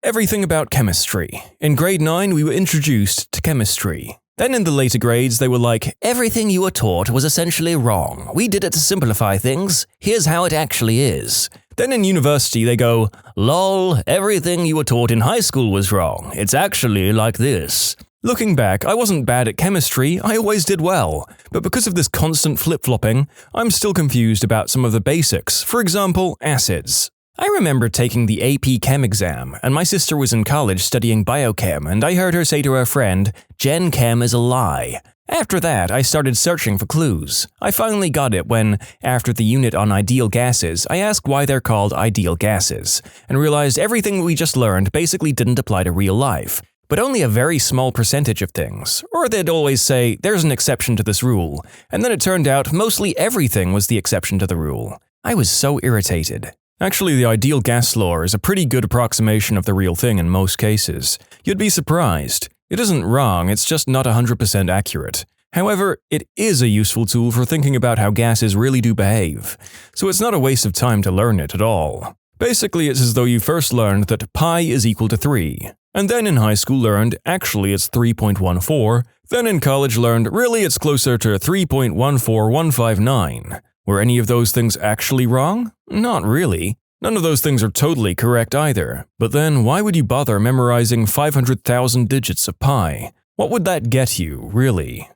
Speaker 1: Everything about chemistry. In grade 9, we were introduced to chemistry. Then in the later grades, they were like, everything you were taught was essentially wrong. We did it to simplify things. Here's how it actually is. Then in university, they go, lol, everything you were taught in high school was wrong. It's actually like this. Looking back, I wasn't bad at chemistry, I always did well, but because of this constant flip-flopping, I'm still confused about some of the basics, for example, acids. I remember taking the AP Chem exam, and my sister was in college studying biochem, and I heard her say to her friend, Gen Chem is a lie. After that, I started searching for clues. I finally got it when, after the unit on ideal gases, I asked why they're called ideal gases, and realized everything we just learned basically didn't apply to real life. But only a very small percentage of things, or they'd always say, there's an exception to this rule, and then it turned out mostly everything was the exception to the rule. I was so irritated. Actually, the ideal gas law is a pretty good approximation of the real thing in most cases. You'd be surprised. It isn't wrong, it's just not 100% accurate. However, it is a useful tool for thinking about how gases really do behave, so it's not a waste of time to learn it at all. Basically, it's as though you first learned that pi is equal to 3. And then in high school learned, actually it's 3.14, then in college learned, really it's closer to 3.14159. Were any of those things actually wrong? Not really. None of those things are totally correct either. But then why would you bother memorizing 500,000 digits of pi? What would that get you, really?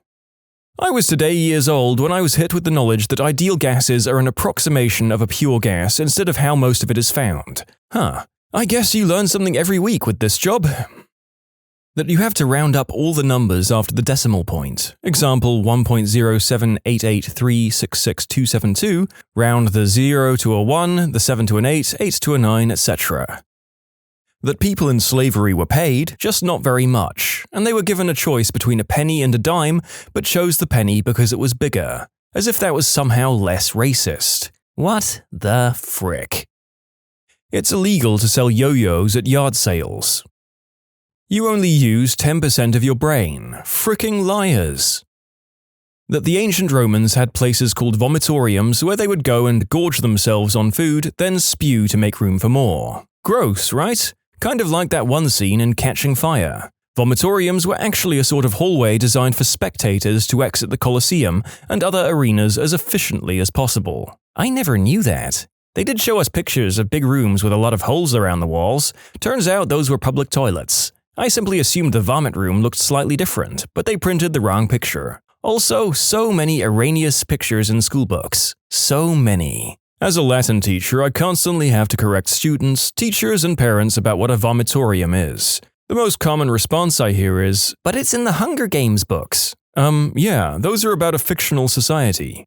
Speaker 1: I was today years old when I was hit with the knowledge that ideal gases are an approximation of a pure gas instead of how most of it is found. I guess you learn something every week with this job. That you have to round up all the numbers after the decimal point. Example 1.07883666272, round the 0 to a 1, the 7 to an 8, 8 to a 9, etc. That people in slavery were paid, just not very much, and they were given a choice between a penny and a dime, but chose the penny because it was bigger, as if that was somehow less racist. What the frick? It's illegal to sell yo-yos at yard sales. You only use 10% of your brain. Fricking liars. That the ancient Romans had places called vomitoriums where they would go and gorge themselves on food, then spew to make room for more. Gross, right? Kind of like that one scene in Catching Fire. Vomitoriums were actually a sort of hallway designed for spectators to exit the Colosseum and other arenas as efficiently as possible. I never knew that. They did show us pictures of big rooms with a lot of holes around the walls. Turns out those were public toilets. I simply assumed the vomit room looked slightly different, but they printed the wrong picture. Also, so many erroneous pictures in schoolbooks. So many. As a Latin teacher, I constantly have to correct students, teachers, and parents about what a vomitorium is. The most common response I hear is, "But it's in the Hunger Games books." Yeah, those are about a fictional society.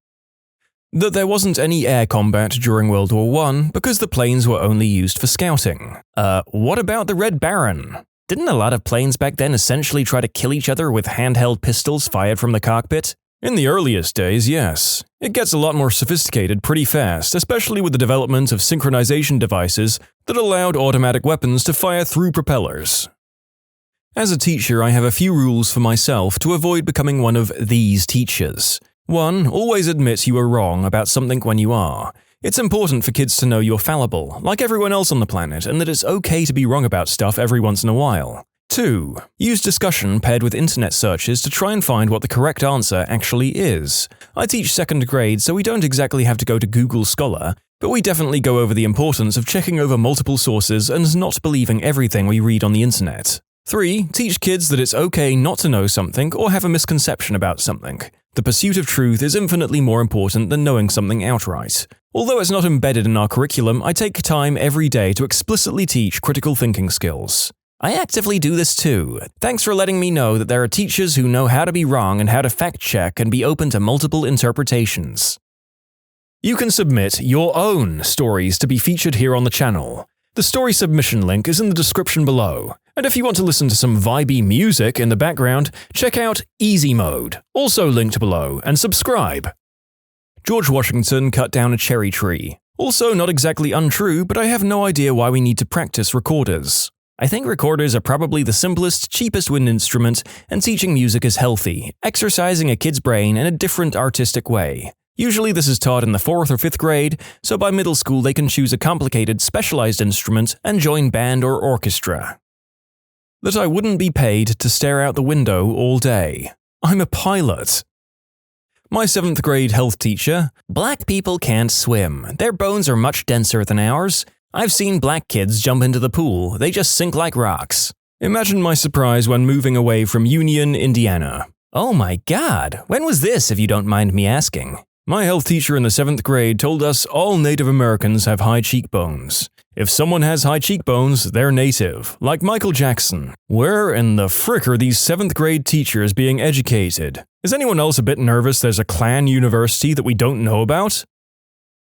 Speaker 1: That there wasn't any air combat during World War I because the planes were only used for scouting. What about the Red Baron? Didn't a lot of planes back then essentially try to kill each other with handheld pistols fired from the cockpit? In the earliest days, yes. It gets a lot more sophisticated pretty fast, especially with the development of synchronization devices that allowed automatic weapons to fire through propellers. As a teacher, I have a few rules for myself to avoid becoming one of these teachers. 1. Always admit you are wrong about something when you are. It's important for kids to know you're fallible, like everyone else on the planet, and that it's okay to be wrong about stuff every once in a while. 2. Use discussion paired with internet searches to try and find what the correct answer actually is. I teach 2nd grade, so we don't exactly have to go to Google Scholar, but we definitely go over the importance of checking over multiple sources and not believing everything we read on the internet. 3. Teach kids that it's okay not to know something or have a misconception about something. The pursuit of truth is infinitely more important than knowing something outright. Although it's not embedded in our curriculum, I take time every day to explicitly teach critical thinking skills. I actively do this too. Thanks for letting me know that there are teachers who know how to be wrong and how to fact-check and be open to multiple interpretations. You can submit your own stories to be featured here on the channel. The story submission link is in the description below. And if you want to listen to some vibey music in the background, check out easymode, also linked below, and subscribe. George Washington cut down a cherry tree. Also not exactly untrue, but I have no idea why we need to practice recorders. I think recorders are probably the simplest, cheapest wind instrument, and teaching music is healthy, exercising a kid's brain in a different artistic way. Usually this is taught in the 4th or 5th grade, so by middle school they can choose a complicated, specialized instrument and join band or orchestra. That I wouldn't be paid to stare out the window all day. I'm a pilot. My 7th grade health teacher, "Black people can't swim. Their bones are much denser than ours. I've seen black kids jump into the pool. They just sink like rocks." Imagine my surprise when moving away from Union, Indiana. Oh my god, when was this if you don't mind me asking? My health teacher in the 7th grade told us all Native Americans have high cheekbones. If someone has high cheekbones, they're native, like Michael Jackson. Where in the frick are these 7th grade teachers being educated? Is anyone else a bit nervous there's a Klan university that we don't know about?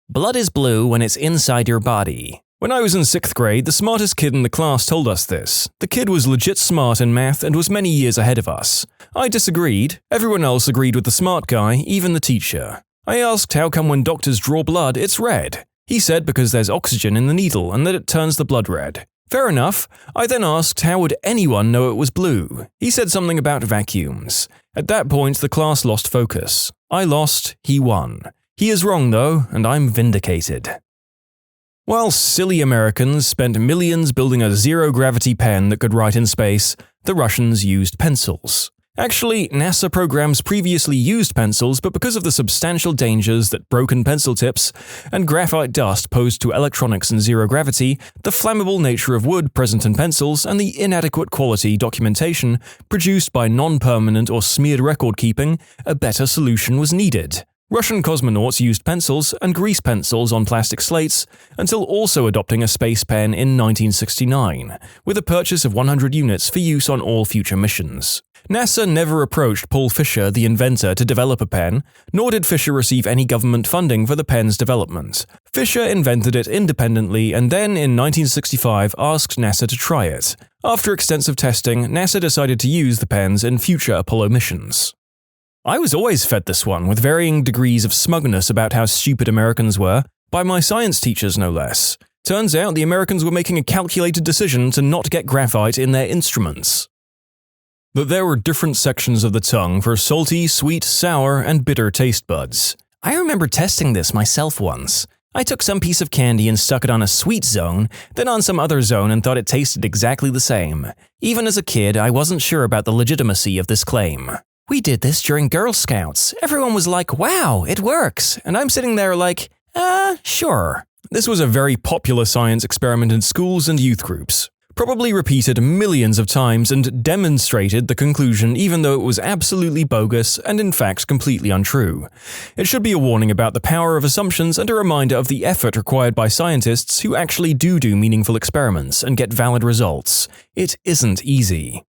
Speaker 1: Blood is blue when it's inside your body. When I was in 6th grade, the smartest kid in the class told us this. The kid was legit smart in math and was many years ahead of us. I disagreed. Everyone else agreed with the smart guy, even the teacher. I asked how come when doctors draw blood, it's red. He said because there's oxygen in the needle and that it turns the blood red. Fair enough. I then asked how would anyone know it was blue. He said something about vacuums. At that point, the class lost focus. I lost, he won. He is wrong though, and I'm vindicated. While silly Americans spent millions building a zero-gravity pen that could write in space, the Russians used pencils. Actually, NASA programs previously used pencils, but because of the substantial dangers that broken pencil tips and graphite dust posed to electronics in zero gravity, the flammable nature of wood present in pencils, and the inadequate quality documentation produced by non-permanent or smeared record keeping, a better solution was needed. Russian cosmonauts used pencils and grease pencils on plastic slates until also adopting a space pen in 1969, with a purchase of 100 units for use on all future missions. NASA never approached Paul Fisher, the inventor, to develop a pen, nor did Fisher receive any government funding for the pen's development. Fisher invented it independently and then, in 1965, asked NASA to try it. After extensive testing, NASA decided to use the pens in future Apollo missions. I was always fed this one, with varying degrees of smugness about how stupid Americans were, by my science teachers no less. Turns out the Americans were making a calculated decision to not get graphite in their instruments. That there were different sections of the tongue for salty, sweet, sour, and bitter taste buds. I remember testing this myself once. I took some piece of candy and stuck it on a sweet zone, then on some other zone and thought it tasted exactly the same. Even as a kid, I wasn't sure about the legitimacy of this claim. We did this during Girl Scouts. Everyone was like, wow, it works. And I'm sitting there like, sure. This was a very popular science experiment in schools and youth groups. Probably repeated millions of times and demonstrated the conclusion even though it was absolutely bogus and in fact completely untrue. It should be a warning about the power of assumptions and a reminder of the effort required by scientists who actually do meaningful experiments and get valid results. It isn't easy.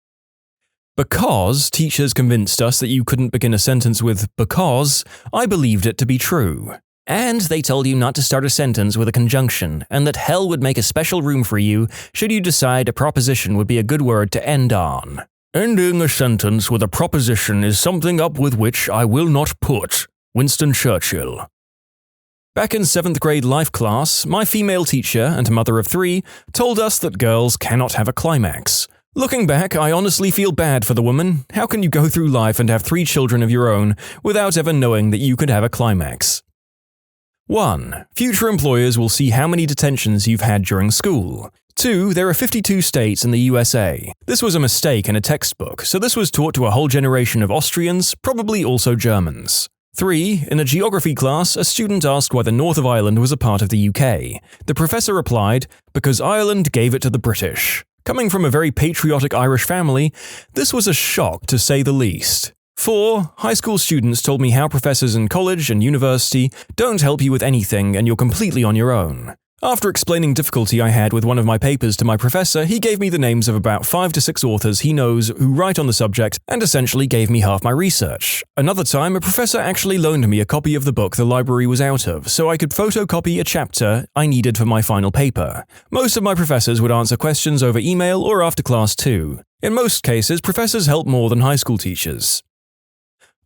Speaker 1: Because teachers convinced us that you couldn't begin a sentence with because, I believed it to be true. And they told you not to start a sentence with a conjunction, and that hell would make a special room for you should you decide a proposition would be a good word to end on. Ending a sentence with a proposition is something up with which I will not put. Winston Churchill. Back in 7th grade life class, my female teacher and mother of 3 told us that girls cannot have a climax. Looking back, I honestly feel bad for the woman. How can you go through life and have 3 children of your own without ever knowing that you could have a climax? 1. Future employers will see how many detentions you've had during school. 2. There are 52 states in the USA. This was a mistake in a textbook, so this was taught to a whole generation of Austrians, probably also Germans. 3. In a geography class, a student asked why the north of Ireland was a part of the UK. The professor replied, because Ireland gave it to the British. Coming from a very patriotic Irish family, this was a shock to say the least. 4. High school students told me how professors in college and university don't help you with anything and you're completely on your own. After explaining difficulty I had with one of my papers to my professor, he gave me the names of about 5 to 6 authors he knows who write on the subject and essentially gave me half my research. Another time, a professor actually loaned me a copy of the book the library was out of, so I could photocopy a chapter I needed for my final paper. Most of my professors would answer questions over email or after class too. In most cases, professors help more than high school teachers.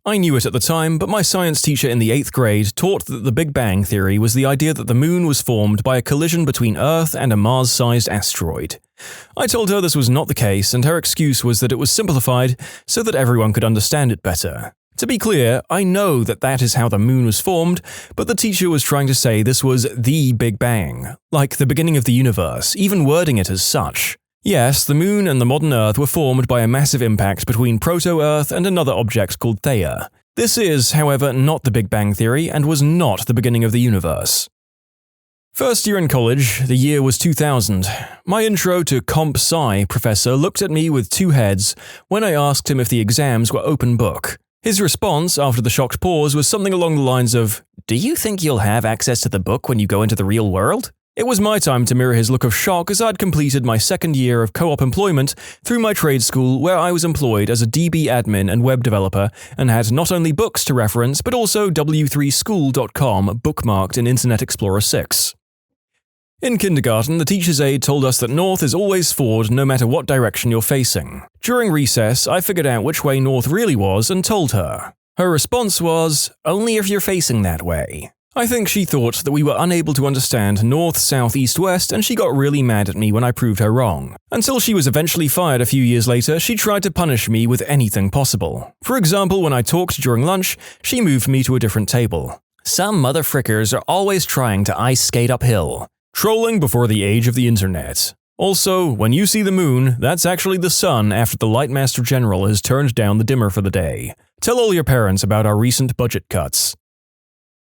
Speaker 1: I knew it at the time, but my science teacher in the 8th grade taught that the Big Bang Theory was the idea that the moon was formed by a collision between Earth and a Mars-sized asteroid. I told her this was not the case, and her excuse was that it was simplified so that everyone could understand it better. To be clear, I know that that is how the moon was formed, but the teacher was trying to say this was the Big Bang, like the beginning of the universe, even wording it as such. Yes, the Moon and the modern Earth were formed by a massive impact between proto-Earth and another object called Theia. This is, however, not the Big Bang Theory and was not the beginning of the universe. First year in college, the year was 2000. My intro to Comp Sci professor looked at me with 2 heads when I asked him if the exams were open book. His response, after the shocked pause, was something along the lines of, "Do you think you'll have access to the book when you go into the real world?" It was my time to mirror his look of shock as I'd completed my 2nd year of co-op employment through my trade school where I was employed as a DB admin and web developer and had not only books to reference but also w3school.com bookmarked in Internet Explorer 6. In kindergarten, the teacher's aide told us that north is always forward no matter what direction you're facing. During recess, I figured out which way north really was and told her. Her response was, "Only if you're facing that way." I think she thought that we were unable to understand north, south, east, west, and she got really mad at me when I proved her wrong. Until she was eventually fired a few years later, she tried to punish me with anything possible. For example, when I talked during lunch, she moved me to a different table. Some motherfrickers are always trying to ice skate uphill. Trolling before the age of the internet. Also, when you see the moon, that's actually the sun after the Lightmaster General has turned down the dimmer for the day. Tell all your parents about our recent budget cuts.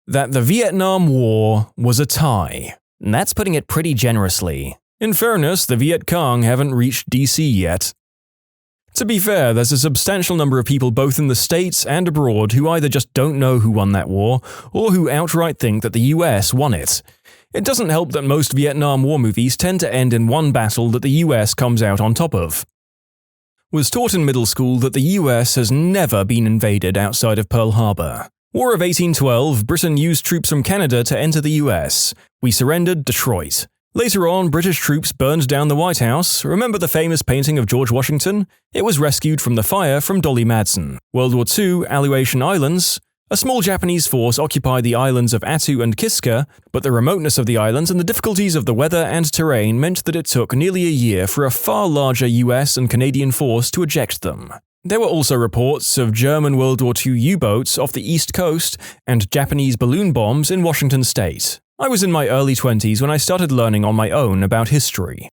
Speaker 1: That the Vietnam War was a tie.
Speaker 2: That's putting it pretty generously.
Speaker 1: In fairness, the Viet Cong haven't reached DC yet. To be fair, there's a substantial number of people both in the States and abroad who either just don't know who won that war, or who outright think that the US won it. It doesn't help that most Vietnam War movies tend to end in one battle that the US comes out on top of. Was taught in middle school that the US has never been invaded outside of Pearl Harbor. War of 1812, Britain used troops from Canada to enter the US. We surrendered Detroit. Later on, British troops burned down the White House. Remember the famous painting of George Washington? It was rescued from the fire from Dolly Madsen. World War II, Aleutian Islands. A small Japanese force occupied the islands of Attu and Kiska, but the remoteness of the islands and the difficulties of the weather and terrain meant that it took nearly a year for a far larger US and Canadian force to eject them. There were also reports of German World War II U-boats off the East Coast and Japanese balloon bombs in Washington state. I was in my early 20s when I started learning on my own about history.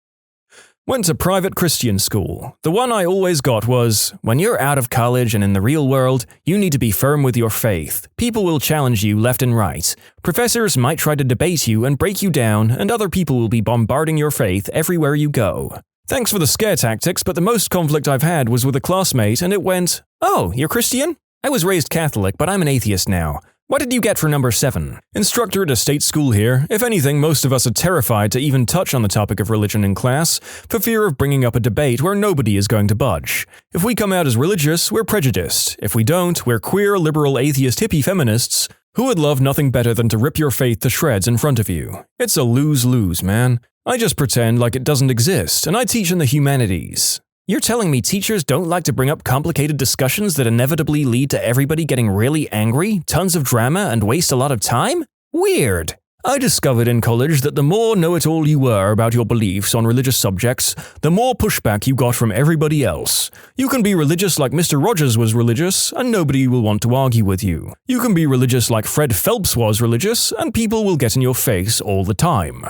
Speaker 1: Went to private Christian school. The one I always got was, when you're out of college and in the real world, you need to be firm with your faith. People will challenge you left and right. Professors might try to debate you and break you down, and other people will be bombarding your faith everywhere you go. Thanks for the scare tactics, but the most conflict I've had was with a classmate, and it went, "Oh, you're Christian? I was raised Catholic, but I'm an atheist now. What did you get for number 7? Instructor at a state school here. If anything, most of us are terrified to even touch on the topic of religion in class, for fear of bringing up a debate where nobody is going to budge. If we come out as religious, we're prejudiced. If we don't, we're queer, liberal, atheist, hippie feminists who would love nothing better than to rip your faith to shreds in front of you. It's a lose-lose, man. I just pretend like it doesn't exist, and I teach in the humanities."
Speaker 2: You're telling me teachers don't like to bring up complicated discussions that inevitably lead to everybody getting really angry, tons of drama, and waste a lot of time? Weird.
Speaker 1: I discovered in college that the more know-it-all you were about your beliefs on religious subjects, the more pushback you got from everybody else. You can be religious like Mr. Rogers was religious, and nobody will want to argue with you. You can be religious like Fred Phelps was religious, and people will get in your face all the time.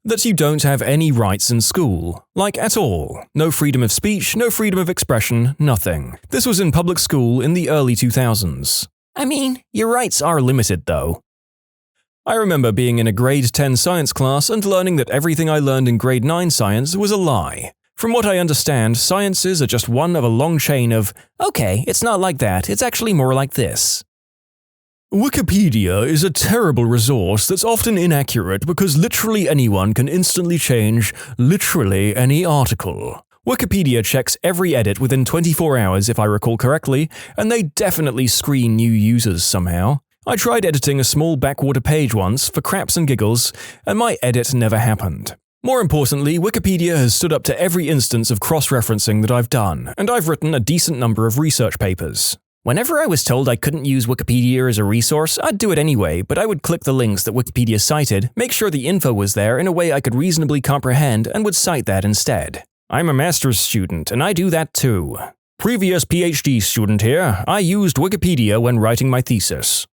Speaker 1: That you don't have any rights in school. Like at all. No freedom of speech, no freedom of expression, nothing. This was in public school in the early 2000s.
Speaker 2: I mean, your rights are limited though.
Speaker 1: I remember being in a grade 10 science class and learning that everything I learned in grade 9 science was a lie. From what I understand, sciences are just one of a long chain of, okay, it's not like that, it's actually more like this. Wikipedia is a terrible resource that's often inaccurate because literally anyone can instantly change literally any article. Wikipedia checks every edit within 24 hours if I recall correctly, and they definitely screen new users somehow. I tried editing a small backwater page once for craps and giggles, and my edit never happened. More importantly, Wikipedia has stood up to every instance of cross-referencing that I've done, and I've written a decent number of research papers.
Speaker 2: Whenever I was told I couldn't use Wikipedia as a resource, I'd do it anyway, but I would click the links that Wikipedia cited, make sure the info was there in a way I could reasonably comprehend, and would cite that instead. I'm a master's student, and I do that too. Previous PhD student here, I used Wikipedia when writing my thesis.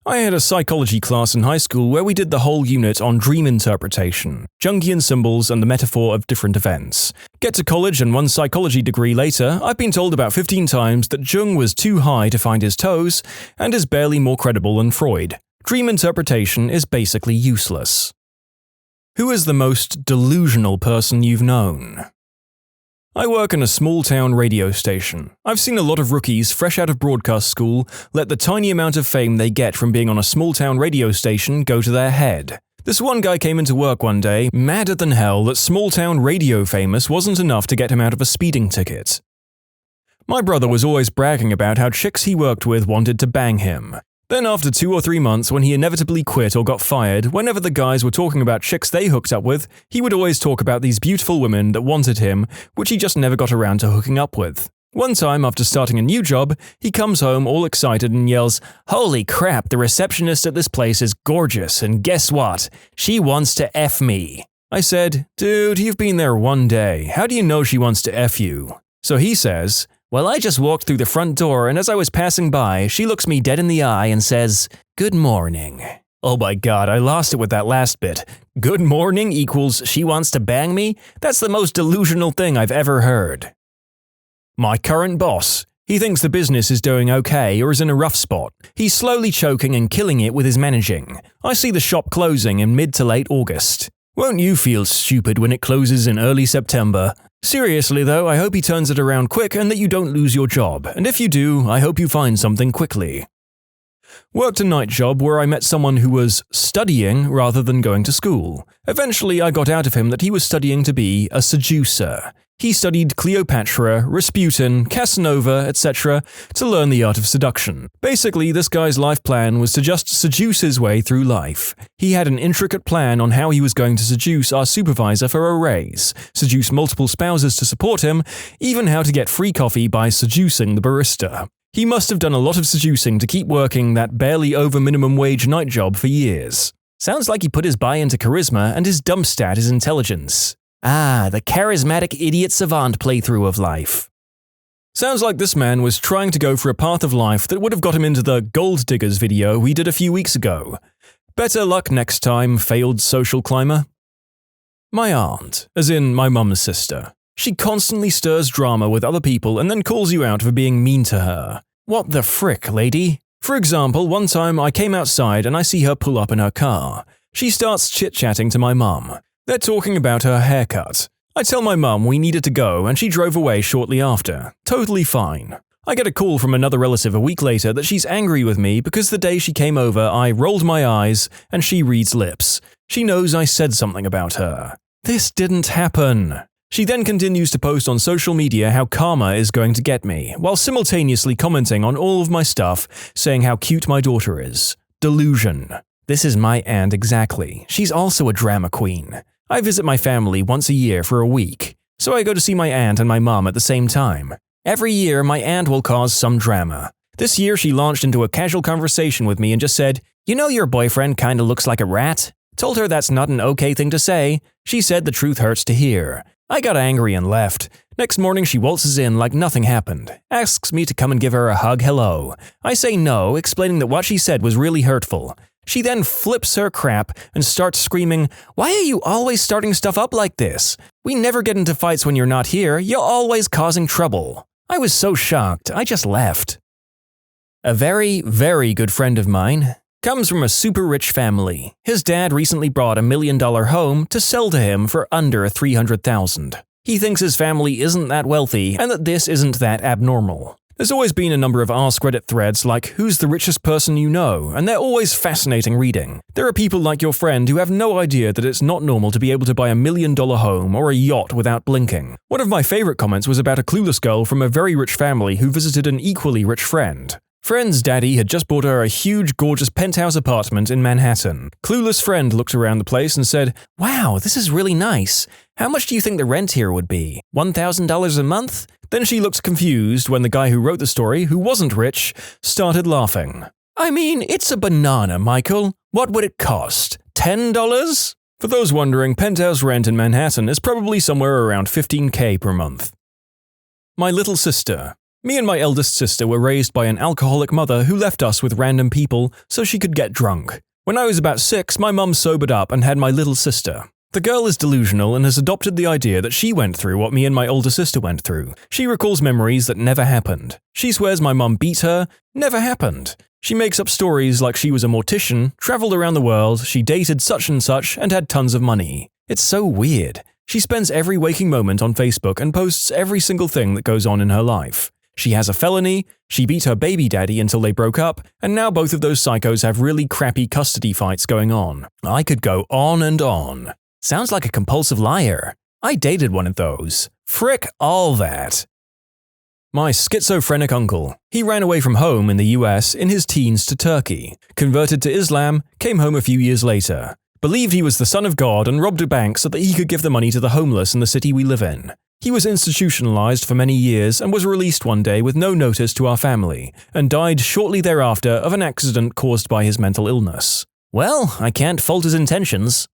Speaker 2: I had a psychology class in high school where we did the whole unit on dream interpretation, Jungian symbols and the metaphor of different events. Get to college and one psychology degree later, I've been told about 15 times that Jung was too high to find his toes and is barely more credible than Freud. Dream interpretation is basically useless. Who is the most delusional person you've known? I work in a small-town radio station. I've seen a lot of rookies fresh out of broadcast school let the tiny amount of fame they get from being on a small-town radio station go to their head. This one guy came into work one day, madder than hell that small-town radio famous wasn't enough to get him out of a speeding ticket. My brother was always bragging about how chicks he worked with wanted to bang him. Then after 2 or 3 months, when he inevitably quit or got fired, whenever the guys were talking about chicks they hooked up with, he would always talk about these beautiful women that wanted him, which he just never got around to hooking up with. One time, after starting a new job, he comes home all excited and yells, "Holy crap, the receptionist at this place is gorgeous, and guess what? She wants to F me." I said, "Dude, you've been there one day. How do you know she wants to F you?" So he says, "Well, I just walked through the front door, and as I was passing by, she looks me dead in the eye and says, 'Good morning.'" Oh my god, I lost it with that last bit. Good morning equals she wants to bang me? That's the most delusional thing I've ever heard. My current boss. He thinks the business is doing okay or is in a rough spot. He's slowly choking and killing it with his managing. I see the shop closing in mid to late August. Won't you feel stupid when it closes in early September? Seriously though, I hope he turns it around quick and that you don't lose your job, and if you do, I hope you find something quickly. Worked a night job where I met someone who was studying rather than going to school. Eventually I got out of him that he was studying to be a seducer. He studied Cleopatra, Rasputin, Casanova, etc. to learn the art of seduction. Basically, this guy's life plan was to just seduce his way through life. He had an intricate plan on how he was going to seduce our supervisor for a raise, seduce multiple spouses to support him, even how to get free coffee by seducing the barista. He must have done a lot of seducing to keep working that barely over minimum wage night job for years. Sounds like he put his buy into charisma and his dump stat is intelligence. Ah, the charismatic idiot savant playthrough of life. Sounds like this man was trying to go for a path of life that would have got him into the gold diggers video we did a few weeks ago. Better luck next time, failed social climber. My aunt, as in my mum's sister. She constantly stirs drama with other people and then calls you out for being mean to her. What the frick, lady? For example, one time I came outside and I see her pull up in her car. She starts chit-chatting to my mum. They're talking about her haircut. I tell my mum we needed to go and she drove away shortly after. Totally fine. I get a call from another relative a week later that she's angry with me because the day she came over I rolled my eyes and she reads lips. She knows I said something about her. This didn't happen. She then continues to post on social media how karma is going to get me, while simultaneously commenting on all of my stuff, saying how cute my daughter is. Delusion. This is my aunt exactly. She's also a drama queen. I visit my family once a year for a week, so I go to see my aunt and my mom at the same time. Every year, my aunt will cause some drama. This year, she launched into a casual conversation with me and just said, "You know your boyfriend kinda looks like a rat?" Told her that's not an okay thing to say. She said the truth hurts to hear. I got angry and left. Next morning she waltzes in like nothing happened, asks me to come and give her a hug hello. I say no, explaining that what she said was really hurtful. She then flips her crap and starts screaming, "Why are you always starting stuff up like this? We never get into fights when you're not here, you're always causing trouble." I was so shocked, I just left. A very, very good friend of mine comes from a super rich family. His dad recently bought $1 million home to sell to him for under $300,000. He thinks his family isn't that wealthy and that this isn't that abnormal. There's always been a number of Ask Reddit threads like "Who's the richest person you know?" and they're always fascinating reading. There are people like your friend who have no idea that it's not normal to be able to buy $1 million home or a yacht without blinking. One of my favorite comments was about a clueless girl from a very rich family who visited an equally rich friend. Friend's daddy had just bought her a huge, gorgeous penthouse apartment in Manhattan. Clueless friend looked around the place and said, "Wow, this is really nice. How much do you think the rent here would be? $1,000 a month?" Then she looked confused when the guy who wrote the story, who wasn't rich, started laughing. "I mean, it's a banana, Michael. What would it cost? $10? For those wondering, penthouse rent in Manhattan is probably somewhere around $15K per month. My little sister. Me and my eldest sister were raised by an alcoholic mother who left us with random people so she could get drunk. When I was about 6, my mum sobered up and had my little sister. The girl is delusional and has adopted the idea that she went through what me and my older sister went through. She recalls memories that never happened. She swears my mum beat her. Never happened. She makes up stories like she was a mortician, traveled around the world, she dated such and such, and had tons of money. It's so weird. She spends every waking moment on Facebook and posts every single thing that goes on in her life. She has a felony, she beat her baby daddy until they broke up, and now both of those psychos have really crappy custody fights going on. I could go on and on. Sounds like a compulsive liar. I dated one of those. Frick all that. My schizophrenic uncle. He ran away from home in the US in his teens to Turkey, converted to Islam, came home a few years later, believed he was the son of God and robbed a bank so that he could give the money to the homeless in the city we live in. He was institutionalized for many years and was released one day with no notice to our family, and died shortly thereafter of an accident caused by his mental illness. Well, I can't fault his intentions.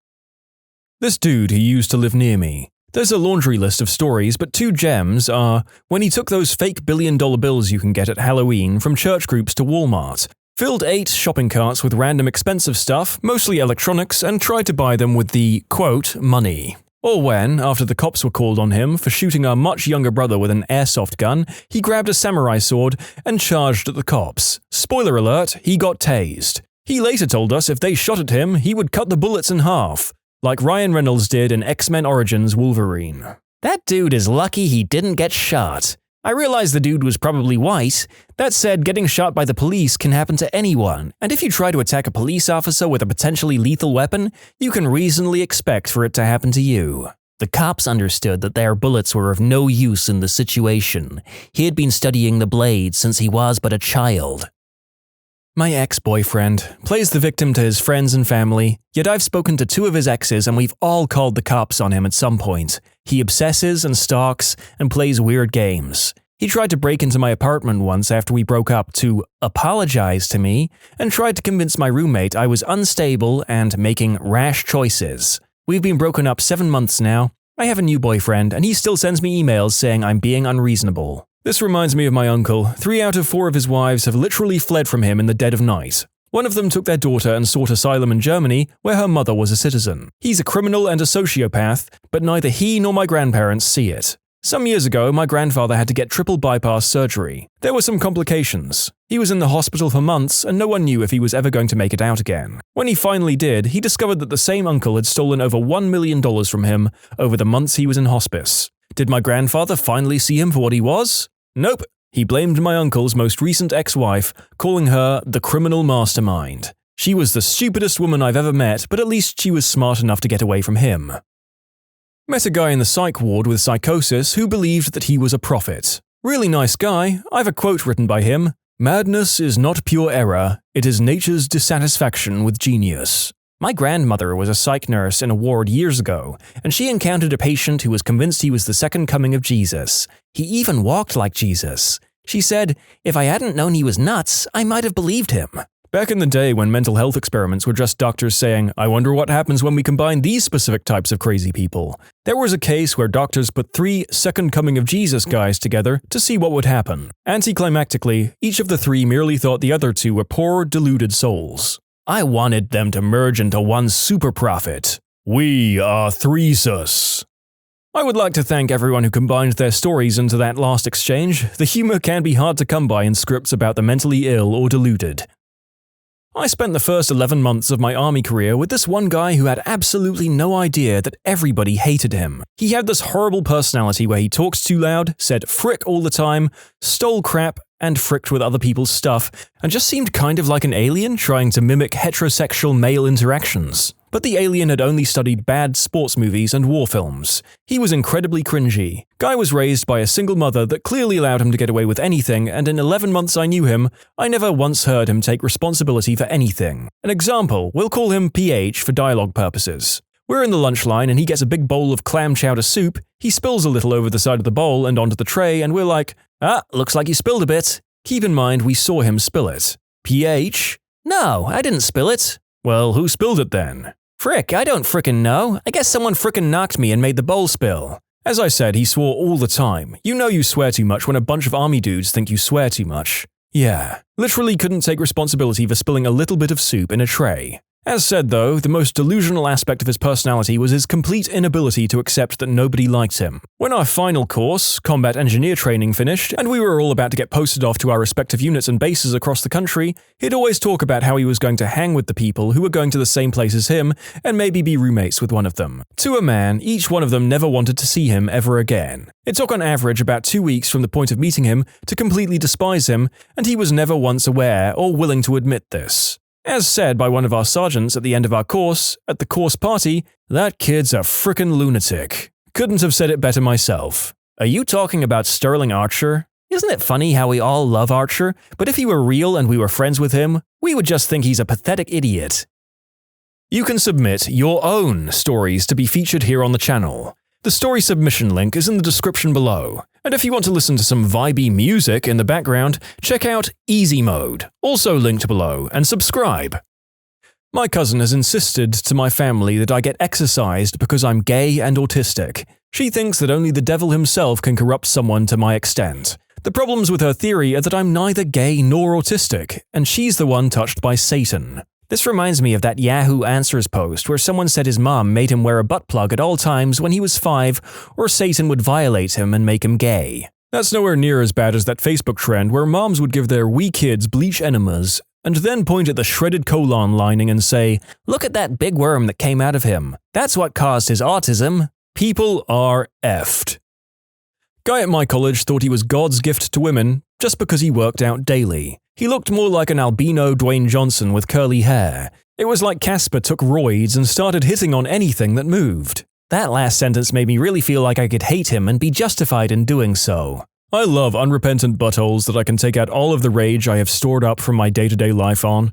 Speaker 2: This dude who used to live near me. There's a laundry list of stories, but 2 gems are when he took those fake $1 billion bills you can get at Halloween from church groups to Walmart,
Speaker 1: Filled 8 shopping carts with random expensive stuff, mostly electronics, and tried to buy them with the, quote, money. Or when, after the cops were called on him for shooting our much younger brother with an airsoft gun, he grabbed a samurai sword and charged at the cops. Spoiler alert, he got tased. He later told us if they shot at him, he would cut the bullets in half, like Ryan Reynolds did in X-Men Origins Wolverine.
Speaker 2: That dude is lucky he didn't get shot. I realize the dude was probably white. That said, getting shot by the police can happen to anyone, and if you try to attack a police officer with a potentially lethal weapon, you can reasonably expect for it to happen to you. The cops understood that their bullets were of no use in the situation. He had been studying the blade since he was but a child.
Speaker 1: My ex-boyfriend plays the victim to his friends and family, yet I've spoken to 2 of his exes and we've all called the cops on him at some point. He obsesses and stalks and plays weird games. He tried to break into my apartment once after we broke up to apologize to me and tried to convince my roommate I was unstable and making rash choices. We've been broken up 7 months now. I have a new boyfriend and he still sends me emails saying I'm being unreasonable. This reminds me of my uncle. 3 out of 4 of his wives have literally fled from him in the dead of night. One of them took their daughter and sought asylum in Germany, where her mother was a citizen. He's a criminal and a sociopath, but neither he nor my grandparents see it. Some years ago, my grandfather had to get triple bypass surgery. There were some complications. He was in the hospital for months, and no one knew if he was ever going to make it out again. When he finally did, he discovered that the same uncle had stolen over $1 million from him over the months he was in hospice. Did my grandfather finally see him for what he was? Nope. He blamed my uncle's most recent ex-wife, calling her the criminal mastermind. She was the stupidest woman I've ever met, but at least she was smart enough to get away from him. Met a guy in the psych ward with psychosis who believed that he was a prophet. Really nice guy. I've a quote written by him. "Madness is not pure error, it is nature's dissatisfaction with genius." My grandmother was a psych nurse in a ward years ago, and she encountered a patient who was convinced he was the second coming of Jesus. He even walked like Jesus. She said, "If I hadn't known he was nuts, I might have believed him." Back in the day when mental health experiments were just doctors saying, "I wonder what happens when we combine these specific types of crazy people," there was a case where doctors put 3 second coming of Jesus guys together to see what would happen. Anticlimactically, each of the 3 merely thought the other 2 were poor, deluded souls. I wanted them to merge into one super prophet. We are Threesus. I would like to thank everyone who combined their stories into that last exchange. The humor can be hard to come by in scripts about the mentally ill or deluded. I spent the first 11 months of my army career with this one guy who had absolutely no idea that everybody hated him. He had this horrible personality where he talked too loud, said frick all the time, stole crap, and fricked with other people's stuff, and just seemed kind of like an alien trying to mimic heterosexual male interactions. But the alien had only studied bad sports movies and war films. He was incredibly cringy. Guy was raised by a single mother that clearly allowed him to get away with anything, and in 11 months I knew him, I never once heard him take responsibility for anything. An example, we'll call him PH for dialogue purposes. We're in the lunch line and he gets a big bowl of clam chowder soup, he spills a little over the side of the bowl and onto the tray, and we're like, looks like you spilled a bit. Keep in mind we saw him spill it. PH? No, I didn't spill it. Well, who spilled it then? Frick, I don't frickin' know. I guess someone frickin' knocked me and made the bowl spill. As I said, he swore all the time. You know you swear too much when a bunch of army dudes think you swear too much. Yeah, literally couldn't take responsibility for spilling a little bit of soup in a tray. As said though, the most delusional aspect of his personality was his complete inability to accept that nobody liked him. When our final course, combat engineer training, finished, and we were all about to get posted off to our respective units and bases across the country, he'd always talk about how he was going to hang with the people who were going to the same place as him, and maybe be roommates with one of them. To a man, each one of them never wanted to see him ever again. It took on average about 2 weeks from the point of meeting him to completely despise him, and he was never once aware or willing to admit this. As said by one of our sergeants at the end of our course, at the course party, that kid's a frickin' lunatic. Couldn't have said it better myself. Are you talking about Sterling Archer? Isn't it funny how we all love Archer, but if he were real and we were friends with him, we would just think he's a pathetic idiot. You can submit your own stories to be featured here on the channel. The story submission link is in the description below. And if you want to listen to some vibey music in the background, check out easymode, also linked below, and subscribe. My cousin has insisted to my family that I get exorcised because I'm gay and autistic. She thinks that only the devil himself can corrupt someone to my extent. The problems with her theory are that I'm neither gay nor autistic, and she's the one touched by Satan.
Speaker 2: This reminds me of that Yahoo Answers post where someone said his mom made him wear a butt plug at all times when he was 5, or Satan would violate him and make him gay.
Speaker 1: That's nowhere near as bad as that Facebook trend where moms would give their wee kids bleach enemas and then point at the shredded colon lining and say,
Speaker 2: "Look at that big worm that came out of him. That's what caused his autism."
Speaker 1: People are effed. Guy at my college thought he was God's gift to women just because he worked out daily. He looked more like an albino Dwayne Johnson with curly hair. It was like Casper took roids and started hitting on anything that moved.
Speaker 2: That last sentence made me really feel like I could hate him and be justified in doing so.
Speaker 1: I love unrepentant buttholes that I can take out all of the rage I have stored up from my day-to-day life on.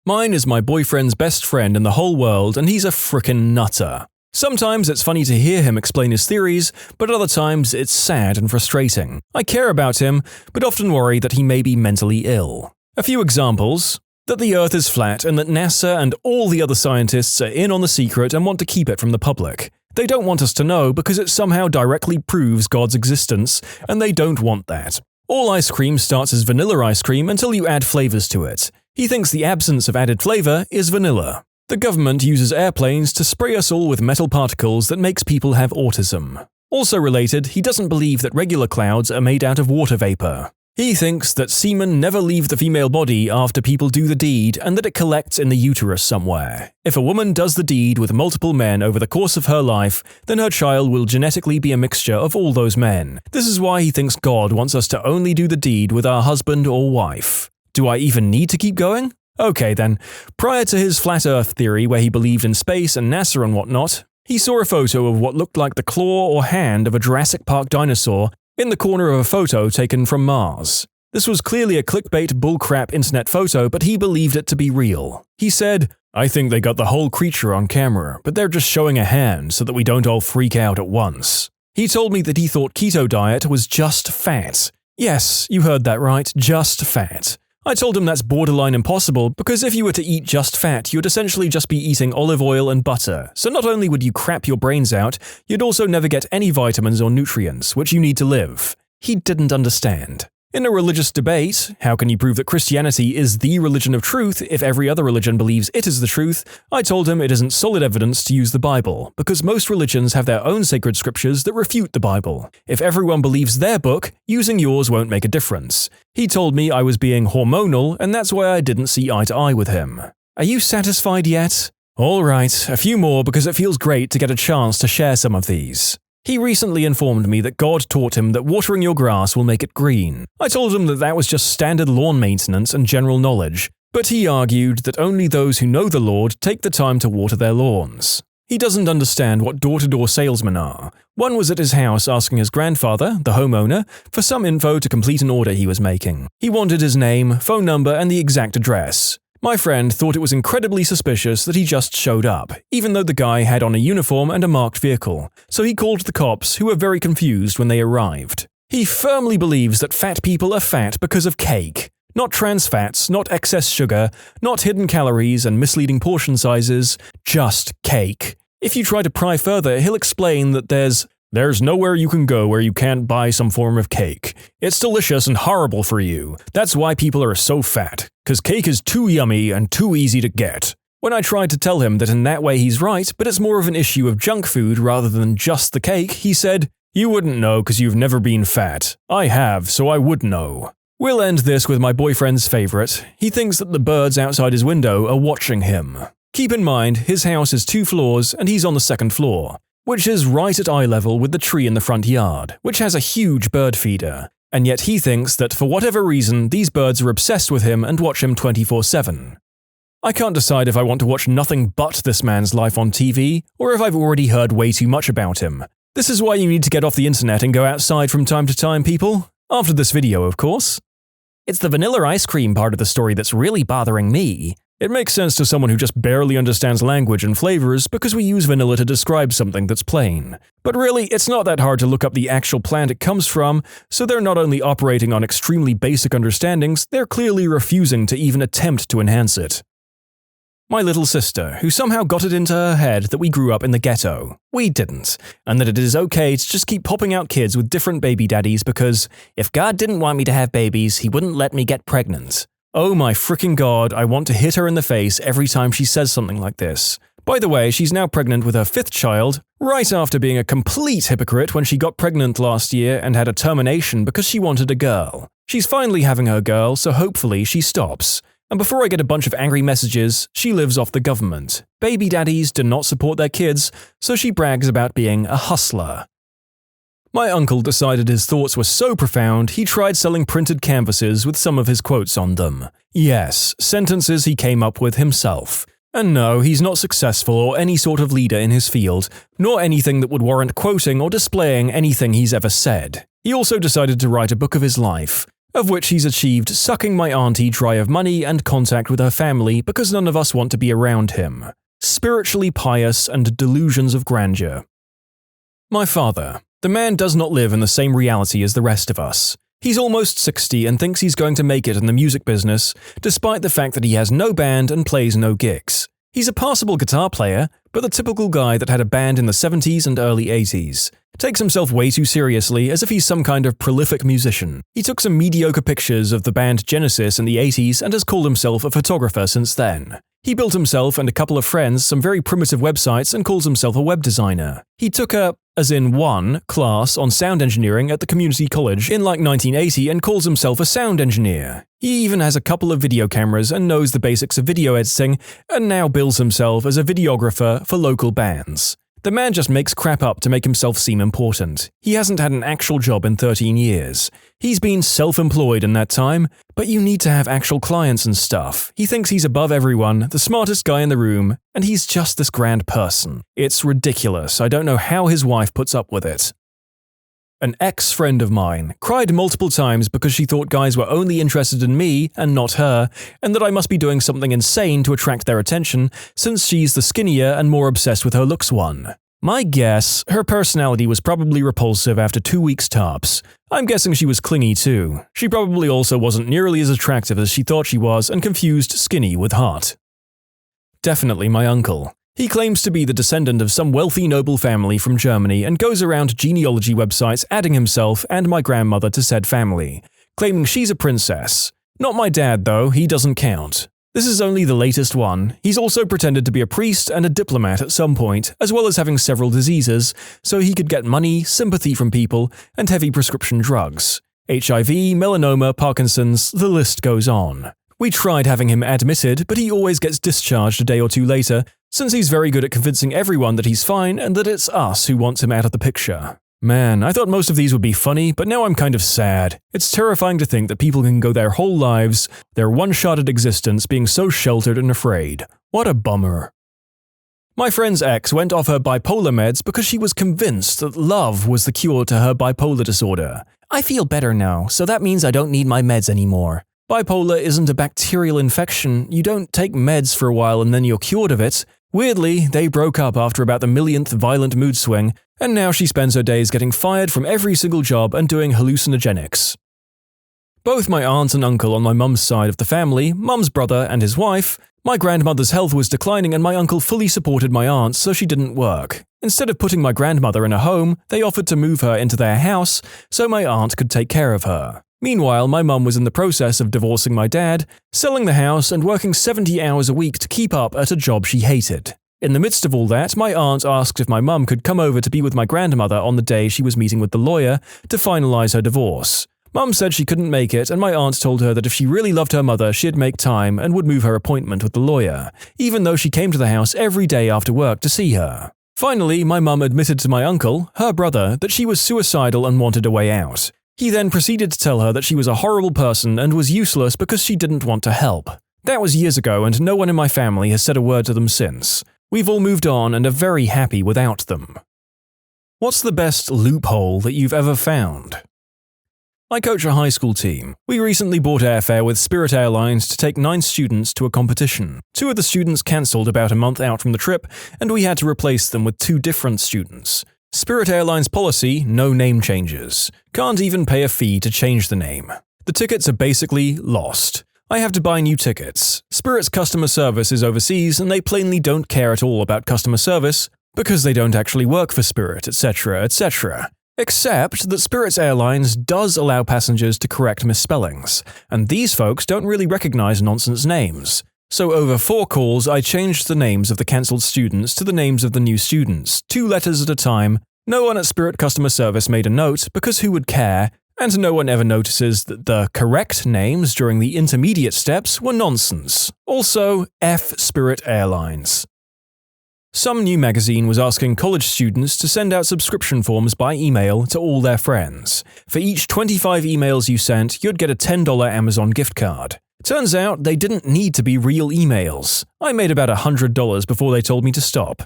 Speaker 1: Mine is my boyfriend's best friend in the whole world, and he's a frickin' nutter. Sometimes it's funny to hear him explain his theories, but other times it's sad and frustrating. I care about him, but often worry that he may be mentally ill. A few examples: that the Earth is flat and that NASA and all the other scientists are in on the secret and want to keep it from the public. They don't want us to know because it somehow directly proves God's existence, and they don't want that. All ice cream starts as vanilla ice cream until you add flavors to it. He thinks the absence of added flavor is vanilla. The government uses airplanes to spray us all with metal particles that makes people have autism. Also related, he doesn't believe that regular clouds are made out of water vapor. He thinks that semen never leave the female body after people do the deed and that it collects in the uterus somewhere. If a woman does the deed with multiple men over the course of her life, then her child will genetically be a mixture of all those men. This is why he thinks God wants us to only do the deed with our husband or wife. Do I even need to keep going? Okay then, prior to his flat earth theory where he believed in space and NASA and whatnot, he saw a photo of what looked like the claw or hand of a Jurassic Park dinosaur in the corner of a photo taken from Mars. This was clearly a clickbait bullcrap internet photo, but he believed it to be real. He said, "I think they got the whole creature on camera, but they're just showing a hand so that we don't all freak out at once." He told me that he thought keto diet was just fat. Yes, you heard that right, just fat. I told him that's borderline impossible because if you were to eat just fat, you'd essentially just be eating olive oil and butter, so not only would you crap your brains out, you'd also never get any vitamins or nutrients, which you need to live. He didn't understand. In a religious debate, how can you prove that Christianity is the religion of truth if every other religion believes it is the truth? I told him it isn't solid evidence to use the Bible, because most religions have their own sacred scriptures that refute the Bible. If everyone believes their book, using yours won't make a difference. He told me I was being hormonal, and that's why I didn't see eye to eye with him. Are you satisfied yet? Alright, a few more because it feels great to get a chance to share some of these. He recently informed me that God taught him that watering your grass will make it green. I told him that that was just standard lawn maintenance and general knowledge, but he argued that only those who know the Lord take the time to water their lawns. He doesn't understand what door-to-door salesmen are. One was at his house asking his grandfather, the homeowner, for some info to complete an order he was making. He wanted his name, phone number, and the exact address. My friend thought it was incredibly suspicious that he just showed up, even though the guy had on a uniform and a marked vehicle, so he called the cops, who were very confused when they arrived. He firmly believes that fat people are fat because of cake. Not trans fats, not excess sugar, not hidden calories and misleading portion sizes, just cake. If you try to pry further, he'll explain that there's nowhere you can go where you can't buy some form of cake. It's delicious and horrible for you. That's why people are so fat, 'cause cake is too yummy and too easy to get. When I tried to tell him that in that way he's right, but it's more of an issue of junk food rather than just the cake, he said, "You wouldn't know 'cause you've never been fat. I have, so I would know." We'll end this with my boyfriend's favorite. He thinks that the birds outside his window are watching him. Keep in mind, his house is 2 floors and he's on the 2nd floor, which is right at eye level with the tree in the front yard, which has a huge bird feeder. And yet he thinks that for whatever reason, these birds are obsessed with him and watch him 24/7. I can't decide if I want to watch nothing but this man's life on TV, or if I've already heard way too much about him. This is why you need to get off the internet and go outside from time to time, people. After this video, of course.
Speaker 2: It's the vanilla ice cream part of the story that's really bothering me.
Speaker 1: It makes sense to someone who just barely understands language and flavors because we use vanilla to describe something that's plain. But really, it's not that hard to look up the actual plant it comes from, so they're not only operating on extremely basic understandings, they're clearly refusing to even attempt to enhance it. My little sister, who somehow got it into her head that we grew up in the ghetto. We didn't, and that it is okay to just keep popping out kids with different baby daddies because if God didn't want me to have babies, he wouldn't let me get pregnant. Oh my freaking God, I want to hit her in the face every time she says something like this. By the way, she's now pregnant with her 5th child, right after being a complete hypocrite when she got pregnant last year and had a termination because she wanted a girl. She's finally having her girl, so hopefully she stops. And before I get a bunch of angry messages, she lives off the government. Baby daddies do not support their kids, so she brags about being a hustler. My uncle decided his thoughts were so profound, he tried selling printed canvases with some of his quotes on them. Yes, sentences he came up with himself. And no, he's not successful or any sort of leader in his field, nor anything that would warrant quoting or displaying anything he's ever said. He also decided to write a book of his life, of which he's achieved sucking my auntie dry of money and contact with her family because none of us want to be around him. Spiritually pious and delusions of grandeur. My father. The man does not live in the same reality as the rest of us. He's almost 60 and thinks he's going to make it in the music business, despite the fact that he has no band and plays no gigs. He's a passable guitar player, but the typical guy that had a band in the 70s and early 80s. Takes himself way too seriously as if he's some kind of prolific musician. He took some mediocre pictures of the band Genesis in the 80s and has called himself a photographer since then. He built himself and a couple of friends some very primitive websites and calls himself a web designer. He took a, as in one, class on sound engineering at the community college in like 1980 and calls himself a sound engineer. He even has a couple of video cameras and knows the basics of video editing and now bills himself as a videographer for local bands. The man just makes crap up to make himself seem important. He hasn't had an actual job in 13 years. He's been self-employed in that time, but you need to have actual clients and stuff. He thinks he's above everyone, the smartest guy in the room, and he's just this grand person. It's ridiculous. I don't know how his wife puts up with it. An ex-friend of mine cried multiple times because she thought guys were only interested in me and not her, and that I must be doing something insane to attract their attention since she's the skinnier and more obsessed with her looks one. My guess, her personality was probably repulsive after 2 weeks tops. I'm guessing she was clingy too. She probably also wasn't nearly as attractive as she thought she was and confused skinny with hot. Definitely my uncle. He claims to be the descendant of some wealthy noble family from Germany and goes around genealogy websites adding himself and my grandmother to said family, claiming she's a princess. Not my dad though, he doesn't count. This is only the latest one. He's also pretended to be a priest and a diplomat at some point, as well as having several diseases, so he could get money, sympathy from people, and heavy prescription drugs. HIV, melanoma, Parkinson's, the list goes on. We tried having him admitted, but he always gets discharged a day or two later, since he's very good at convincing everyone that he's fine and that it's us who wants him out of the picture. Man, I thought most of these would be funny, but now I'm kind of sad. It's terrifying to think that people can go their whole lives, their one-shot at existence, being so sheltered and afraid. What a bummer. My friend's ex went off her bipolar meds because she was convinced that love was the cure to her bipolar disorder. I feel better now, so that means I don't need my meds anymore. Bipolar isn't a bacterial infection. You don't take meds for a while and then you're cured of it. Weirdly, they broke up after about the millionth violent mood swing, and now she spends her days getting fired from every single job and doing hallucinogenics. Both my aunt and uncle on my mum's side of the family, mum's brother and his wife, my grandmother's health was declining and my uncle fully supported my aunt so she didn't work. Instead of putting my grandmother in a home, they offered to move her into their house so my aunt could take care of her. Meanwhile, my mum was in the process of divorcing my dad, selling the house and working 70 hours a week to keep up at a job she hated. In the midst of all that, my aunt asked if my mum could come over to be with my grandmother on the day she was meeting with the lawyer to finalize her divorce. Mum said she couldn't make it, and my aunt told her that if she really loved her mother, she'd make time and would move her appointment with the lawyer, even though she came to the house every day after work to see her. Finally, my mum admitted to my uncle, her brother, that she was suicidal and wanted a way out. He then proceeded to tell her that she was a horrible person and was useless because she didn't want to help. That was years ago and no one in my family has said a word to them since. We've all moved on and are very happy without them. What's the best loophole that you've ever found? I coach a high school team. We recently bought airfare with Spirit Airlines to take 9 students to a competition. 2 of the students cancelled about a month out from the trip, and we had to replace them with 2 different students. Spirit Airlines policy, no name changes. Can't even pay a fee to change the name. The tickets are basically lost. I have to buy new tickets. Spirit's customer service is overseas and they plainly don't care at all about customer service because they don't actually work for Spirit, etc., etc. Except that Spirit's Airlines does allow passengers to correct misspellings, and these folks don't really recognize nonsense names. So over 4 calls, I changed the names of the cancelled students to the names of the new students, 2 letters at a time. No one at Spirit customer service made a note because who would care? And no one ever notices that the correct names during the intermediate steps were nonsense. Also, F Spirit Airlines. Some new magazine was asking college students to send out subscription forms by email to all their friends. For each 25 emails you sent, you'd get a $10 Amazon gift card. Turns out they didn't need to be real emails. I made about $100 before they told me to stop.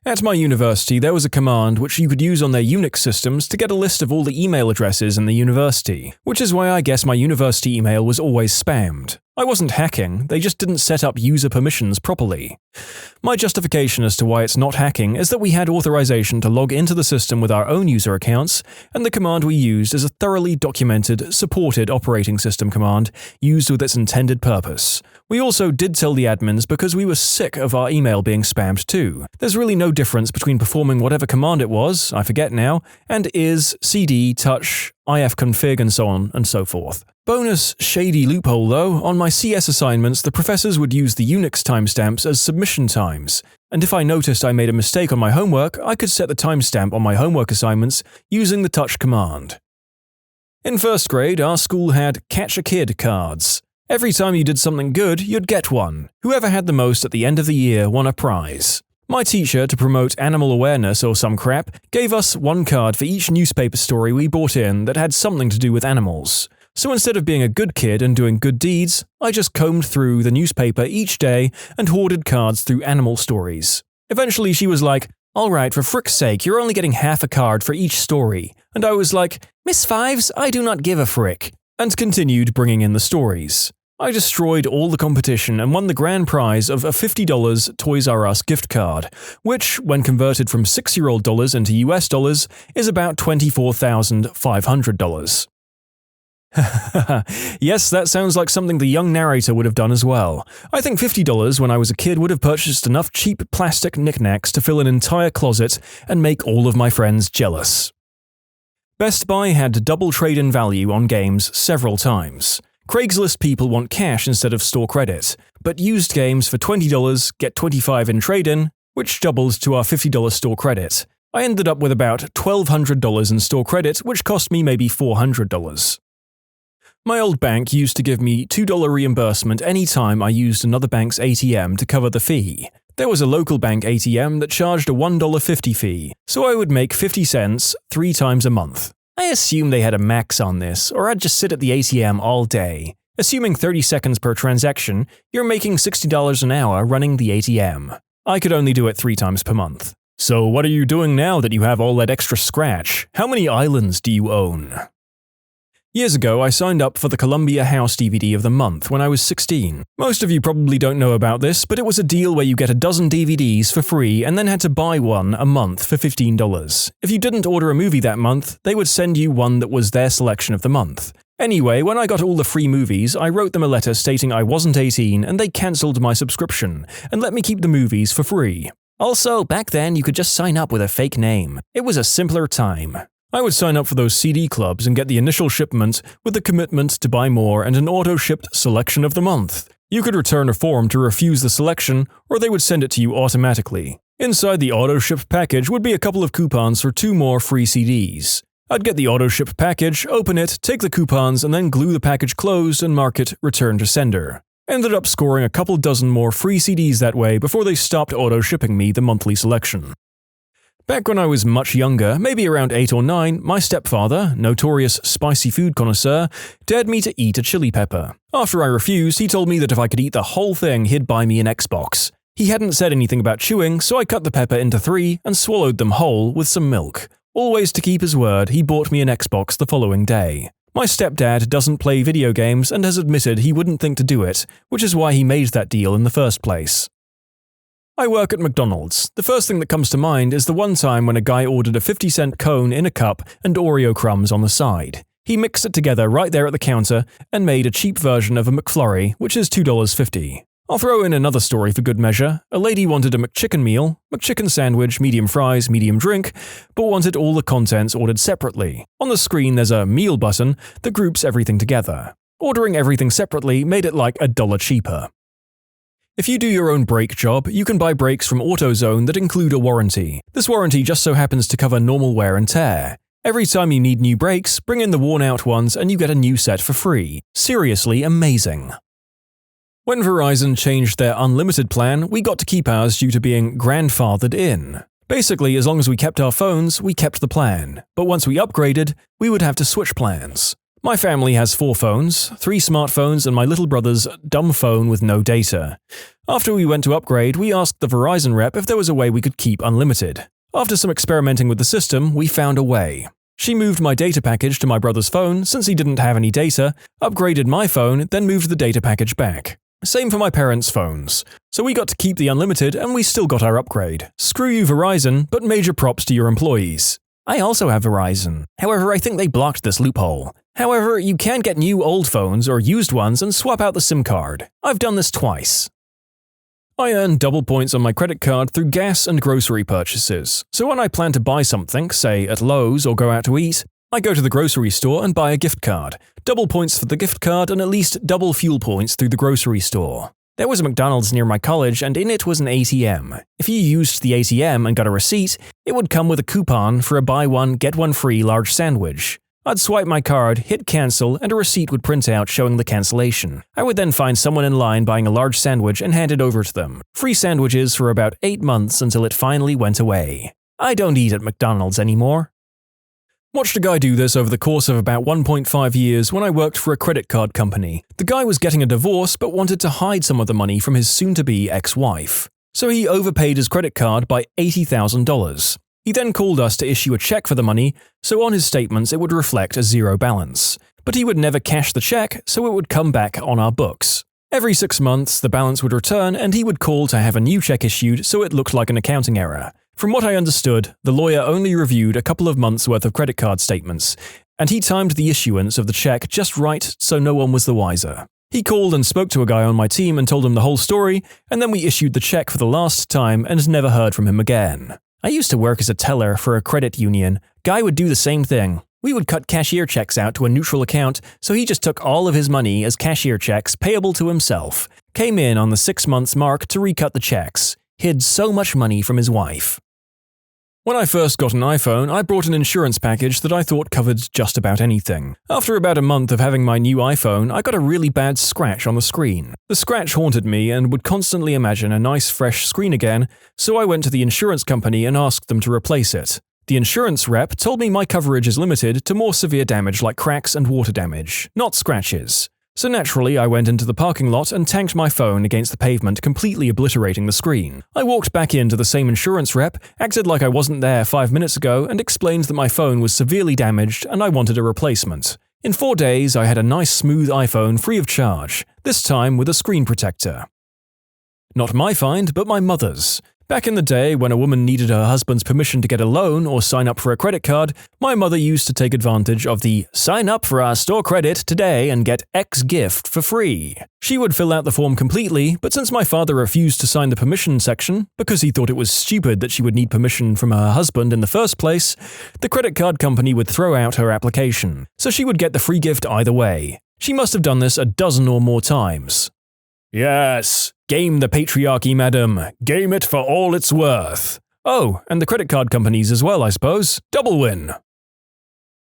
Speaker 1: At my university, there was a command which you could use on their Unix systems to get a list of all the email addresses in the university, which is why I guess my university email was always spammed. I wasn't hacking, they just didn't set up user permissions properly. My justification as to why it's not hacking is that we had authorization to log into the system with our own user accounts, and the command we used is a thoroughly documented, supported operating system command used with its intended purpose. We also did tell the admins because we were sick of our email being spammed too. There's really no difference between performing whatever command it was, I forget now, and is, cd, touch, ifconfig and so on and so forth. Bonus shady loophole though, on my CS assignments the professors would use the Unix timestamps as submission times, and if I noticed I made a mistake on my homework, I could set the timestamp on my homework assignments using the touch command. In first grade, our school had Catch a Kid cards. Every time you did something good, you'd get one. Whoever had the most at the end of the year won a prize. My teacher, to promote animal awareness or some crap, gave us 1 card for each newspaper story we brought in that had something to do with animals. So instead of being a good kid and doing good deeds, I just combed through the newspaper each day and hoarded cards through animal stories. Eventually she was like, "Alright, for frick's sake, you're only getting half a card for each story." And I was like, "Miss Fives, I do not give a frick," and continued bringing in the stories. I destroyed all the competition and won the grand prize of a $50 Toys R Us gift card, which, when converted from 6-year-old dollars into US dollars, is about $24,500. Yes, that sounds like something the young narrator would have done as well. I think $50 when I was a kid would have purchased enough cheap plastic knickknacks to fill an entire closet and make all of my friends jealous. Best Buy had double trade-in value on games several times. Craigslist people want cash instead of store credit, but used games for $20 get $25 in trade-in, which doubles to our $50 store credit. I ended up with about $1,200 in store credit, which cost me maybe $400. My old bank used to give me $2 reimbursement any time I used another bank's ATM to cover the fee. There was a local bank ATM that charged a $1.50 fee, so I would make 50 cents 3 times a month. I assume they had a max on this, or I'd just sit at the ATM all day. Assuming 30 seconds per transaction, you're making $60 an hour running the ATM. I could only do it 3 times per month. So what are you doing now that you have all that extra scratch? How many islands do you own? Years ago, I signed up for the Columbia House DVD of the month when I was 16. Most of you probably don't know about this, but it was a deal where you get a dozen DVDs for free and then had to buy one a month for $15. If you didn't order a movie that month, they would send you one that was their selection of the month. Anyway, when I got all the free movies, I wrote them a letter stating I wasn't 18 and they cancelled my subscription and let me keep the movies for free. Also, back then you could just sign up with a fake name. It was a simpler time. I would sign up for those CD clubs and get the initial shipment with the commitment to buy more and an auto-shipped selection of the month. You could return a form to refuse the selection, or they would send it to you automatically. Inside the auto-ship package would be a couple of coupons for 2 more free CDs. I'd get the auto-ship package, open it, take the coupons, and then glue the package closed and mark it Return to Sender. Ended up scoring a couple dozen more free CDs that way before they stopped auto-shipping me the monthly selection. Back when I was much younger, maybe around 8 or 9, my stepfather, notorious spicy food connoisseur, dared me to eat a chili pepper. After I refused, he told me that if I could eat the whole thing, he'd buy me an Xbox. He hadn't said anything about chewing, so I cut the pepper into 3 and swallowed them whole with some milk. Always to keep his word, he bought me an Xbox the following day. My stepdad doesn't play video games and has admitted he wouldn't think to do it, which is why he made that deal in the first place. I work at McDonald's. The first thing that comes to mind is the one time when a guy ordered a 50-cent cone in a cup and Oreo crumbs on the side. He mixed it together right there at the counter and made a cheap version of a McFlurry, which is $2.50. I'll throw in another story for good measure. A lady wanted a McChicken meal, McChicken sandwich, medium fries, medium drink, but wanted all the contents ordered separately. On the screen there's a meal button that groups everything together. Ordering everything separately made it like $1 cheaper. If you do your own brake job, you can buy brakes from AutoZone that include a warranty. This warranty just so happens to cover normal wear and tear. Every time you need new brakes, bring in the worn-out ones and you get a new set for free. Seriously amazing. When Verizon changed their unlimited plan, we got to keep ours due to being grandfathered in. Basically, as long as we kept our phones, we kept the plan. But once we upgraded, we would have to switch plans. My family has 4 phones, 3 smartphones and my little brother's dumb phone with no data. After we went to upgrade, we asked the Verizon rep if there was a way we could keep unlimited. After some experimenting with the system, we found a way. She moved my data package to my brother's phone since he didn't have any data, upgraded my phone, then moved the data package back. Same for my parents' phones. So we got to keep the unlimited and we still got our upgrade. Screw you Verizon, but major props to your employees. I also have Verizon. However, I think they blocked this loophole. However, you can get new old phones or used ones and swap out the SIM card. I've done this twice. I earn double points on my credit card through gas and grocery purchases. So when I plan to buy something, say at Lowe's or go out to eat, I go to the grocery store and buy a gift card. Double points for the gift card and at least double fuel points through the grocery store. There was a McDonald's near my college and in it was an ATM. If you used the ATM and got a receipt, it would come with a coupon for a buy one, get one free large sandwich. I'd swipe my card, hit cancel, and a receipt would print out showing the cancellation. I would then find someone in line buying a large sandwich and hand it over to them. Free sandwiches for about 8 months until it finally went away. I don't eat at McDonald's anymore. Watched a guy do this over the course of about 1.5 years when I worked for a credit card company. The guy was getting a divorce but wanted to hide some of the money from his soon-to-be ex-wife. So he overpaid his credit card by $80,000. He then called us to issue a check for the money, so on his statements it would reflect a zero balance. But he would never cash the check, so it would come back on our books. Every 6 months, the balance would return and he would call to have a new check issued so it looked like an accounting error. From what I understood, the lawyer only reviewed a couple of months' worth of credit card statements, and he timed the issuance of the check just right so no one was the wiser. He called and spoke to a guy on my team and told him the whole story, and then we issued the check for the last time and never heard from him again. I used to work as a teller for a credit union. Guy would do the same thing. We would cut cashier checks out to a neutral account, so he just took all of his money as cashier checks payable to himself. Came in on the 6 months mark to recut the checks. Hid so much money from his wife. When I first got an iPhone, I brought an insurance package that I thought covered just about anything. After about a month of having my new iPhone, I got a really bad scratch on the screen. The scratch haunted me and would constantly imagine a nice fresh screen again, so I went to the insurance company and asked them to replace it. The insurance rep told me my coverage is limited to more severe damage like cracks and water damage, not scratches. So naturally, I went into the parking lot and tanked my phone against the pavement, completely obliterating the screen. I walked back into the same insurance rep, acted like I wasn't there 5 minutes ago, and explained that my phone was severely damaged and I wanted a replacement. In 4 days, I had a nice smooth iPhone free of charge, this time with a screen protector. Not my find, but my mother's. Back in the day, when a woman needed her husband's permission to get a loan or sign up for a credit card, my mother used to take advantage of the "sign up for our store credit today and get X gift for free." She would fill out the form completely, but since my father refused to sign the permission section because he thought it was stupid that she would need permission from her husband in the first place, the credit card company would throw out her application, so she would get the free gift either way. She must have done this a dozen or more times. Yes, game the patriarchy, madam. Game it for all it's worth. Oh, and the credit card companies as well, I suppose. Double win.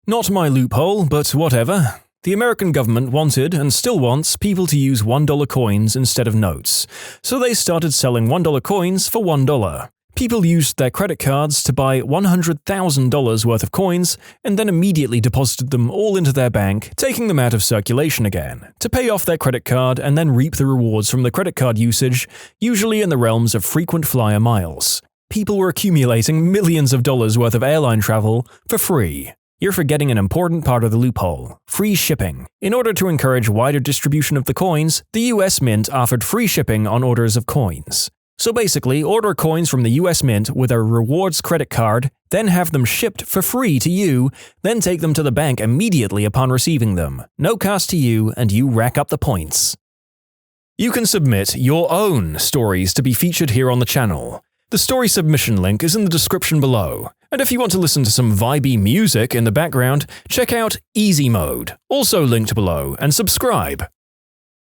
Speaker 1: Not my loophole, but whatever. The American government wanted, and still wants, people to use $1 coins instead of notes. So they started selling $1 coins for $1. People used their credit cards to buy $100,000 worth of coins and then immediately deposited them all into their bank, taking them out of circulation again, to pay off their credit card and then reap the rewards from the credit card usage, usually in the realms of frequent flyer miles. People were accumulating millions of dollars worth of airline travel for free. You're forgetting an important part of the loophole: free shipping. In order to encourage wider distribution of the coins, the US Mint offered free shipping on orders of coins.
Speaker 2: So basically, order coins from the US Mint with a rewards credit card, then have them shipped for free to you, then take them to the bank immediately upon receiving them. No cost to you, and you rack up the points. You can submit your own stories to be featured here on the channel. The story submission link is in the description below. And if you want to listen to some vibey music in the background, check out easymode, also linked below, and subscribe.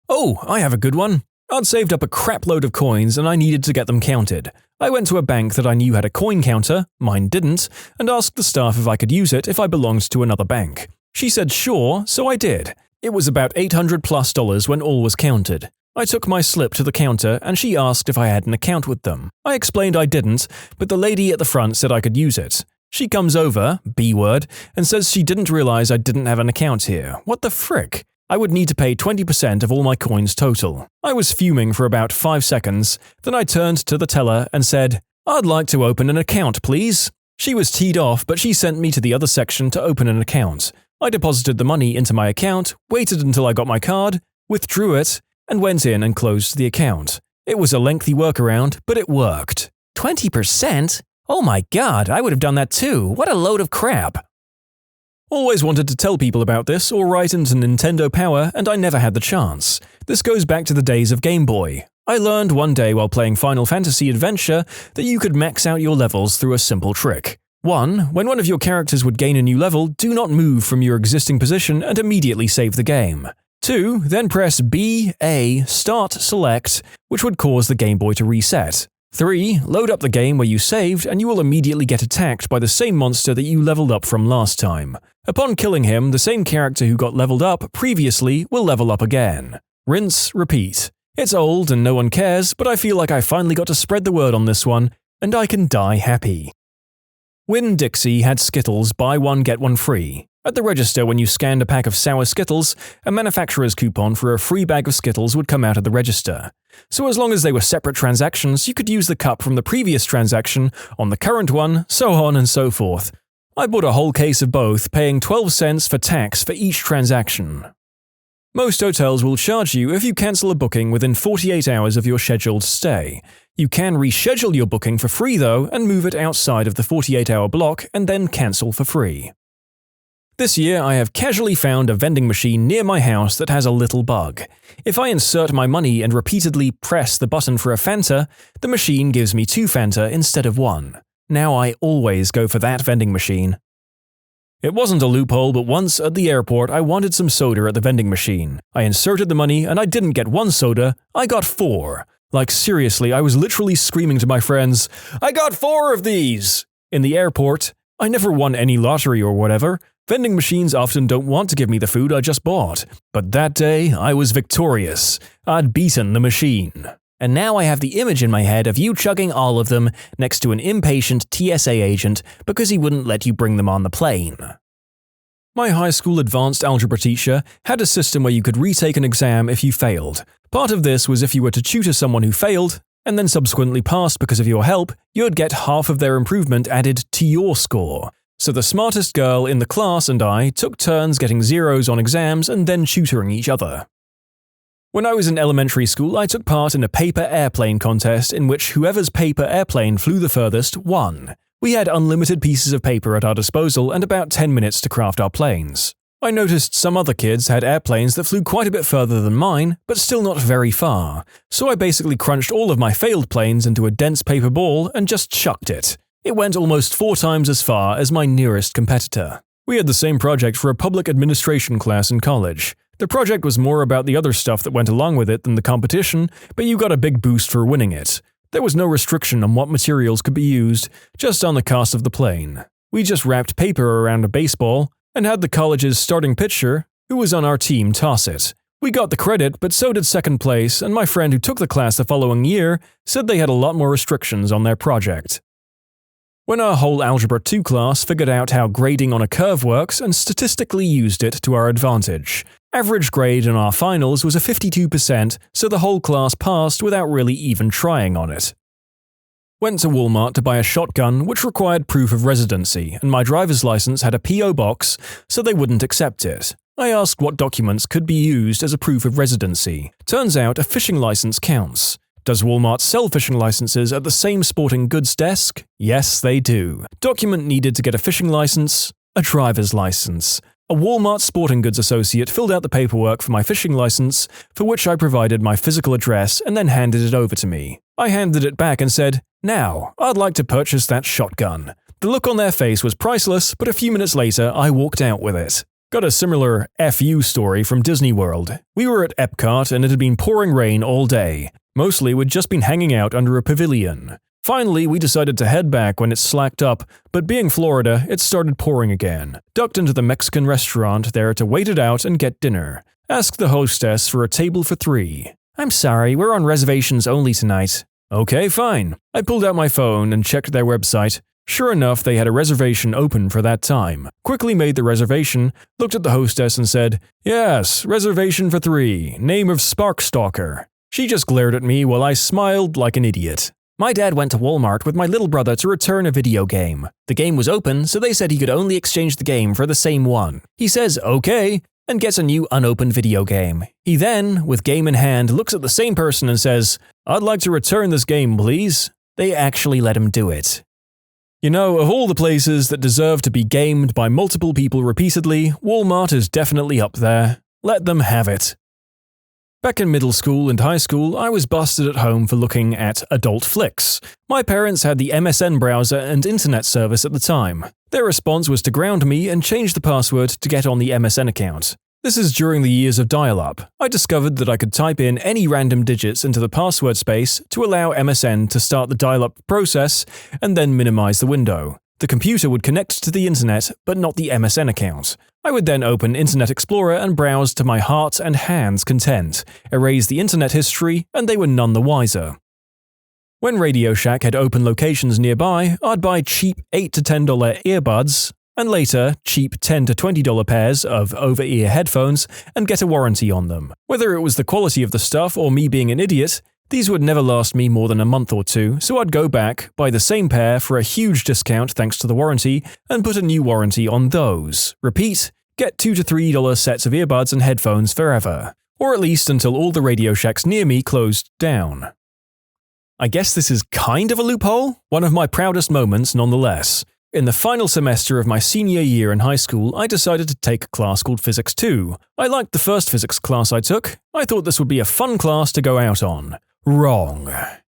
Speaker 2: Oh, I have a good one. I'd saved up a crap load of coins and I needed to get them counted. I went to a bank that I knew had a coin counter, mine didn't, and asked the staff if I could use it if I belonged to another bank. She said sure, so I did. It was about $800+ when all was counted. I took my slip to the counter and she asked if I had an account with them. I explained I didn't, but the lady at the front said I could use it. She comes over, B-word, and says she didn't realize I didn't have an account here. What the frick? I would need to pay 20% of all my coins total. I was fuming for about 5 seconds, then I turned to the teller and said, "I'd like to open an account, please." She was teed off, but she sent me to the other section to open an account. I deposited the money into my account, waited until I got my card, withdrew it, and went in and closed the account. It was a lengthy workaround, but it worked. 20%? Oh my god, I would have done that too. What a load of crap. Always wanted to tell people about this or write into Nintendo Power, and I never had the chance. This goes back to the days of Game Boy. I learned one day while playing Final Fantasy Adventure that you could max out your levels through a simple trick. 1. When one of your characters would gain a new level, do not move from your existing position and immediately save the game. 2. Then press B, A, Start, Select, which would cause the Game Boy to reset. 3. Load up the game where you saved and you will immediately get attacked by the same monster that you leveled up from last time. Upon killing him, the same character who got leveled up previously will level up again. Rinse, repeat. It's old and no one cares, but I feel like I finally got to spread the word on this one, and I can die happy. Winn-Dixie had Skittles buy one get one free. At the register, when you scanned a pack of sour Skittles, a manufacturer's coupon for a free bag of Skittles would come out of the register. So as long as they were separate transactions, you could use the cup from the previous transaction on the current one, so on and so forth. I bought a whole case of both, paying 12 cents for tax for each transaction. Most hotels will charge you if you cancel a booking within 48 hours of your scheduled stay. You can reschedule your booking for free though and move it outside of the 48-hour block and then cancel for free. This year, I have casually found a vending machine near my house that has a little bug. If I insert my money and repeatedly press the button for a Fanta, the machine gives me 2 Fanta instead of 1. Now I always go for that vending machine. It wasn't a loophole, but once at the airport I wanted some soda at the vending machine. I inserted the money and I didn't get 1 soda, I got 4. Like seriously, I was literally screaming to my friends, "I got 4 of these!" In the airport. I never won any lottery or whatever. Vending machines often don't want to give me the food I just bought. But that day, I was victorious. I'd beaten the machine. And now I have the image in my head of you chugging all of them next to an impatient TSA agent because he wouldn't let you bring them on the plane. My high school advanced algebra teacher had a system where you could retake an exam if you failed. Part of this was if you were to tutor someone who failed, and then subsequently passed because of your help, you'd get half of their improvement added to your score. So the smartest girl in the class and I took turns getting zeros on exams and then tutoring each other. When I was in elementary school, I took part in a paper airplane contest in which whoever's paper airplane flew the furthest won. We had unlimited pieces of paper at our disposal and about 10 minutes to craft our planes. I noticed some other kids had airplanes that flew quite a bit further than mine, but still not very far. So I basically crunched all of my failed planes into a dense paper ball and just chucked it. It went almost 4 times as far as my nearest competitor. We had the same project for a public administration class in college. The project was more about the other stuff that went along with it than the competition, but you got a big boost for winning it. There was no restriction on what materials could be used, just on the cost of the plane. We just wrapped paper around a baseball and had the college's starting pitcher, who was on our team, toss it. We got the credit, but so did second place, and my friend who took the class the following year said they had a lot more restrictions on their project. When our whole Algebra 2 class figured out how grading on a curve works and statistically used it to our advantage. Average grade in our finals was a 52%, so the whole class passed without really even trying on it. Went to Walmart to buy a shotgun which required proof of residency, and my driver's license had a P.O. box, so they wouldn't accept it. I asked what documents could be used as a proof of residency. Turns out a fishing license counts.
Speaker 1: Does Walmart sell fishing licenses at the same sporting goods desk? Yes, they do. Document needed to get a fishing license? A driver's license. A Walmart sporting goods associate filled out the paperwork for my fishing license, for which I provided my physical address and then handed it over to me. I handed it back and said, "Now, I'd like to purchase that shotgun." The look on their face was priceless, but a few minutes later, I walked out with it. Got a similar FU story from Disney World. We were at Epcot and it had been pouring rain all day. Mostly we'd just been hanging out under a pavilion. Finally, we decided to head back when it slacked up, but being Florida, it started pouring again. Ducked into the Mexican restaurant there to wait it out and get dinner. Asked the hostess for a table for 3. "I'm sorry, we're on reservations only tonight." "Okay, fine." I pulled out my phone and checked their website. Sure enough, they had a reservation open for that time. Quickly made the reservation, looked at the hostess and said, "Yes, reservation for 3, name of Sparkstalker." She just glared at me while I smiled like an idiot. "My dad went to Walmart with my little brother to return a video game. The game was open, so they said he could only exchange the game for the same one. He says, 'Okay,' and gets a new unopened video game. He then, with game in hand, looks at the same person and says, 'I'd like to return this game, please.' They actually let him do it." You know, of all the places that deserve to be gamed by multiple people repeatedly, Walmart is definitely up there. Let them have it. Back in middle school and high school, I was busted at home for looking at adult flicks. My parents had the MSN browser and internet service at the time. Their response was to ground me and change the password to get on the MSN account. This is during the years of dial-up. I discovered that I could type in any random digits into the password space to allow MSN to start the dial-up process and then minimize the window. The computer would connect to the internet, but not the MSN account. I would then open Internet Explorer and browse to my heart and hand's content, erase the internet history, and they were none the wiser. When Radio Shack had open locations nearby, I'd buy cheap $8 to $10 earbuds, and later cheap $10 to $20 pairs of over-ear headphones and get a warranty on them. Whether it was the quality of the stuff or me being an idiot, these would never last me more than a month or two, so I'd go back, buy the same pair for a huge discount thanks to the warranty, and put a new warranty on those. Repeat, get $2 to $3 sets of earbuds and headphones forever. Or at least until all the Radio Shacks near me closed down. I guess this is kind of a loophole? One of my proudest moments nonetheless. In the final semester of my senior year in high school, I decided to take a class called Physics 2. I liked the first physics class I took. I thought this would be a fun class to go out on. Wrong.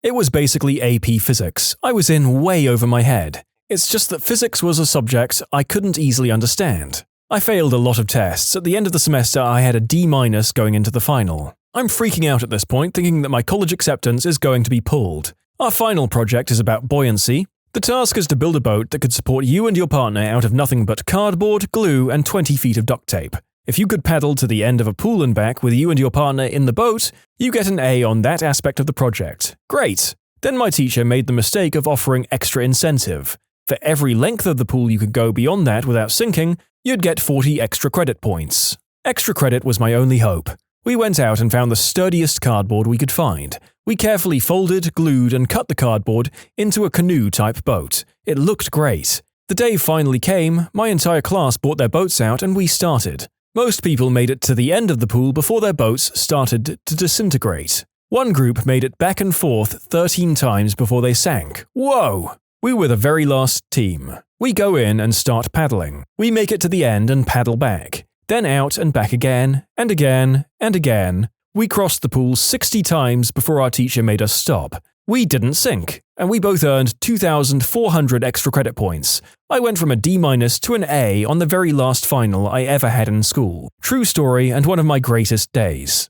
Speaker 1: It was basically AP Physics. I was in way over my head. It's just that physics was a subject I couldn't easily understand. I failed a lot of tests. At the end of the semester, I had a D- going into the final. I'm freaking out at this point, thinking that my college acceptance is going to be pulled. Our final project is about buoyancy. The task is to build a boat that could support you and your partner out of nothing but cardboard, glue, and 20 feet of duct tape. If you could paddle to the end of a pool and back with you and your partner in the boat, you get an A on that aspect of the project. Great! Then my teacher made the mistake of offering extra incentive. For every length of the pool you could go beyond that without sinking, you'd get 40 extra credit points. Extra credit was my only hope. We went out and found the sturdiest cardboard we could find. We carefully folded, glued, and cut the cardboard into a canoe-type boat. It looked great. The day finally came, my entire class brought their boats out and we started. Most people made it to the end of the pool before their boats started to disintegrate. One group made it back and forth 13 times before they sank. Whoa! We were the very last team. We go in and start paddling. We make it to the end and paddle back. Then out and back again, and again, and again. We crossed the pool 60 times before our teacher made us stop. We didn't sink, and we both earned 2,400 extra credit points. I went from a D- to an A on the very last final I ever had in school. True story and one of my greatest days.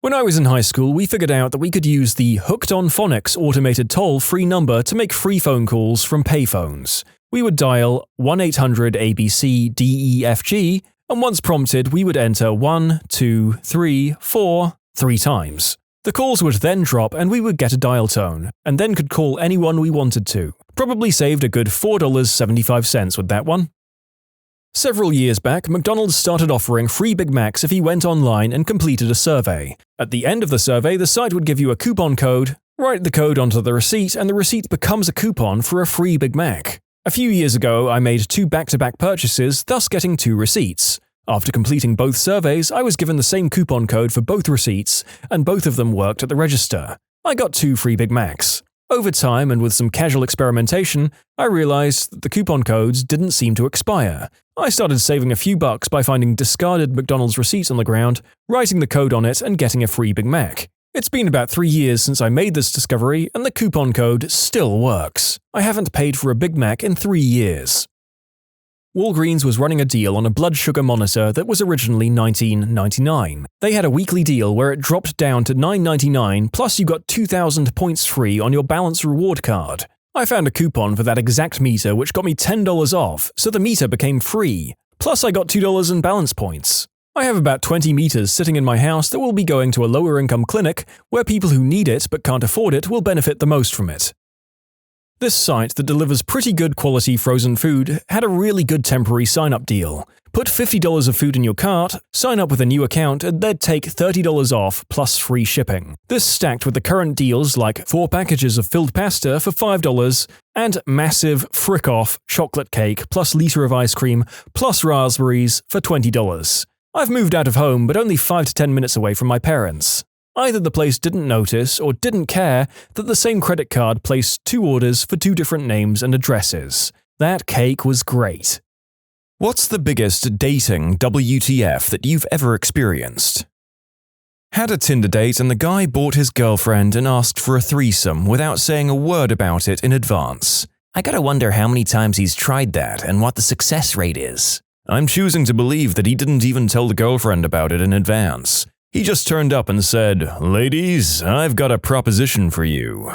Speaker 1: When I was in high school, we figured out that we could use the Hooked on Phonics automated toll-free number to make free phone calls from payphones. We would dial 1-800-ABC-DEFG, and once prompted, we would enter 1, 2, 3, 4 3 times. The calls would then drop and we would get a dial tone, and then could call anyone we wanted to. Probably saved a good $4.75 with that one. Several years back, McDonald's started offering free Big Macs if you went online and completed a survey. At the end of the survey, the site would give you a coupon code, write the code onto the receipt, and the receipt becomes a coupon for a free Big Mac. A few years ago, I made 2 back-to-back purchases, thus getting 2 receipts. After completing both surveys, I was given the same coupon code for both receipts, and both of them worked at the register. I got 2 free Big Macs. Over time and with some casual experimentation, I realized that the coupon codes didn't seem to expire. I started saving a few bucks by finding discarded McDonald's receipts on the ground, writing the code on it, and getting a free Big Mac. It's been about 3 years since I made this discovery, and the coupon code still works. I haven't paid for a Big Mac in 3 years. Walgreens was running a deal on a blood sugar monitor that was originally $19.99. They had a weekly deal where it dropped down to $9.99, plus you got 2,000 points free on your balance reward card. I found a coupon for that exact meter which got me $10 off, so the meter became free. Plus I got $2 in balance points. I have about 20 meters sitting in my house that will be going to a lower-income clinic where people who need it but can't afford it will benefit the most from it. This site that delivers pretty good quality frozen food had a really good temporary sign-up deal. Put $50 of food in your cart, sign up with a new account, and they'd take $30 off plus free shipping. This stacked with the current deals like 4 packages of filled pasta for $5 and massive frick-off chocolate cake plus liter of ice cream plus raspberries for $20. I've moved out of home but only 5 to 10 minutes away from my parents. Either the place didn't notice or didn't care that the same credit card placed 2 orders for 2 different names and addresses. That cake was great. What's the biggest dating WTF that you've ever experienced? Had a Tinder date and the guy bought his girlfriend and asked for a threesome without saying a word about it in advance.
Speaker 2: I gotta wonder how many times he's tried that and what the success rate is.
Speaker 1: I'm choosing to believe that he didn't even tell the girlfriend about it in advance. He just turned up and said, "Ladies, I've got a proposition for you."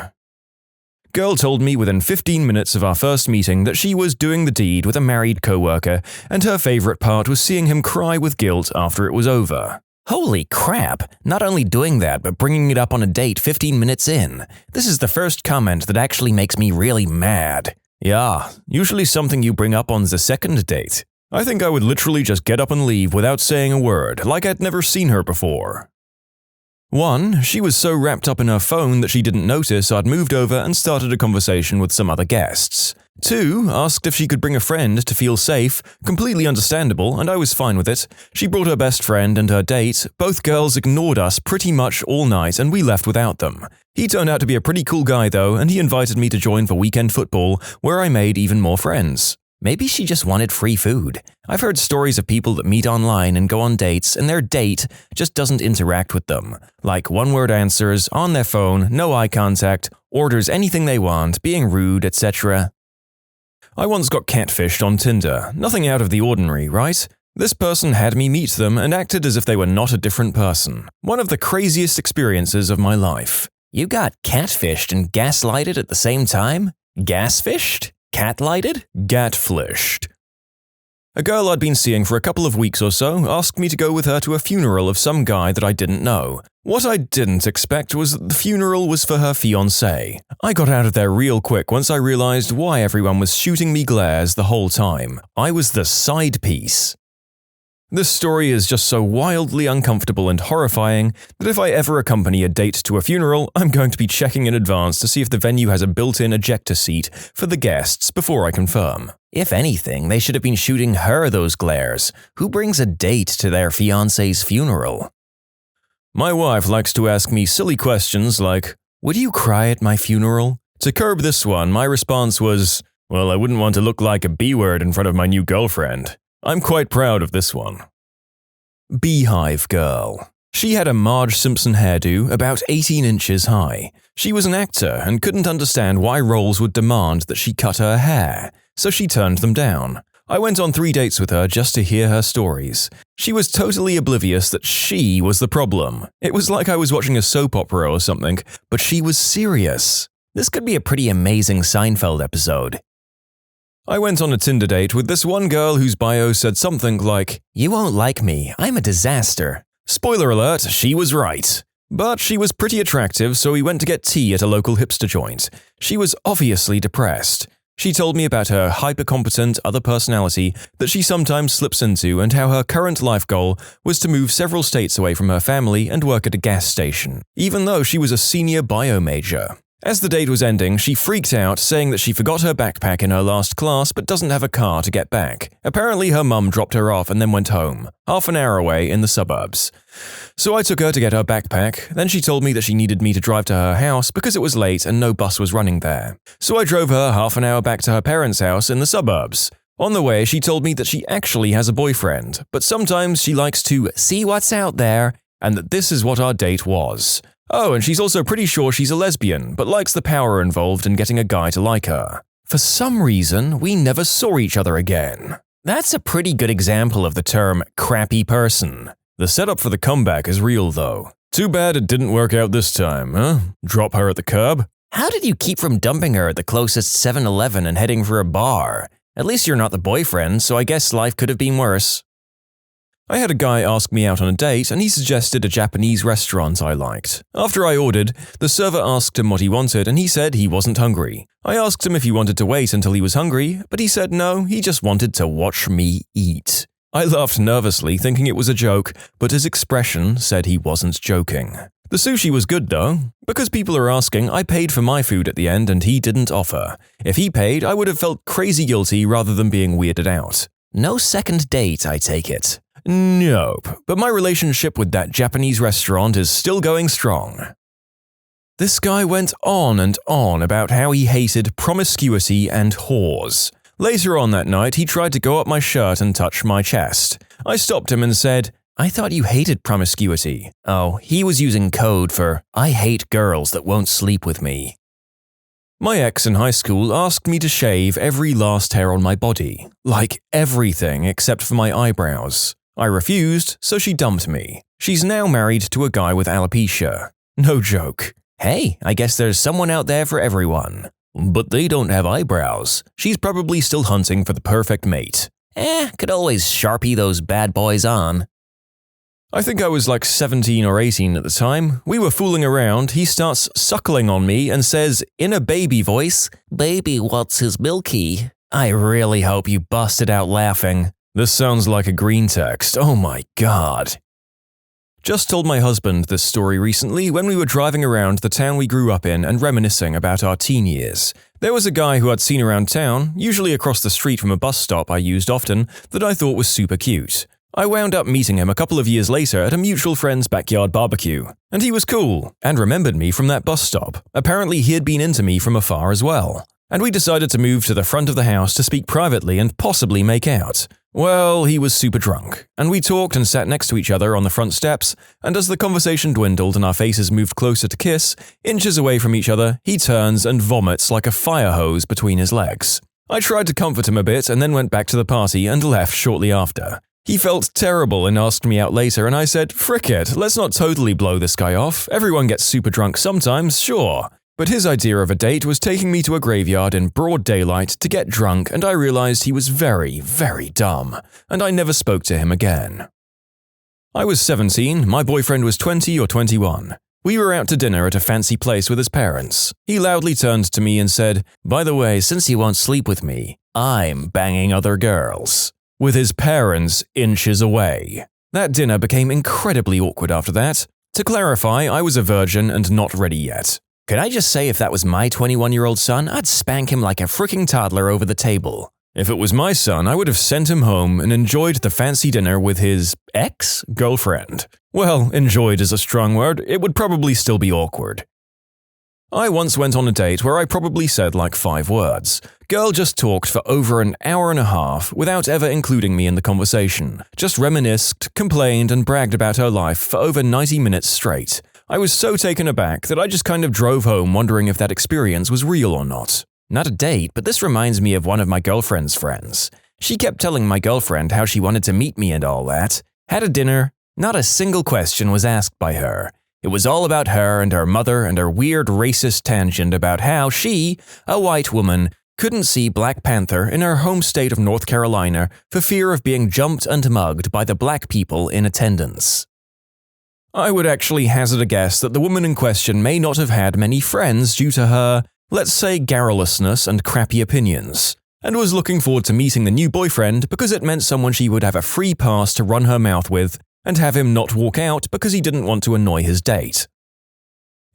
Speaker 1: Girl told me within 15 minutes of our first meeting that she was doing the deed with a married coworker, and her favorite part was seeing him cry with guilt after it was over.
Speaker 2: Holy crap, not only doing that but bringing it up on a date 15 minutes in. This is the first comment that actually makes me really mad.
Speaker 1: Yeah, usually something you bring up on the second date. I think I would literally just get up and leave without saying a word, like I'd never seen her before. 1. She was so wrapped up in her phone that she didn't notice I'd moved over and started a conversation with some other guests. 2. Asked if she could bring a friend to feel safe, completely understandable, and I was fine with it. She brought her best friend and her date. Both girls ignored us pretty much all night and we left without them. He turned out to be a pretty cool guy though, and he invited me to join for weekend football, where I made even more friends.
Speaker 2: Maybe she just wanted free food. I've heard stories of people that meet online and go on dates and their date just doesn't interact with them. Like one-word answers, on their phone, no eye contact, orders anything they want, being rude, etc.
Speaker 1: I once got catfished on Tinder. Nothing out of the ordinary, right? This person had me meet them and acted as if they were not a different person. One of the craziest experiences of my life.
Speaker 2: You got catfished and gaslighted at the same time? Gasfished? Catlighted?
Speaker 1: Gatflished. A girl I'd been seeing for a couple of weeks or so asked me to go with her to a funeral of some guy that I didn't know. What I didn't expect was that the funeral was for her fiancé. I got out of there real quick once I realized why everyone was shooting me glares the whole time. I was the side piece. This story is just so wildly uncomfortable and horrifying that if I ever accompany a date to a funeral, I'm going to be checking in advance to see if the venue has a built-in ejector seat for the guests before I confirm.
Speaker 2: If anything, they should have been shooting her those glares. Who brings a date to their fiancé's funeral?
Speaker 1: My wife likes to ask me silly questions like, "Would you cry at my funeral?" To curb this one, my response was, "Well, I wouldn't want to look like a B-word in front of my new girlfriend." I'm quite proud of this one. Beehive Girl. She had a Marge Simpson hairdo about 18 inches high. She was an actor and couldn't understand why roles would demand that she cut her hair, so she turned them down. I went on 3 dates with her just to hear her stories. She was totally oblivious that she was the problem. It was like I was watching a soap opera or something, but she was serious.
Speaker 2: This could be a pretty amazing Seinfeld episode.
Speaker 1: I went on a Tinder date with this one girl whose bio said something like,
Speaker 2: "You won't like me, I'm a disaster."
Speaker 1: Spoiler alert, she was right. But she was pretty attractive, so we went to get tea at a local hipster joint. She was obviously depressed. She told me about her hyper-competent other personality that she sometimes slips into and how her current life goal was to move several states away from her family and work at a gas station, even though she was a senior bio major. As the date was ending, she freaked out, saying that she forgot her backpack in her last class but doesn't have a car to get back. Apparently her mum dropped her off and then went home, half an hour away in the suburbs. So I took her to get her backpack, then she told me that she needed me to drive to her house because it was late and no bus was running there. So I drove her half an hour back to her parents' house in the suburbs. On the way, she told me that she actually has a boyfriend, but sometimes she likes to see what's out there, and that this is what our date was. Oh, and she's also pretty sure she's a lesbian, but likes the power involved in getting a guy to like her. For some reason, we never saw each other again. That's a pretty good example of the term crappy person. The setup for the comeback is real, though. Too bad it didn't work out this time, huh? Drop her at the curb?
Speaker 2: How did you keep from dumping her at the closest 7-Eleven and heading for a bar? At least you're not the boyfriend, so I guess life could have been worse.
Speaker 1: I had a guy ask me out on a date and he suggested a Japanese restaurant I liked. After I ordered, the server asked him what he wanted and he said he wasn't hungry. I asked him if he wanted to wait until he was hungry, but he said no, he just wanted to watch me eat. I laughed nervously, thinking it was a joke, but his expression said he wasn't joking. The sushi was good though. Because people are asking, I paid for my food at the end and he didn't offer. If he paid, I would have felt crazy guilty rather than being weirded out.
Speaker 2: No second date, I take it.
Speaker 1: Nope, but my relationship with that Japanese restaurant is still going strong. This guy went on and on about how he hated promiscuity and whores. Later on that night, he tried to go up my shirt and touch my chest. I stopped him and said, "I thought you hated promiscuity." Oh, he was using code for, "I hate girls that won't sleep with me." My ex in high school asked me to shave every last hair on my body, like everything except for my eyebrows. I refused, so she dumped me. She's now married to a guy with alopecia. No joke.
Speaker 2: Hey, I guess there's someone out there for everyone.
Speaker 1: But they don't have eyebrows. She's probably still hunting for the perfect mate.
Speaker 2: Could always Sharpie those bad boys on.
Speaker 1: I think I was like 17 or 18 at the time. We were fooling around. He starts suckling on me and says, in a baby voice, "Baby, what's his milky?" I really hope you busted out laughing. This sounds like a green text. Oh my god. Just told my husband this story recently when we were driving around the town we grew up in and reminiscing about our teen years. There was a guy who I'd seen around town, usually across the street from a bus stop I used often, that I thought was super cute. I wound up meeting him a couple of years later at a mutual friend's backyard barbecue. And he was cool, and remembered me from that bus stop. Apparently he had been into me from afar as well. And we decided to move to the front of the house to speak privately and possibly make out. Well, he was super drunk, and we talked and sat next to each other on the front steps, and as the conversation dwindled and our faces moved closer to kiss, inches away from each other, he turns and vomits like a fire hose between his legs. I tried to comfort him a bit and then went back to the party and left shortly after. He felt terrible and asked me out later, and I said, "Frick it, let's not totally blow this guy off. Everyone gets super drunk sometimes, sure." But his idea of a date was taking me to a graveyard in broad daylight to get drunk, and I realized he was very, very dumb, and I never spoke to him again. I was 17, my boyfriend was 20 or 21. We were out to dinner at a fancy place with his parents. He loudly turned to me and said, "By the way, since you won't sleep with me, I'm banging other girls." With his parents inches away. That dinner became incredibly awkward after that. To clarify, I was a virgin and not ready yet.
Speaker 2: Could I just say if that was my 21-year-old son, I'd spank him like a freaking toddler over the table.
Speaker 1: If it was my son, I would have sent him home and enjoyed the fancy dinner with his ex-girlfriend. Well, enjoyed is a strong word, it would probably still be awkward. I once went on a date where I probably said like 5 words. Girl just talked for over an hour and a half without ever including me in the conversation. Just reminisced, complained, and bragged about her life for over 90 minutes straight. I was so taken aback that I just kind of drove home wondering if that experience was real or not.
Speaker 2: Not a date, but this reminds me of one of my girlfriend's friends. She kept telling my girlfriend how she wanted to meet me and all that. Had a dinner. Not a single question was asked by her. It was all about her and her mother and her weird racist tangent about how she, a white woman, couldn't see Black Panther in her home state of North Carolina for fear of being jumped and mugged by the black people in attendance. I would actually hazard a guess that the woman in question may not have had many friends due to her, let's say, garrulousness and crappy opinions, and was looking forward to meeting the new boyfriend because it meant someone she would have a free pass to run her mouth with and have him not walk out because he didn't want to annoy his date.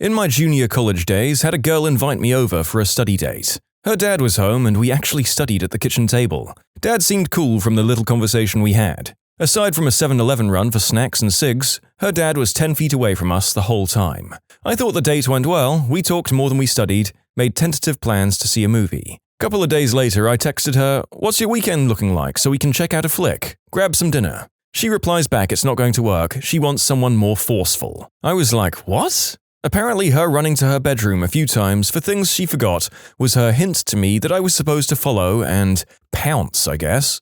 Speaker 1: In my junior college days, had a girl invite me over for a study date. Her dad was home and we actually studied at the kitchen table. Dad seemed cool from the little conversation we had. Aside from a 7-Eleven run for snacks and cigs, her dad was 10 feet away from us the whole time. I thought the date went well, we talked more than we studied, made tentative plans to see a movie. A couple of days later, I texted her, "What's your weekend looking like so we can check out a flick? Grab some dinner." She replies back it's not going to work, she wants someone more forceful. I was like, what? Apparently her running to her bedroom a few times for things she forgot was her hint to me that I was supposed to follow and pounce, I guess.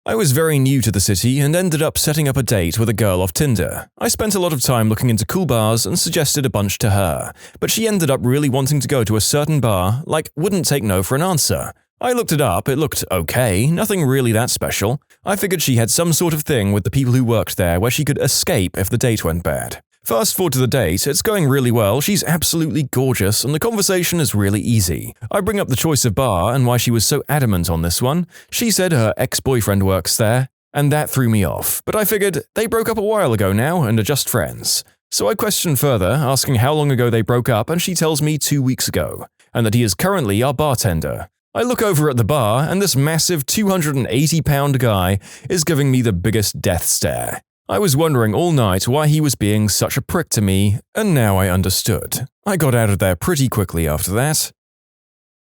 Speaker 1: I was very new to the city and ended up setting up a date with a girl off Tinder. I spent a lot of time looking into cool bars and suggested a bunch to her, but she ended up really wanting to go to a certain bar, like wouldn't take no for an answer. I looked it up, it looked okay, nothing really that special. I figured she had some sort of thing with the people who worked there where she could escape if the date went bad. Fast forward to the date, it's going really well, she's absolutely gorgeous, and the conversation is really easy. I bring up the choice of bar and why she was so adamant on this one. She said her ex-boyfriend works there, and that threw me off, but I figured they broke up a while ago now and are just friends. So I questioned further, asking how long ago they broke up, and she tells me 2 weeks ago, and that he is currently our bartender. I look over at the bar, and this massive 280-pound guy is giving me the biggest death stare. I was wondering all night why he was being such a prick to me, and now I understood. I got out of there pretty quickly after that.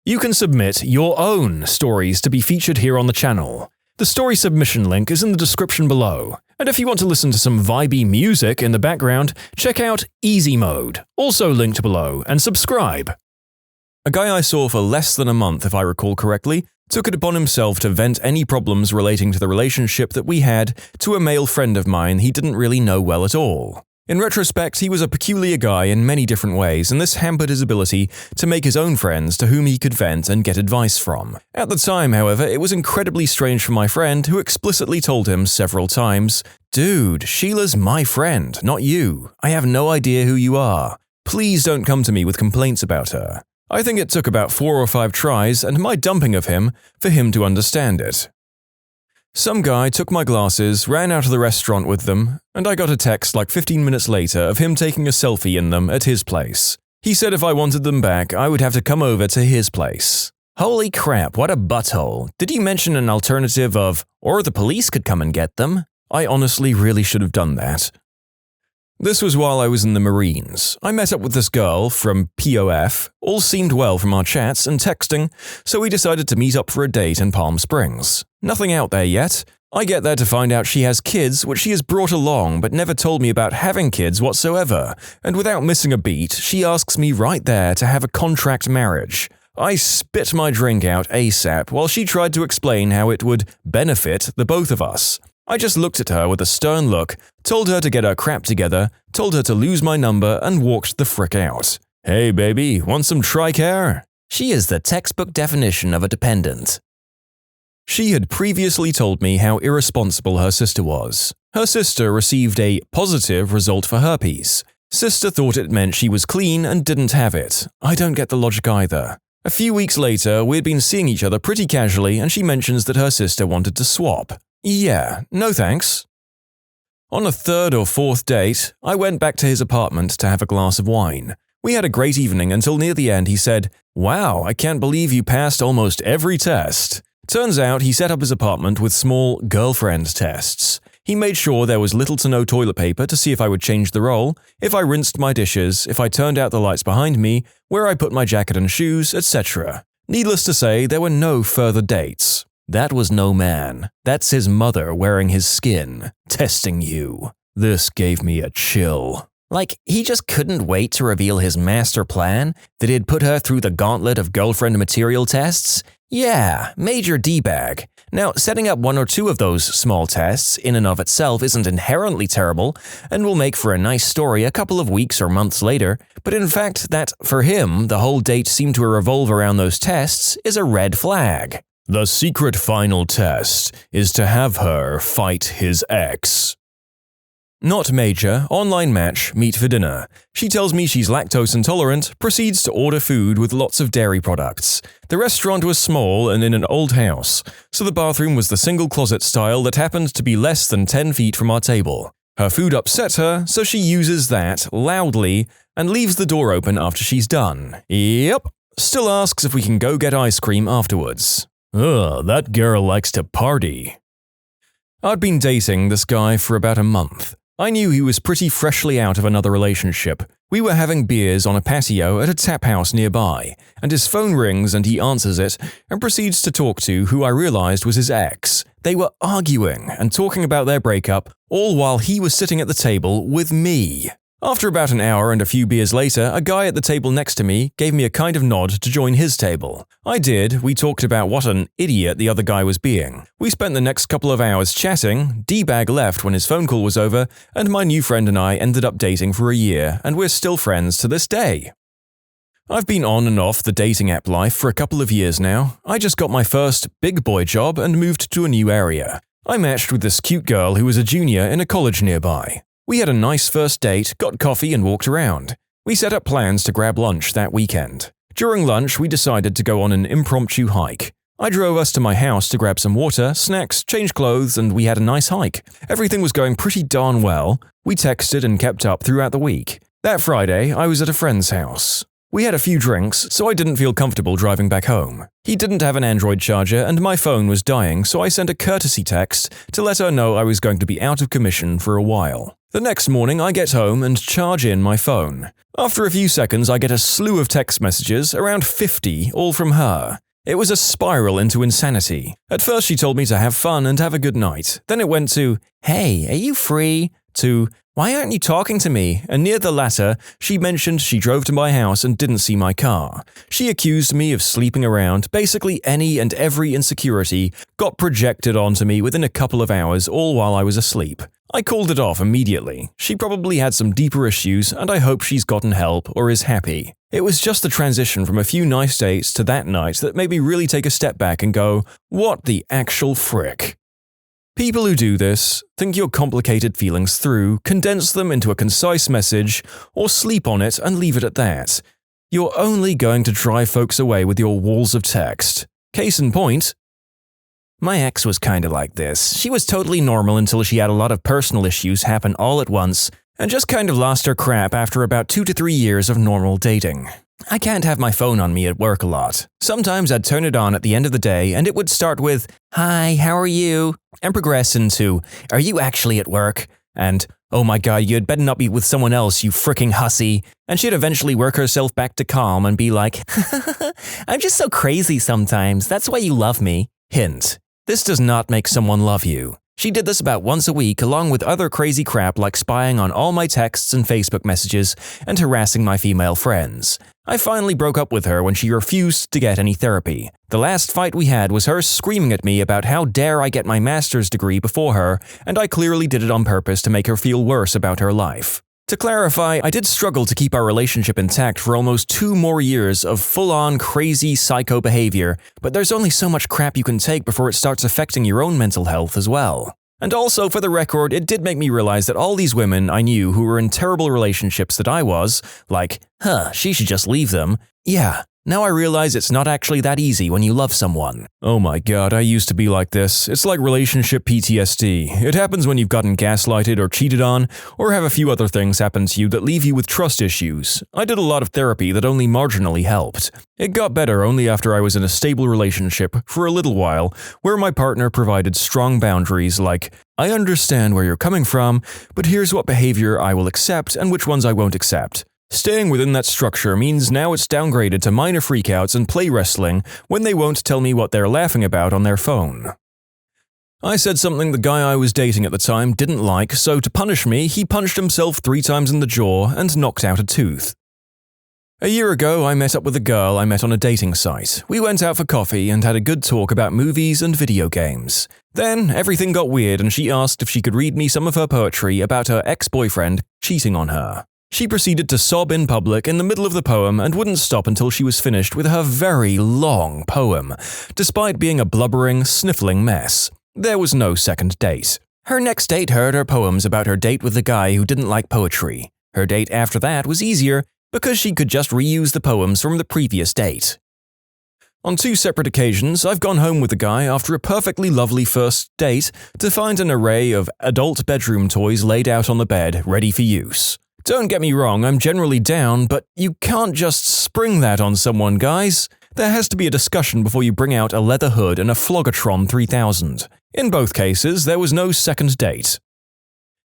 Speaker 1: You can submit your own stories to be featured here on the channel. The story submission link is in the description below. And if you want to listen to some vibey music in the background, check out easymode, also linked below, and subscribe. A guy I saw for less than a month, if I recall correctly, took it upon himself to vent any problems relating to the relationship that we had to a male friend of mine he didn't really know well at all. In retrospect, he was a peculiar guy in many different ways, and this hampered his ability to make his own friends to whom he could vent and get advice from. At the time, however, it was incredibly strange for my friend, who explicitly told him several times, "Dude, Sheila's my friend, not you. I have no idea who you are. Please don't come to me with complaints about her." I think it took about 4 or 5 tries and my dumping of him for him to understand it. Some guy took my glasses, ran out of the restaurant with them, and I got a text like 15 minutes later of him taking a selfie in them at his place. He said if I wanted them back, I would have to come over to his place. Holy crap, what a butthole. Did he mention an alternative of, or the police could come and get them? I honestly really should have done that. This was while I was in the Marines. I met up with this girl from POF, all seemed well from our chats and texting, so we decided to meet up for a date in Palm Springs. Nothing out there yet. I get there to find out she has kids, which she has brought along but never told me about having kids whatsoever, and without missing a beat, she asks me right there to have a contract marriage. I spit my drink out ASAP while she tried to explain how it would benefit the both of us. I just looked at her with a stern look, told her to get her crap together, told her to lose my number, and walked the frick out. Hey baby, want some Tricare? She is the textbook definition of a dependent. She had previously told me how irresponsible her sister was. Her sister received a positive result for herpes. Sister thought it meant she was clean and didn't have it. I don't get the logic either. A few weeks later, we'd been seeing each other pretty casually and she mentions that her sister wanted to swap. Yeah, no thanks. On a 3rd or 4th date, I went back to his apartment to have a glass of wine. We had a great evening until near the end he said, "Wow, I can't believe you passed almost every test." Turns out he set up his apartment with small girlfriend tests. He made sure there was little to no toilet paper to see if I would change the roll, if I rinsed my dishes, if I turned out the lights behind me, where I put my jacket and shoes, etc. Needless to say, there were no further dates. That was no man. That's his mother wearing his skin, testing you. This gave me a chill. Like, he just couldn't wait to reveal his master plan? That he'd put her through the gauntlet of girlfriend material tests? Yeah, major D-bag. Now, setting up 1 or 2 of those small tests in and of itself isn't inherently terrible and will make for a nice story a couple of weeks or months later, but in fact that, for him, the whole date seemed to revolve around those tests is a red flag. The secret final test is to have her fight his ex. Not major, online match, meet for dinner. She tells me she's lactose intolerant, proceeds to order food with lots of dairy products. The restaurant was small and in an old house, so the bathroom was the single closet style that happened to be less than 10 feet from our table. Her food upset her, so she uses that, loudly, and leaves the door open after she's done. Yep. Still asks if we can go get ice cream afterwards. Ugh, that girl likes to party. I'd been dating this guy for about a month. I knew he was pretty freshly out of another relationship. We were having beers on a patio at a tap house nearby, and his phone rings and he answers it and proceeds to talk to who I realized was his ex. They were arguing and talking about their breakup, all while he was sitting at the table with me. After about an hour and a few beers later, a guy at the table next to me gave me a kind of nod to join his table. I did. We talked about what an idiot the other guy was being. We spent the next couple of hours chatting. D-bag left when his phone call was over, and my new friend and I ended up dating for a year, and we're still friends to this day. I've been on and off the dating app life for a couple of years now. I just got my first big boy job and moved to a new area. I matched with this cute girl who was a junior in a college nearby. We had a nice first date, got coffee and walked around. We set up plans to grab lunch that weekend. During lunch, we decided to go on an impromptu hike. I drove us to my house to grab some water, snacks, change clothes, and we had a nice hike. Everything was going pretty darn well. We texted and kept up throughout the week. That Friday, I was at a friend's house. We had a few drinks, so I didn't feel comfortable driving back home. He didn't have an Android charger and my phone was dying, so I sent a courtesy text to let her know I was going to be out of commission for a while. The next morning, I get home and charge in my phone. After a few seconds, I get a slew of text messages, around 50, all from her. It was a spiral into insanity. At first, she told me to have fun and have a good night. Then it went to, "Hey, are you free?" to, "Why aren't you talking to me?" And near the latter, she mentioned she drove to my house and didn't see my car. She accused me of sleeping around. Basically, any and every insecurity got projected onto me within a couple of hours, all while I was asleep. I called it off immediately. She probably had some deeper issues, and I hope she's gotten help or is happy. It was just the transition from a few nice dates to that night that made me really take a step back and go, what the actual frick? People who do this, think your complicated feelings through, condense them into a concise message, or sleep on it and leave it at that. You're only going to drive folks away with your walls of text. Case in point, my ex was kinda like this. She was totally normal until she had a lot of personal issues happen all at once, and just kind of lost her crap after about 2 to 3 years of normal dating. I can't have my phone on me at work a lot. Sometimes I'd turn it on at the end of the day and it would start with, "Hi, how are you?" and progress into, "Are you actually at work?" and, "Oh my god, you'd better not be with someone else, you fricking hussy." And she'd eventually work herself back to calm and be like, "I'm just so crazy sometimes, that's why you love me." Hint: this does not make someone love you. She did this about once a week along with other crazy crap like spying on all my texts and Facebook messages and harassing my female friends. I finally broke up with her when she refused to get any therapy. The last fight we had was her screaming at me about how dare I get my master's degree before her, and I clearly did it on purpose to make her feel worse about her life. To clarify, I did struggle to keep our relationship intact for almost 2 more years of full-on crazy psycho behavior, but there's only so much crap you can take before it starts affecting your own mental health as well. And also, for the record, it did make me realize that all these women I knew who were in terrible relationships that I was, like, she should just leave them. Yeah, now I realize it's not actually that easy when you love someone. Oh my god, I used to be like this. It's like relationship PTSD. It happens when you've gotten gaslighted or cheated on, or have a few other things happen to you that leave you with trust issues. I did a lot of therapy that only marginally helped. It got better only after I was in a stable relationship for a little while, where my partner provided strong boundaries like, "I understand where you're coming from, but here's what behavior I will accept and which ones I won't accept." Staying within that structure means now it's downgraded to minor freakouts and play wrestling when they won't tell me what they're laughing about on their phone. I said something the guy I was dating at the time didn't like, so to punish me, he punched himself 3 times in the jaw and knocked out a tooth. A year ago, I met up with a girl I met on a dating site. We went out for coffee and had a good talk about movies and video games. Then, everything got weird and she asked if she could read me some of her poetry about her ex-boyfriend cheating on her. She proceeded to sob in public in the middle of the poem and wouldn't stop until she was finished with her very long poem, despite being a blubbering, sniffling mess. There was no second date. Her next date heard her poems about her date with the guy who didn't like poetry. Her date after that was easier because she could just reuse the poems from the previous date. On 2 separate occasions, I've gone home with a guy after a perfectly lovely first date to find an array of adult bedroom toys laid out on the bed, ready for use. Don't get me wrong, I'm generally down, but you can't just spring that on someone, guys. There has to be a discussion before you bring out a leather hood and a Flogotron 3000. In both cases, there was no second date.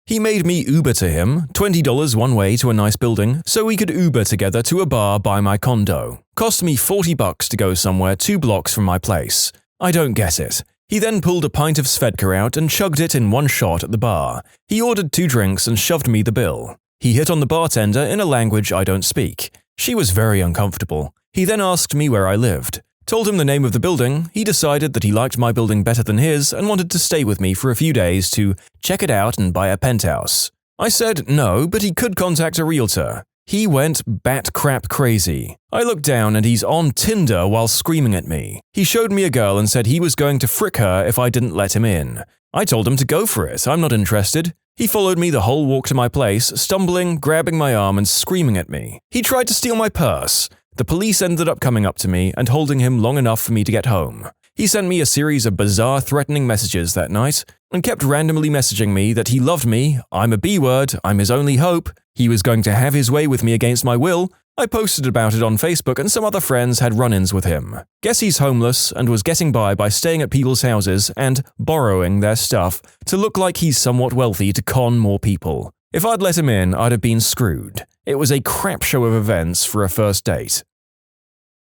Speaker 1: He made me Uber to him, $20 one way to a nice building, so we could Uber together to a bar by my condo. Cost me $40 to go somewhere 2 blocks from my place. I don't get it. He then pulled a pint of Svedka out and chugged it in one shot at the bar. He ordered 2 drinks and shoved me the bill. He hit on the bartender in a language I don't speak. She was very uncomfortable. He then asked me where I lived. Told him the name of the building. He decided that he liked my building better than his and wanted to stay with me for a few days to check it out and buy a penthouse. I said no, but he could contact a realtor. He went bat crap crazy. I looked down and he's on Tinder while screaming at me. He showed me a girl and said he was going to frick her if I didn't let him in. I told him to go for it, I'm not interested. He followed me the whole walk to my place, stumbling, grabbing my arm and screaming at me. He tried to steal my purse. The police ended up coming up to me and holding him long enough for me to get home. He sent me a series of bizarre threatening messages that night and kept randomly messaging me that he loved me, I'm a B-word, I'm his only hope, he was going to have his way with me against my will. I posted about it on Facebook and some other friends had run-ins with him. Guess he's homeless and was getting by staying at people's houses and borrowing their stuff to look like he's somewhat wealthy to con more people. If I'd let him in, I'd have been screwed. It was a crap show of events for a first date.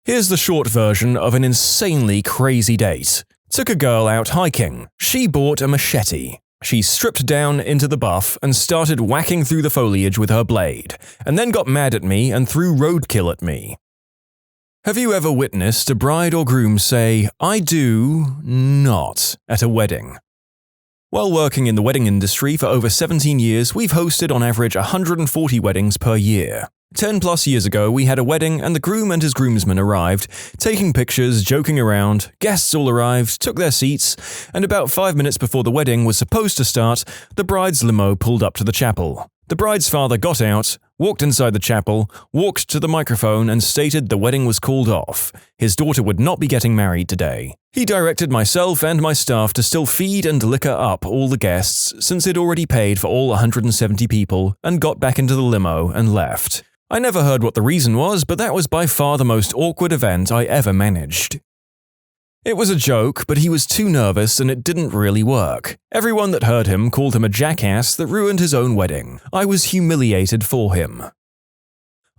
Speaker 1: Here's the short version of an insanely crazy date. Took a girl out hiking. She bought a machete. She stripped down into the buff and started whacking through the foliage with her blade, and then got mad at me and threw roadkill at me. Have you ever witnessed a bride or groom say, "I do not," at a wedding? While working in the wedding industry for over 17 years, we've hosted on average 140 weddings per year. 10 plus years ago, we had a wedding and the groom and his groomsmen arrived, taking pictures, joking around, guests all arrived, took their seats, and about 5 minutes before the wedding was supposed to start, the bride's limo pulled up to the chapel. The bride's father got out, walked inside the chapel, walked to the microphone and stated the wedding was called off. His daughter would not be getting married today. He directed myself and my staff to still feed and liquor up all the guests since he'd already paid for all 170 people and got back into the limo and left. I never heard what the reason was, but that was by far the most awkward event I ever managed. It was a joke, but he was too nervous and it didn't really work. Everyone that heard him called him a jackass that ruined his own wedding. I was humiliated for him.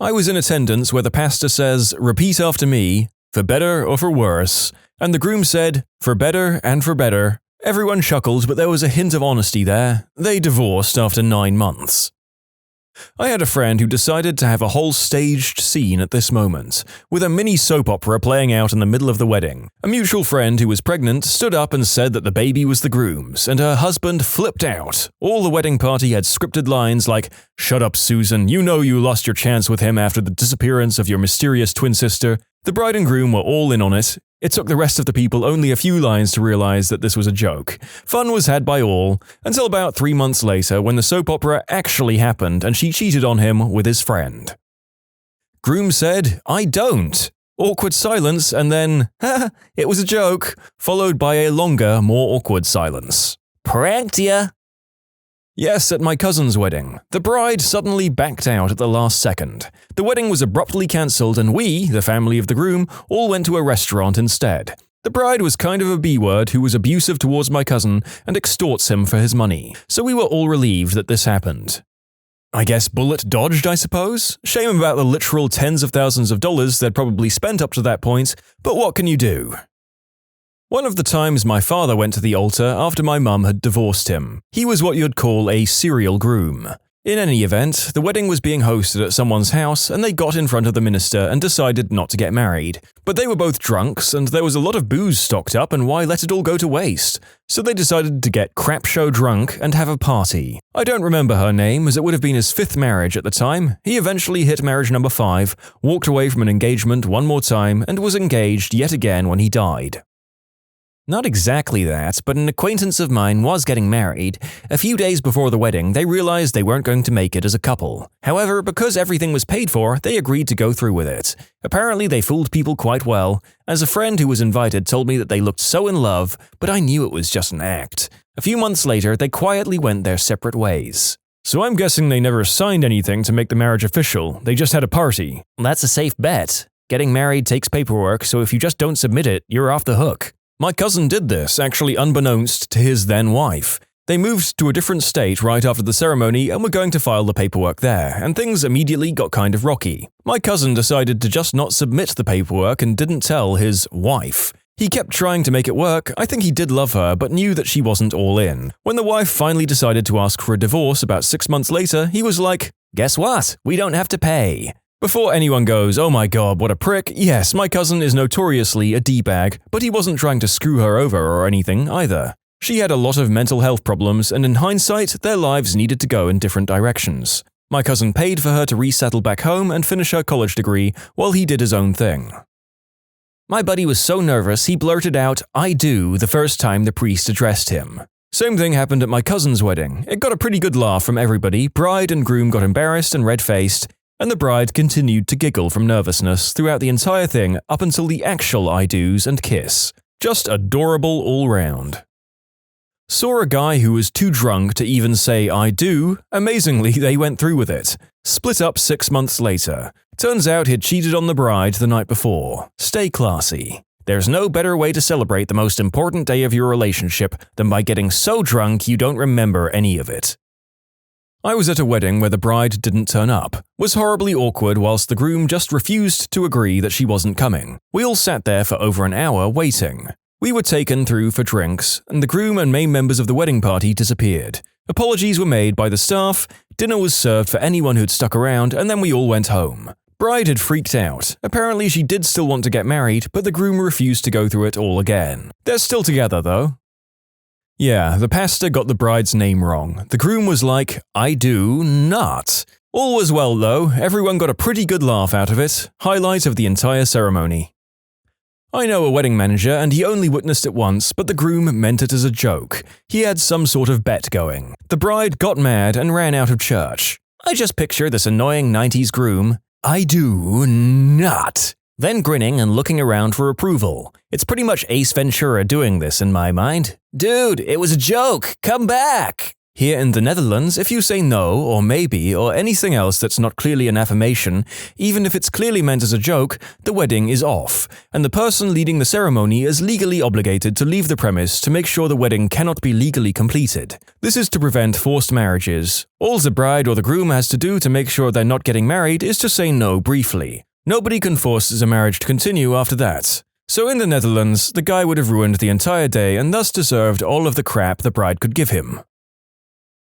Speaker 1: I was in attendance where the pastor says, "Repeat after me, for better or for worse," and the groom said, "For better and for better." Everyone chuckled, but there was a hint of honesty there. They divorced after 9 months. I had a friend who decided to have a whole staged scene at this moment, with a mini soap opera playing out in the middle of the wedding. A mutual friend who was pregnant stood up and said that the baby was the groom's, and her husband flipped out. All the wedding party had scripted lines like, "Shut up, Susan, you know you lost your chance with him after the disappearance of your mysterious twin sister." The bride and groom were all in on it. It took the rest of the people only a few lines to realize that this was a joke. Fun was had by all, until about 3 months later when the soap opera actually happened and she cheated on him with his friend. Groom said, "I don't." Awkward silence and then, "Ha, it was a joke," followed by a longer, more awkward silence. "Pranked ya." Yes, at my cousin's wedding. The bride suddenly backed out at the last second. The wedding was abruptly cancelled and we, the family of the groom, all went to a restaurant instead. The bride was kind of a B-word who was abusive towards my cousin and extorts him for his money, so we were all relieved that this happened. I guess bullet dodged, I suppose? Shame about the literal tens of thousands of dollars they'd probably spent up to that point, but what can you do? One of the times my father went to the altar after my mum had divorced him. He was what you'd call a serial groom. In any event, the wedding was being hosted at someone's house and they got in front of the minister and decided not to get married. But they were both drunks and there was a lot of booze stocked up and why let it all go to waste? So they decided to get crap show drunk and have a party. I don't remember her name as it would have been his 5th marriage at the time. He eventually hit marriage number 5, walked away from an engagement one more time and was engaged yet again when he died. Not exactly that, but an acquaintance of mine was getting married. A few days before the wedding, they realized they weren't going to make it as a couple. However, because everything was paid for, they agreed to go through with it. Apparently, they fooled people quite well, as a friend who was invited told me that they looked so in love, but I knew it was just an act. A few months later, they quietly went their separate ways. So I'm guessing they never signed anything to make the marriage official, they just had a party.
Speaker 2: That's a safe bet. Getting married takes paperwork, so if you just don't submit it, you're off the hook.
Speaker 1: My cousin did this, actually unbeknownst to his then-wife. They moved to a different state right after the ceremony and were going to file the paperwork there, and things immediately got kind of rocky. My cousin decided to just not submit the paperwork and didn't tell his wife. He kept trying to make it work. I think he did love her, but knew that she wasn't all in. When the wife finally decided to ask for a divorce about 6 months later, he was like,
Speaker 2: "Guess what? We don't have to pay."
Speaker 1: Before anyone goes, "Oh my god, what a prick," yes, my cousin is notoriously a D-bag, but he wasn't trying to screw her over or anything either. She had a lot of mental health problems, and in hindsight, their lives needed to go in different directions. My cousin paid for her to resettle back home and finish her college degree while he did his own thing.
Speaker 2: My buddy was so nervous he blurted out, "I do," the first time the priest addressed him.
Speaker 1: Same thing happened at my cousin's wedding. It got a pretty good laugh from everybody, bride and groom got embarrassed and red-faced, and the bride continued to giggle from nervousness throughout the entire thing up until the actual I do's and kiss. Just adorable all round. Saw a guy who was too drunk to even say "I do." Amazingly, they went through with it. Split up 6 months later. Turns out he'd cheated on the bride the night before. Stay classy. There's no better way to celebrate the most important day of your relationship than by getting so drunk you don't remember any of it. I was at a wedding where the bride didn't turn up. Was horribly awkward whilst the groom just refused to agree that she wasn't coming. We all sat there for over an hour waiting. We were taken through for drinks, and the groom and main members of the wedding party disappeared. Apologies were made by the staff, dinner was served for anyone who'd stuck around, and then we all went home. Bride had freaked out. Apparently she did still want to get married, but the groom refused to go through it all again. They're still together though. Yeah, the pastor got the bride's name wrong. The groom was like, "I do not." All was well though, everyone got a pretty good laugh out of it. Highlight of the entire ceremony. I know a wedding manager and he only witnessed it once, but the groom meant it as a joke. He had some sort of bet going. The bride got mad and ran out of church. I just picture this annoying 90s groom, "I do not," then grinning and looking around for approval. It's pretty much Ace Ventura doing this in my mind. "Dude, it was a joke, come back!" Here in the Netherlands, if you say no, or maybe, or anything else that's not clearly an affirmation, even if it's clearly meant as a joke, the wedding is off, and the person leading the ceremony is legally obligated to leave the premise to make sure the wedding cannot be legally completed. This is to prevent forced marriages. All the bride or the groom has to do to make sure they're not getting married is to say no briefly. Nobody can force the marriage to continue after that. So in the Netherlands, the guy would have ruined the entire day and thus deserved all of the crap the bride could give him.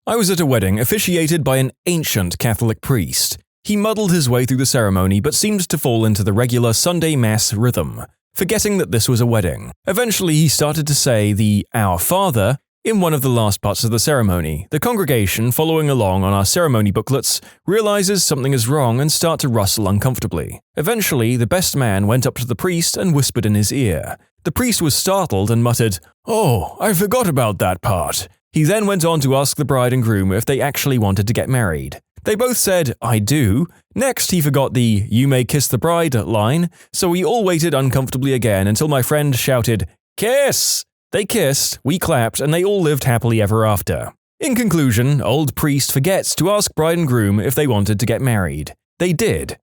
Speaker 1: I was at a wedding officiated by an ancient Catholic priest. He muddled his way through the ceremony but seemed to fall into the regular Sunday Mass rhythm, forgetting that this was a wedding. Eventually he started to say the "Our Father" in one of the last parts of the ceremony. The congregation, following along on our ceremony booklets, realizes something is wrong and start to rustle uncomfortably. Eventually, the best man went up to the priest and whispered in his ear. The priest was startled and muttered, "Oh, I forgot about that part." He then went on to ask the bride and groom if they actually wanted to get married. They both said, "I do." Next, he forgot the "You may kiss the bride" line, so we all waited uncomfortably again until my friend shouted, "Kiss!" They kissed, we clapped, and they all lived happily ever after. In conclusion, old priest forgets to ask bride and groom if they wanted to get married. They did.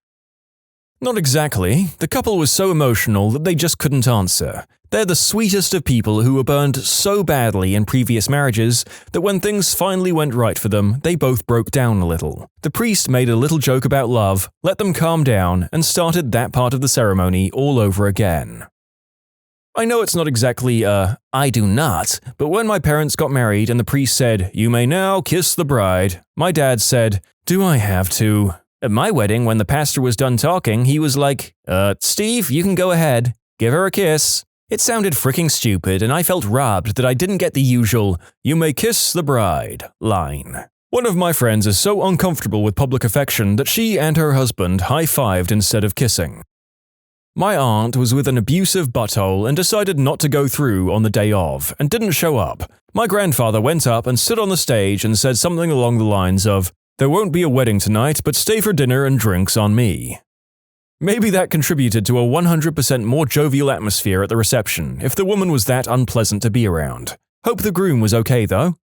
Speaker 1: Not exactly. The couple was so emotional that they just couldn't answer. They're the sweetest of people who were burned so badly in previous marriages that when things finally went right for them, they both broke down a little. The priest made a little joke about love, let them calm down, and started that part of the ceremony all over again. I know it's not exactly a "I do not," but when my parents got married and the priest said, "You may now kiss the bride," my dad said, "Do I have to?" At my wedding, when the pastor was done talking, he was like, Steve, you can go ahead. Give her a kiss." It sounded freaking stupid, and I felt robbed that I didn't get the usual "You may kiss the bride" line. One of my friends is so uncomfortable with public affection that she and her husband high-fived instead of kissing. My aunt was with an abusive butthole and decided not to go through on the day of, and didn't show up. My grandfather went up and stood on the stage and said something along the lines of, "There won't be a wedding tonight, but stay for dinner and drinks on me." Maybe that contributed to a 100% more jovial atmosphere at the reception, if the woman was that unpleasant to be around. Hope the groom was okay though.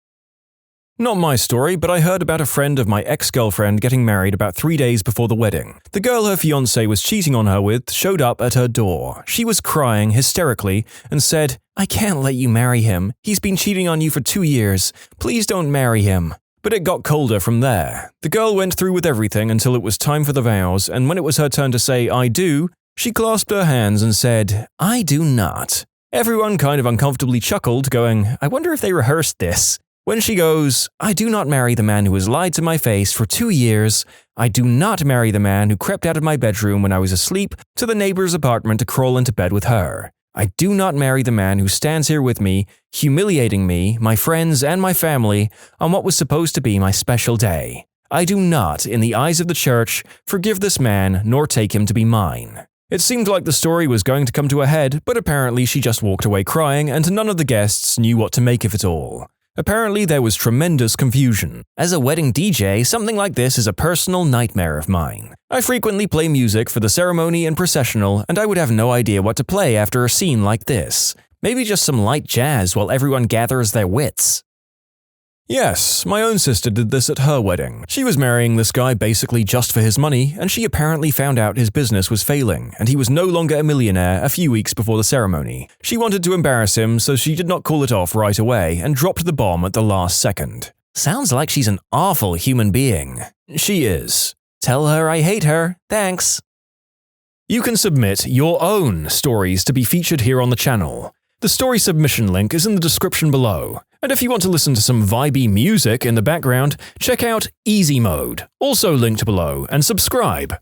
Speaker 1: Not my story, but I heard about a friend of my ex-girlfriend getting married about 3 days before the wedding. The girl her fiancé was cheating on her with showed up at her door. She was crying hysterically and said, "I can't let you marry him. He's been cheating on you for 2 years. Please don't marry him." But it got colder from there. The girl went through with everything until it was time for the vows, and when it was her turn to say "I do," she clasped her hands and said, "I do not." Everyone kind of uncomfortably chuckled, going, "I wonder if they rehearsed this." When she goes, "I do not marry the man who has lied to my face for 2 years. I do not marry the man who crept out of my bedroom when I was asleep to the neighbor's apartment to crawl into bed with her. I do not marry the man who stands here with me, humiliating me, my friends, and my family on what was supposed to be my special day. I do not, in the eyes of the church, forgive this man nor take him to be mine." It seemed like the story was going to come to a head, but apparently she just walked away crying and none of the guests knew what to make of it all. Apparently there was tremendous confusion. As a wedding DJ, something like this is a personal nightmare of mine. I frequently play music for the ceremony and processional, and I would have no idea what to play after a scene like this. Maybe just some light jazz while everyone gathers their wits. Yes, my own sister did this at her wedding. She was marrying this guy basically just for his money, and she apparently found out his business was failing, and he was no longer a millionaire a few weeks before the ceremony. She wanted to embarrass him, so she did not call it off right away and dropped the bomb at the last second. Sounds like she's an awful human being. She is. Tell her I hate her. Thanks. You can submit your own stories to be featured here on the channel. The story submission link is in the description below. And if you want to listen to some vibey music in the background, check out easymode, also linked below, and subscribe.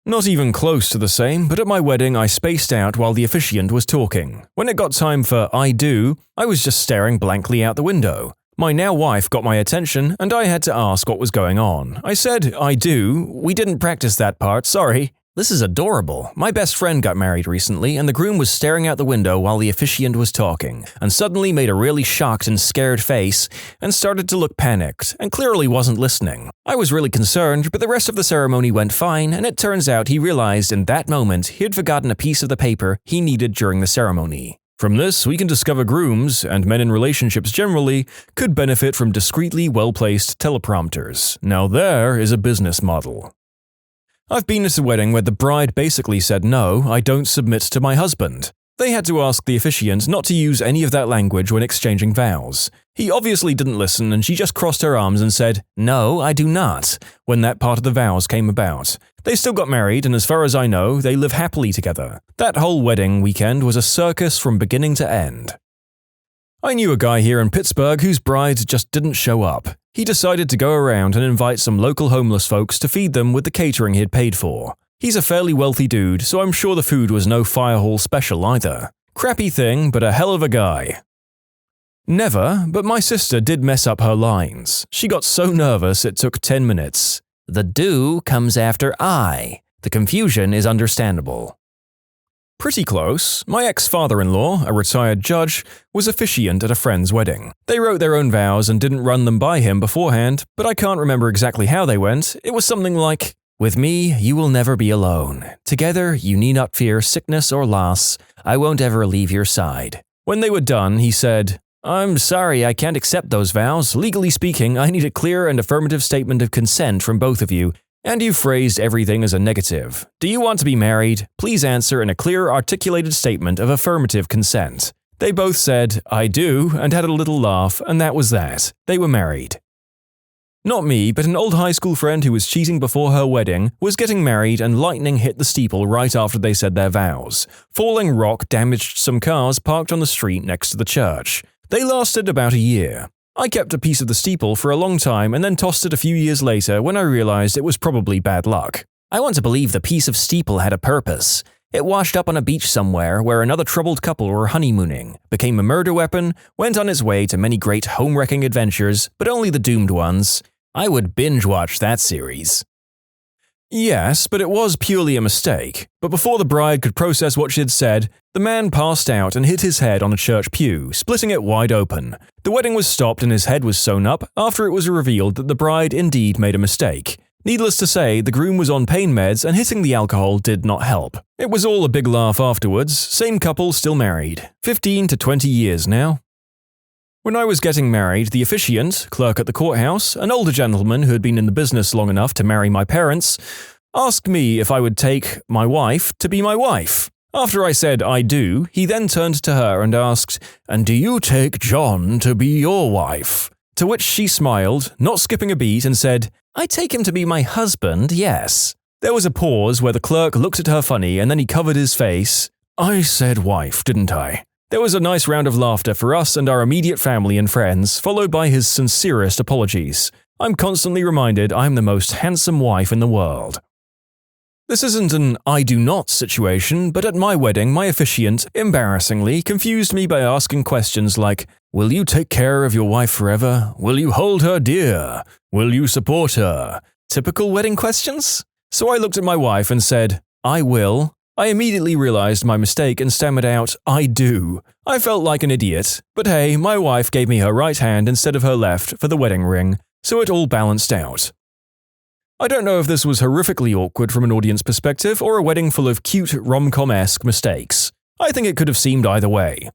Speaker 1: Not even close to the same, but at my wedding I spaced out while the officiant was talking. When it got time for "I do," I was just staring blankly out the window. My now wife got my attention, and I had to ask what was going on. I said, "I do. We didn't practice that part, sorry." This is adorable. My best friend got married recently, and the groom was staring out the window while the officiant was talking, and suddenly made a really shocked and scared face, and started to look panicked, and clearly wasn't listening. I was really concerned, but the rest of the ceremony went fine, and it turns out he realized in that moment he had forgotten a piece of the paper he needed during the ceremony. From this, we can discover grooms, and men in relationships generally, could benefit from discreetly well-placed teleprompters. Now there is a business model. I've been at a wedding where the bride basically said, "No, I don't submit to my husband." They had to ask the officiant not to use any of that language when exchanging vows. He obviously didn't listen, and she just crossed her arms and said, "No, I do not," when that part of the vows came about. They still got married, and as far as I know, they live happily together. That whole wedding weekend was a circus from beginning to end. I knew a guy here in Pittsburgh whose bride just didn't show up. He decided to go around and invite some local homeless folks to feed them with the catering he'd paid for. He's a fairly wealthy dude, so I'm sure the food was no fire hall special either. Crappy thing, but a hell of a guy. Never, but my sister did mess up her lines. She got so nervous it took 10 minutes. The do comes after I. The confusion is understandable. Pretty close. My ex-father-in-law, a retired judge, was officiant at a friend's wedding. They wrote their own vows and didn't run them by him beforehand, but I can't remember exactly how they went. It was something like, "With me, you will never be alone. Together, you need not fear sickness or loss. I won't ever leave your side." When they were done, he said, "I'm sorry, I can't accept those vows. Legally speaking, I need a clear and affirmative statement of consent from both of you. And you phrased everything as a negative. Do you want to be married? Please answer in a clear, articulated statement of affirmative consent." They both said, "I do," and had a little laugh, and that was that. They were married. Not me, but an old high school friend who was cheating before her wedding was getting married and lightning hit the steeple right after they said their vows. Falling rock damaged some cars parked on the street next to the church. They lasted about a year. I kept a piece of the steeple for a long time and then tossed it a few years later when I realized it was probably bad luck. I want to believe the piece of steeple had a purpose. It washed up on a beach somewhere where another troubled couple were honeymooning, became a murder weapon, went on its way to many great home-wrecking adventures, but only the doomed ones. I would binge-watch that series. Yes, but it was purely a mistake. But before the bride could process what she had said, the man passed out and hit his head on a church pew, splitting it wide open. The wedding was stopped and his head was sewn up after it was revealed that the bride indeed made a mistake. Needless to say, the groom was on pain meds and hitting the alcohol did not help. It was all a big laugh afterwards, same couple still married. 15 to 20 years now. When I was getting married, the officiant, clerk at the courthouse, an older gentleman who had been in the business long enough to marry my parents, asked me if I would take my wife to be my wife. After I said I do, he then turned to her and asked, "And do you take John to be your wife?" To which she smiled, not skipping a beat, and said, "I take him to be my husband, yes." There was a pause where the clerk looked at her funny and then he covered his face. "I said wife, didn't I?" There was a nice round of laughter for us and our immediate family and friends, followed by his sincerest apologies. I'm constantly reminded I'm the most handsome wife in the world. This isn't an I do not situation, but at my wedding, my officiant, embarrassingly, confused me by asking questions like, "Will you take care of your wife forever? Will you hold her dear? Will you support her?" Typical wedding questions? So I looked at my wife and said, "I will." I immediately realized my mistake and stammered out, "I do." I felt like an idiot, but hey, my wife gave me her right hand instead of her left for the wedding ring, so it all balanced out. I don't know if this was horrifically awkward from an audience perspective or a wedding full of cute rom-com-esque mistakes. I think it could have seemed either way.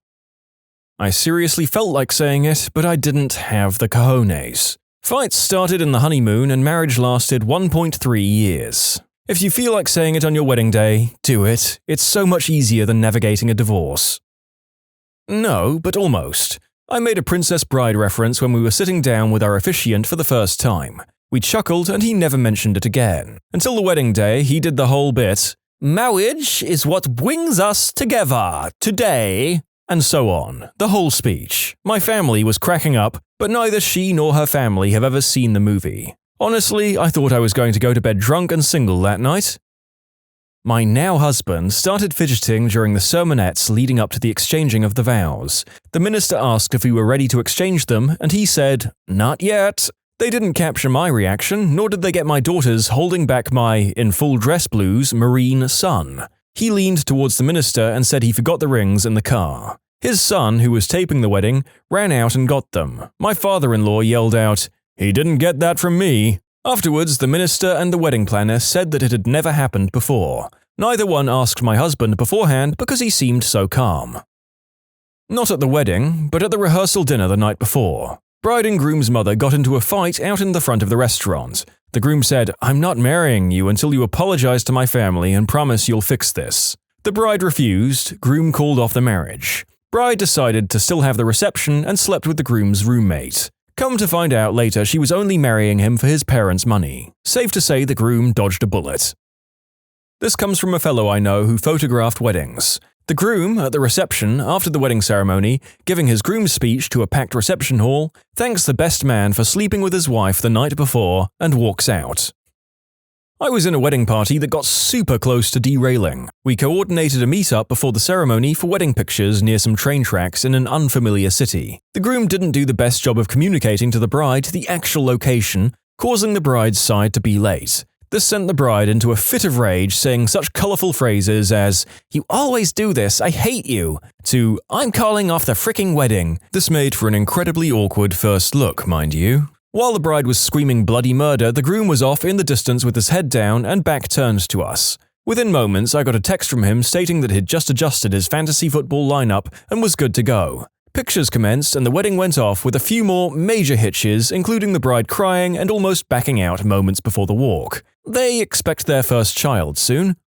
Speaker 1: I seriously felt like saying it, but I didn't have the cojones. Fights started in the honeymoon and marriage lasted 1.3 years. If you feel like saying it on your wedding day, do it. It's so much easier than navigating a divorce. No, but almost. I made a Princess Bride reference when we were sitting down with our officiant for the first time. We chuckled and he never mentioned it again. Until the wedding day, he did the whole bit. "Marriage is what brings us together today," and so on. The whole speech. My family was cracking up, but neither she nor her family have ever seen the movie. Honestly, I thought I was going to go to bed drunk and single that night. My now husband started fidgeting during the sermonettes leading up to the exchanging of the vows. The minister asked if we were ready to exchange them, and he said, "Not yet." They didn't capture my reaction, nor did they get my daughters holding back my, in full dress blues, marine son. He leaned towards the minister and said he forgot the rings in the car. His son, who was taping the wedding, ran out and got them. My father-in-law yelled out, "He didn't get that from me." Afterwards, the minister and the wedding planner said that it had never happened before. Neither one asked my husband beforehand because he seemed so calm. Not at the wedding, but at the rehearsal dinner the night before. Bride and groom's mother got into a fight out in the front of the restaurant. The groom said, "I'm not marrying you until you apologize to my family and promise you'll fix this." The bride refused, groom called off the marriage. Bride decided to still have the reception and slept with the groom's roommate. Come to find out later she was only marrying him for his parents' money. Safe to say the groom dodged a bullet. This comes from a fellow I know who photographed weddings. The groom, at the reception after the wedding ceremony, giving his groom's speech to a packed reception hall, thanks the best man for sleeping with his wife the night before and walks out. I was in a wedding party that got super close to derailing. We coordinated a meet-up before the ceremony for wedding pictures near some train tracks in an unfamiliar city. The groom didn't do the best job of communicating to the bride the actual location, causing the bride's side to be late. This sent the bride into a fit of rage, saying such colourful phrases as, "You always do this, I hate you," to, "I'm calling off the fricking wedding." This made for an incredibly awkward first look, mind you. While the bride was screaming bloody murder, the groom was off in the distance with his head down and back turned to us. Within moments, I got a text from him stating that he'd just adjusted his fantasy football lineup and was good to go. Pictures commenced and the wedding went off with a few more major hitches, including the bride crying and almost backing out moments before the walk. They expect their first child soon.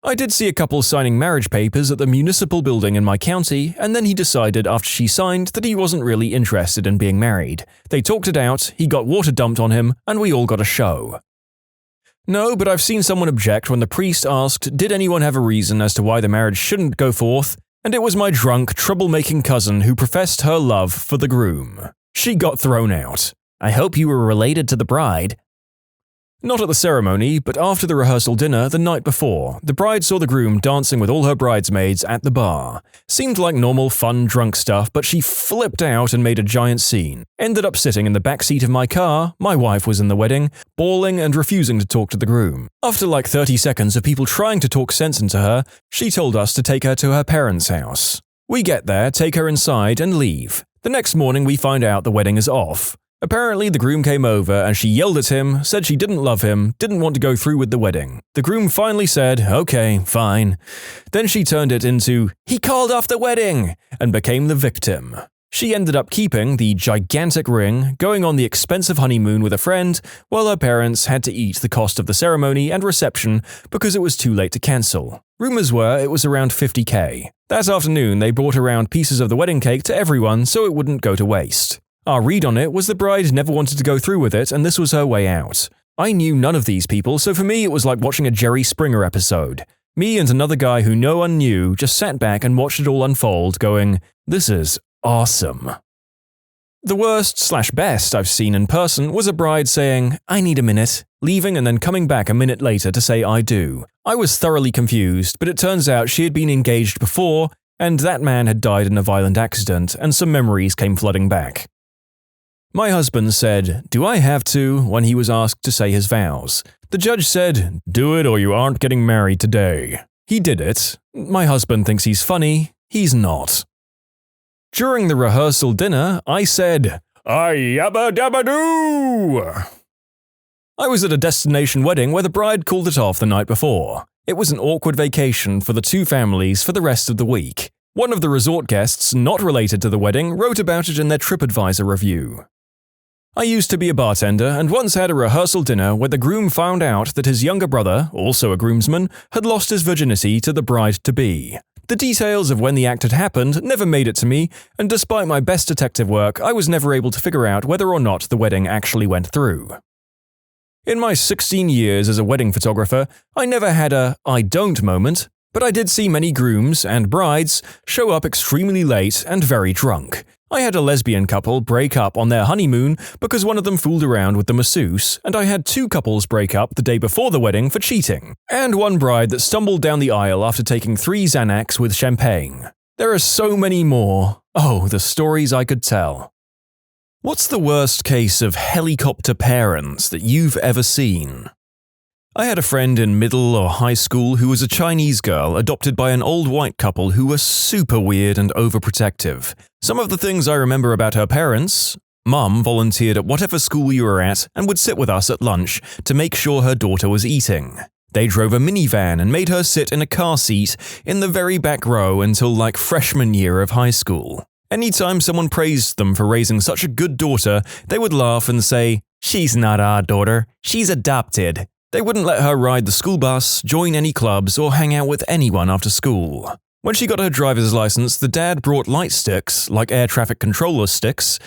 Speaker 1: I did see a couple signing marriage papers at the municipal building in my county, and then he decided after she signed that he wasn't really interested in being married. They talked it out, he got water dumped on him, and we all got a show. No, but I've seen someone object when the priest asked, did anyone have a reason as to why the marriage shouldn't go forth, and it was my drunk, troublemaking cousin who professed her love for the groom. She got thrown out. "I hope you were related to the bride." Not at the ceremony, but after the rehearsal dinner the night before, the bride saw the groom dancing with all her bridesmaids at the bar. Seemed like normal fun drunk stuff, but she flipped out and made a giant scene. Ended up sitting in the back seat of my car, my wife was in the wedding, bawling and refusing to talk to the groom. After like 30 seconds of people trying to talk sense into her, she told us to take her to her parents' house. We get there, take her inside, and leave. The next morning we find out the wedding is off. Apparently, the groom came over and she yelled at him, said she didn't love him, didn't want to go through with the wedding. The groom finally said, "Okay, fine." Then she turned it into, "He called off the wedding," and became the victim. She ended up keeping the gigantic ring, going on the expensive honeymoon with a friend, while her parents had to eat the cost of the ceremony and reception because it was too late to cancel. Rumors were it was around $50K. That afternoon, they brought around pieces of the wedding cake to everyone so it wouldn't go to waste. Our read on it was the bride never wanted to go through with it and this was her way out. I knew none of these people, so for me it was like watching a Jerry Springer episode. Me and another guy who no one knew just sat back and watched it all unfold, going, "This is awesome." The worst/best I've seen in person was a bride saying, "I need a minute," leaving and then coming back a minute later to say "I do." I was thoroughly confused, but it turns out she had been engaged before, and that man had died in a violent accident, and some memories came flooding back. My husband said, "Do I have to?" when he was asked to say his vows. The judge said, "Do it or you aren't getting married today." He did it. My husband thinks he's funny. He's not. During the rehearsal dinner, I said, "I yabba dabba doo." I was at a destination wedding where the bride called it off the night before. It was an awkward vacation for the two families for the rest of the week. One of the resort guests, not related to the wedding, wrote about it in their TripAdvisor review. I used to be a bartender and once had a rehearsal dinner where the groom found out that his younger brother, also a groomsman, had lost his virginity to the bride-to-be. The details of when the act had happened never made it to me, and despite my best detective work, I was never able to figure out whether or not the wedding actually went through. In my 16 years as a wedding photographer, I never had a "I don't" moment, but I did see many grooms and brides show up extremely late and very drunk. I had a lesbian couple break up on their honeymoon because one of them fooled around with the masseuse, and I had two couples break up the day before the wedding for cheating, and one bride that stumbled down the aisle after taking 3 Xanax with champagne. There are so many more. Oh, the stories I could tell. What's the worst case of helicopter parents that you've ever seen? I had a friend in middle or high school who was a Chinese girl adopted by an old white couple who were super weird and overprotective. Some of the things I remember about her parents: Mum volunteered at whatever school we were at and would sit with us at lunch to make sure her daughter was eating. They drove a minivan and made her sit in a car seat in the very back row until like freshman year of high school. Anytime someone praised them for raising such a good daughter, they would laugh and say, "She's not our daughter, she's adopted." They wouldn't let her ride the school bus, join any clubs, or hang out with anyone after school. When she got her driver's license, the dad brought light sticks, like air traffic controller sticks.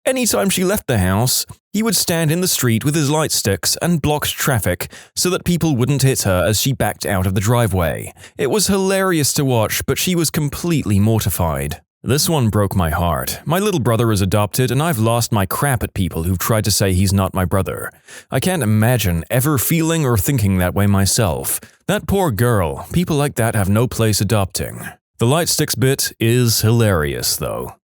Speaker 1: Anytime she left the house, he would stand in the street with his light sticks and blocked traffic so that people wouldn't hit her as she backed out of the driveway. It was hilarious to watch, but she was completely mortified. This one broke my heart. My little brother is adopted, and I've lost my crap at people who've tried to say he's not my brother. I can't imagine ever feeling or thinking that way myself. That poor girl. People like that have no place adopting. The light sticks bit is hilarious, though.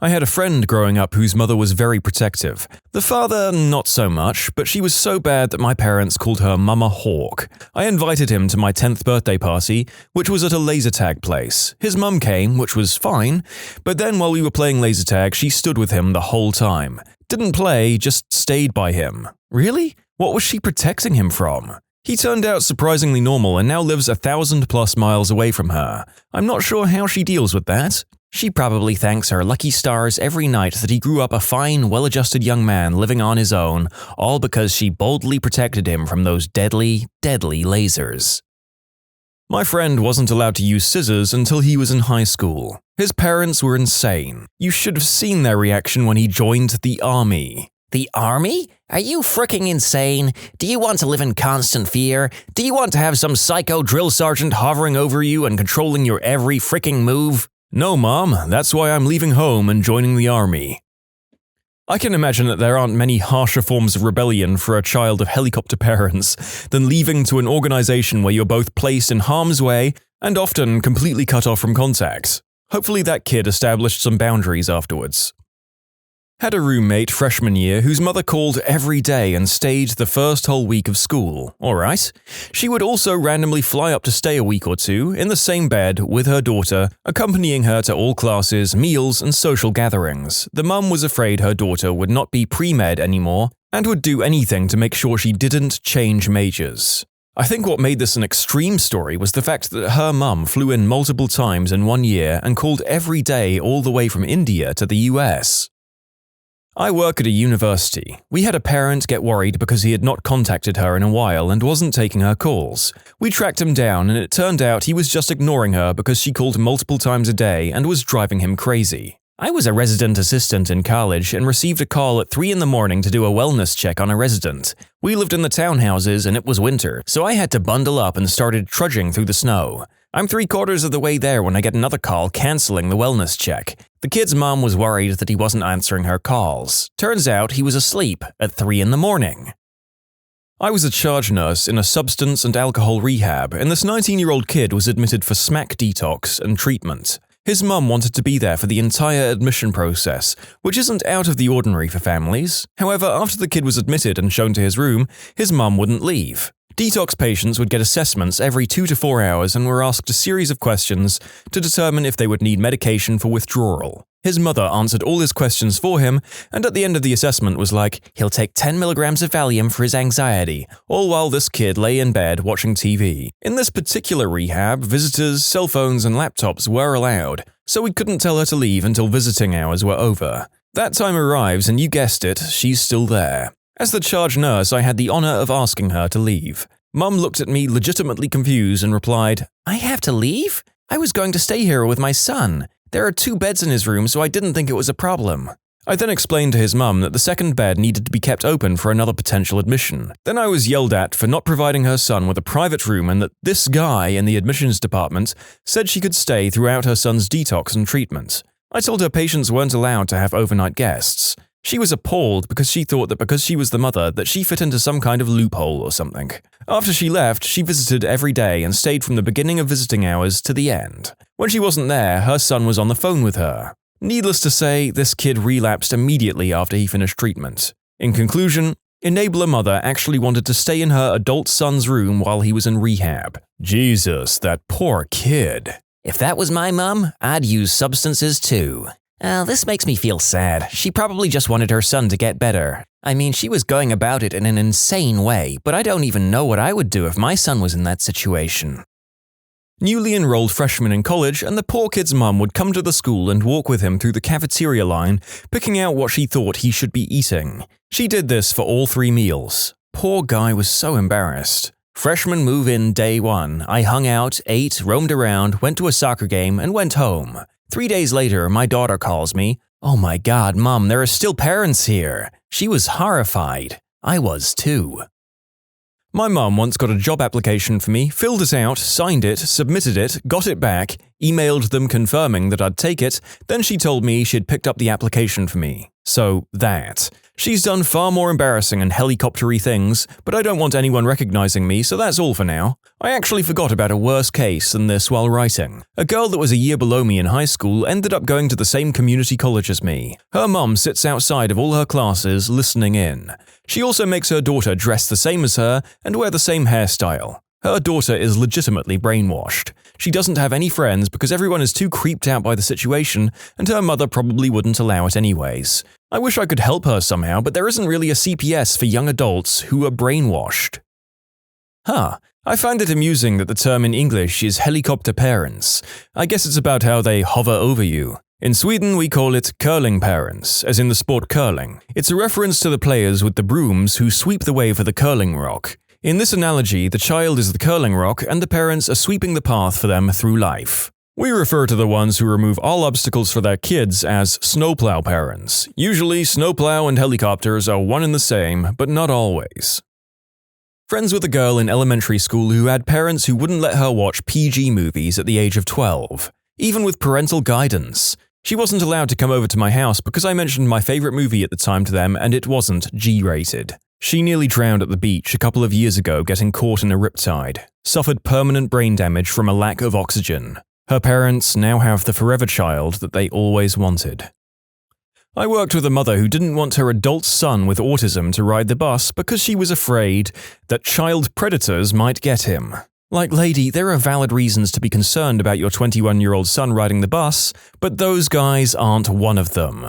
Speaker 1: I had a friend growing up whose mother was very protective. The father, not so much, but she was so bad that my parents called her Mama Hawk. I invited him to my 10th birthday party, which was at a laser tag place. His mum came, which was fine, but then while we were playing laser tag, she stood with him the whole time. Didn't play, just stayed by him. Really? What was she protecting him from? He turned out surprisingly normal and now lives 1,000+ miles away from her. I'm not sure how she deals with that. She probably thanks her lucky stars every night that he grew up a fine, well-adjusted young man living on his own, all because she boldly protected him from those deadly, deadly lasers. My friend wasn't allowed to use scissors until he was in high school. His parents were insane. You should have seen their reaction when he joined the army.
Speaker 2: The army? Are you fricking insane? Do you want to live in constant fear? Do you want to have some psycho drill sergeant hovering over you and controlling your every fricking move?
Speaker 1: No, Mom, that's why I'm leaving home and joining the army. I can imagine that there aren't many harsher forms of rebellion for a child of helicopter parents than leaving to an organization where you're both placed in harm's way and often completely cut off from contact. Hopefully that kid established some boundaries afterwards. Had a roommate freshman year whose mother called every day and stayed the first whole week of school. Alright. She would also randomly fly up to stay a week or two in the same bed with her daughter, accompanying her to all classes, meals, and social gatherings. The mum was afraid her daughter would not be pre-med anymore and would do anything to make sure she didn't change majors. I think what made this an extreme story was the fact that her mum flew in multiple times in 1 year and called every day all the way from India to the US. I work at a university. We had a parent get worried because he had not contacted her in a while and wasn't taking her calls. We tracked him down and it turned out he was just ignoring her because she called multiple times a day and was driving him crazy. I was a resident assistant in college and received a call at 3 in the morning to do a wellness check on a resident. We lived in the townhouses and it was winter, so I had to bundle up and started trudging through the snow. I'm 3/4 of the way there when I get another call canceling the wellness check. The kid's mom was worried that he wasn't answering her calls. Turns out he was asleep at 3 in the morning. I was a charge nurse in a substance and alcohol rehab, and this 19-year-old kid was admitted for smack detox and treatment. His mum wanted to be there for the entire admission process, which isn't out of the ordinary for families. However, after the kid was admitted and shown to his room, his mum wouldn't leave. Detox patients would get assessments every 2 to 4 hours and were asked a series of questions to determine if they would need medication for withdrawal. His mother answered all his questions for him, and at the end of the assessment was like, he'll take 10 milligrams of Valium for his anxiety, all while this kid lay in bed watching TV. In this particular rehab, visitors, cell phones, and laptops were allowed, so we couldn't tell her to leave until visiting hours were over. That time arrives and you guessed it, she's still there. As the charge nurse, I had the honor of asking her to leave. Mum looked at me legitimately confused and replied, "I have to leave? I was going to stay here with my son. There are 2 beds in his room, so I didn't think it was a problem." I then explained to his mum that the second bed needed to be kept open for another potential admission. Then I was yelled at for not providing her son with a private room and that this guy in the admissions department said she could stay throughout her son's detox and treatment. I told her patients weren't allowed to have overnight guests. She was appalled because she thought that because she was the mother that she fit into some kind of loophole or something. After she left, she visited every day and stayed from the beginning of visiting hours to the end. When she wasn't there, her son was on the phone with her. Needless to say, this kid relapsed immediately after he finished treatment. In conclusion, Enabler Mother actually wanted to stay in her adult son's room while he was in rehab. Jesus, that poor kid.
Speaker 2: If that was my mum, I'd use substances too. This makes me feel sad. She probably just wanted her son to get better. I mean, she was going about it in an insane way, but I don't even know what I would do if my son was in that situation.
Speaker 1: Newly enrolled freshman in college, and the poor kid's mum would come to the school and walk with him through the cafeteria line, picking out what she thought he should be eating. She did this for all 3 meals. Poor guy was so embarrassed. Freshman move-in day 1, I hung out, ate, roamed around, went to a soccer game, and went home. 3 days later, my daughter calls me. "Oh my God, Mom, there are still parents here." She was horrified. I was too. My mum once got a job application for me, filled it out, signed it, submitted it, got it back, emailed them confirming that I'd take it, then she told me she'd picked up the application for me. So that. She's done far more embarrassing and helicopter-y things, but I don't want anyone recognizing me, so that's all for now. I actually forgot about a worse case than this while writing. A girl that was a year below me in high school ended up going to the same community college as me. Her mum sits outside of all her classes listening in. She also makes her daughter dress the same as her and wear the same hairstyle. Her daughter is legitimately brainwashed. She doesn't have any friends because everyone is too creeped out by the situation, and her mother probably wouldn't allow it anyways. I wish I could help her somehow, but there isn't really a CPS for young adults who are brainwashed. I find it amusing that the term in English is helicopter parents. I guess it's about how they hover over you. In Sweden, we call it curling parents, as in the sport curling. It's a reference to the players with the brooms who sweep the way for the curling rock. In this analogy, the child is the curling rock and the parents are sweeping the path for them through life. We refer to the ones who remove all obstacles for their kids as snowplow parents. Usually, snowplow and helicopters are one and the same, but not always. Friends with a girl in elementary school who had parents who wouldn't let her watch PG movies at the age of 12, even with parental guidance. She wasn't allowed to come over to my house because I mentioned my favorite movie at the time to them and it wasn't G-rated. She nearly drowned at the beach a couple of years ago getting caught in a riptide, suffered permanent brain damage from a lack of oxygen. Her parents now have the forever child that they always wanted. I worked with a mother who didn't want her adult son with autism to ride the bus because she was afraid that child predators might get him. Like, lady, there are valid reasons to be concerned about your 21-year-old son riding the bus, but those guys aren't one of them.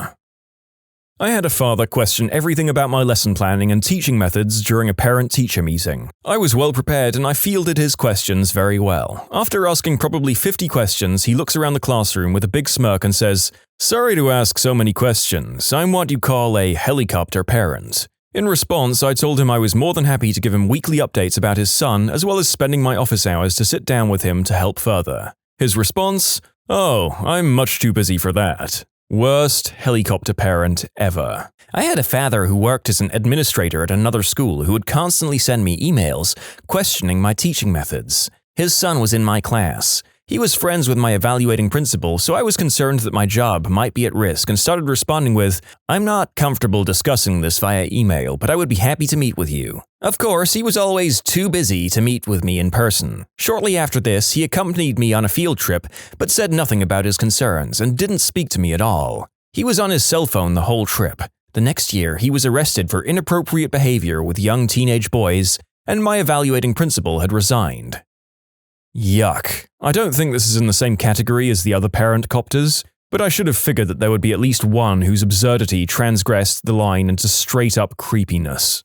Speaker 1: I had a father question everything about my lesson planning and teaching methods during a parent-teacher meeting. I was well prepared and I fielded his questions very well. After asking probably 50 questions, he looks around the classroom with a big smirk and says, "Sorry to ask so many questions. I'm what you call a helicopter parent." In response, I told him I was more than happy to give him weekly updates about his son, as well as spending my office hours to sit down with him to help further. His response? "Oh, I'm much too busy for that." Worst helicopter parent ever.
Speaker 2: I had a father who worked as an administrator at another school who would constantly send me emails questioning my teaching methods. His son was in my class. He was friends with my evaluating principal, so I was concerned that my job might be at risk and started responding with, "I'm not comfortable discussing this via email, but I would be happy to meet with you." Of course, he was always too busy to meet with me in person. Shortly after this, he accompanied me on a field trip, but said nothing about his concerns and didn't speak to me at all. He was on his cell phone the whole trip. The next year, he was arrested for inappropriate behavior with young teenage boys, and my evaluating principal had resigned.
Speaker 1: Yuck. I don't think this is in the same category as the other parent copters, but I should have figured that there would be at least one whose absurdity transgressed the line into straight-up creepiness.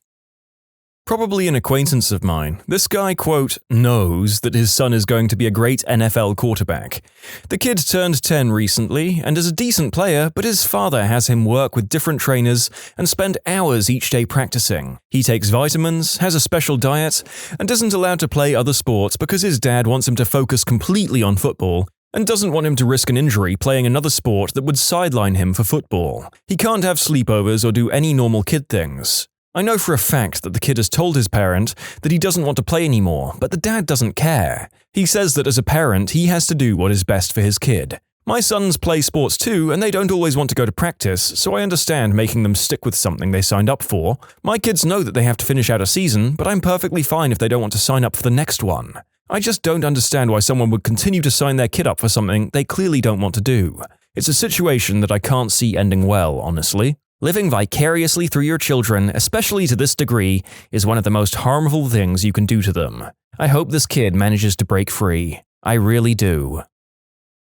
Speaker 1: Probably an acquaintance of mine. This guy, quote, knows that his son is going to be a great NFL quarterback. The kid turned 10 recently and is a decent player, but his father has him work with different trainers and spend hours each day practicing. He takes vitamins, has a special diet, and isn't allowed to play other sports because his dad wants him to focus completely on football and doesn't want him to risk an injury playing another sport that would sideline him for football. He can't have sleepovers or do any normal kid things. I know for a fact that the kid has told his parent that he doesn't want to play anymore, but the dad doesn't care. He says that as a parent, he has to do what is best for his kid. My sons play sports too, and they don't always want to go to practice, so I understand making them stick with something they signed up for. My kids know that they have to finish out a season, but I'm perfectly fine if they don't want to sign up for the next one. I just don't understand why someone would continue to sign their kid up for something they clearly don't want to do. It's a situation that I can't see ending well, honestly. Living vicariously through your children, especially to this degree, is one of the most harmful things you can do to them. I hope this kid manages to break free. I really do.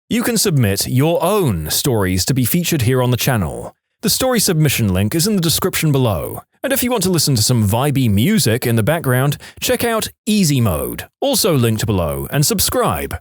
Speaker 1: You can submit your own stories to be featured here on the channel. The story submission link is in the description below. And if you want to listen to some vibey music in the background, check out easymode, also linked below, and subscribe.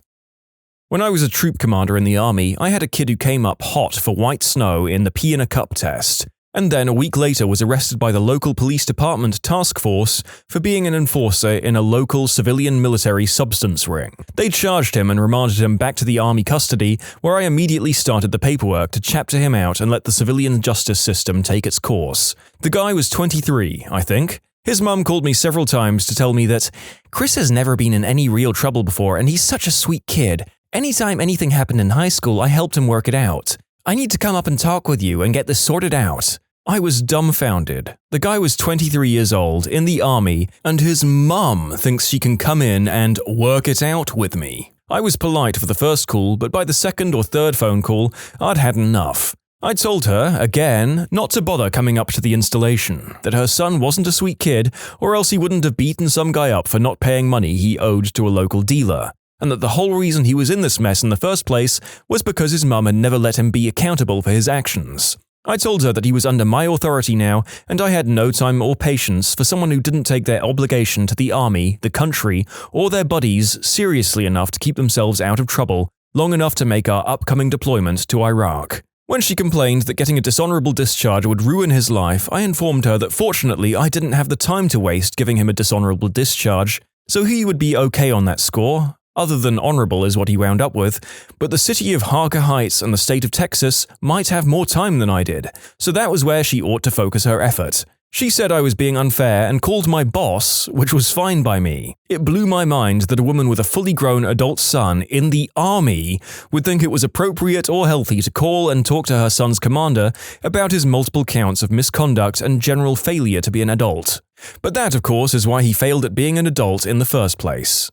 Speaker 1: When I was a troop commander in the army, I had a kid who came up hot for white snow in the pea in a cup test, and then a week later was arrested by the local police department task force for being an enforcer in a local civilian military substance ring. They charged him and remanded him back to the army custody, where I immediately started the paperwork to chapter him out and let the civilian justice system take its course. The guy was 23, I think. His mum called me several times to tell me that Chris has never been in any real trouble before and he's such a sweet kid. Anytime anything happened in high school, I helped him work it out. I need to come up and talk with you and get this sorted out. I was dumbfounded. The guy was 23 years old, in the army, and his mum thinks she can come in and work it out with me. I was polite for the first call, but by the second or third phone call, I'd had enough. I told her, again, not to bother coming up to the installation, that her son wasn't a sweet kid, or else he wouldn't have beaten some guy up for not paying money he owed to a local dealer, and that the whole reason he was in this mess in the first place was because his mum had never let him be accountable for his actions. I told her that he was under my authority now, and I had no time or patience for someone who didn't take their obligation to the army, the country, or their buddies seriously enough to keep themselves out of trouble long enough to make our upcoming deployment to Iraq. When she complained that getting a dishonorable discharge would ruin his life, I informed her that fortunately I didn't have the time to waste giving him a dishonorable discharge, so he would be okay on that score. Other than honorable is what he wound up with, but the city of Harker Heights and the state of Texas might have more time than I did, so that was where she ought to focus her effort. She said I was being unfair and called my boss, which was fine by me. It blew my mind that a woman with a fully grown adult son in the army would think it was appropriate or healthy to call and talk to her son's commander about his multiple counts of misconduct and general failure to be an adult. But that, of course, is why he failed at being an adult in the first place.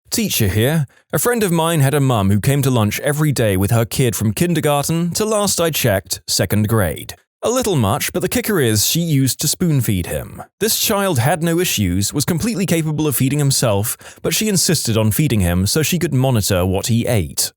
Speaker 1: Teacher here. A friend of mine had a mum who came to lunch every day with her kid from kindergarten to, last I checked, 2nd grade. A little much, but the kicker is she used to spoon-feed him. This child had no issues, was completely capable of feeding himself, but she insisted on feeding him so she could monitor what he ate.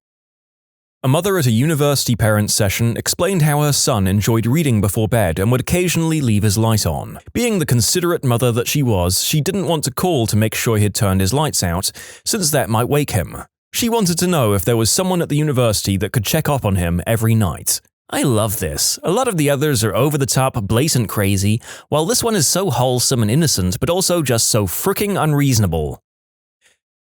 Speaker 1: A mother at a university parents' session explained how her son enjoyed reading before bed and would occasionally leave his light on. Being the considerate mother that she was, she didn't want to call to make sure he had turned his lights out, since that might wake him. She wanted to know if there was someone at the university that could check up on him every night. I love this. A lot of the others are over-the-top, blatant crazy, while this one is so wholesome and innocent, but also just so fricking unreasonable.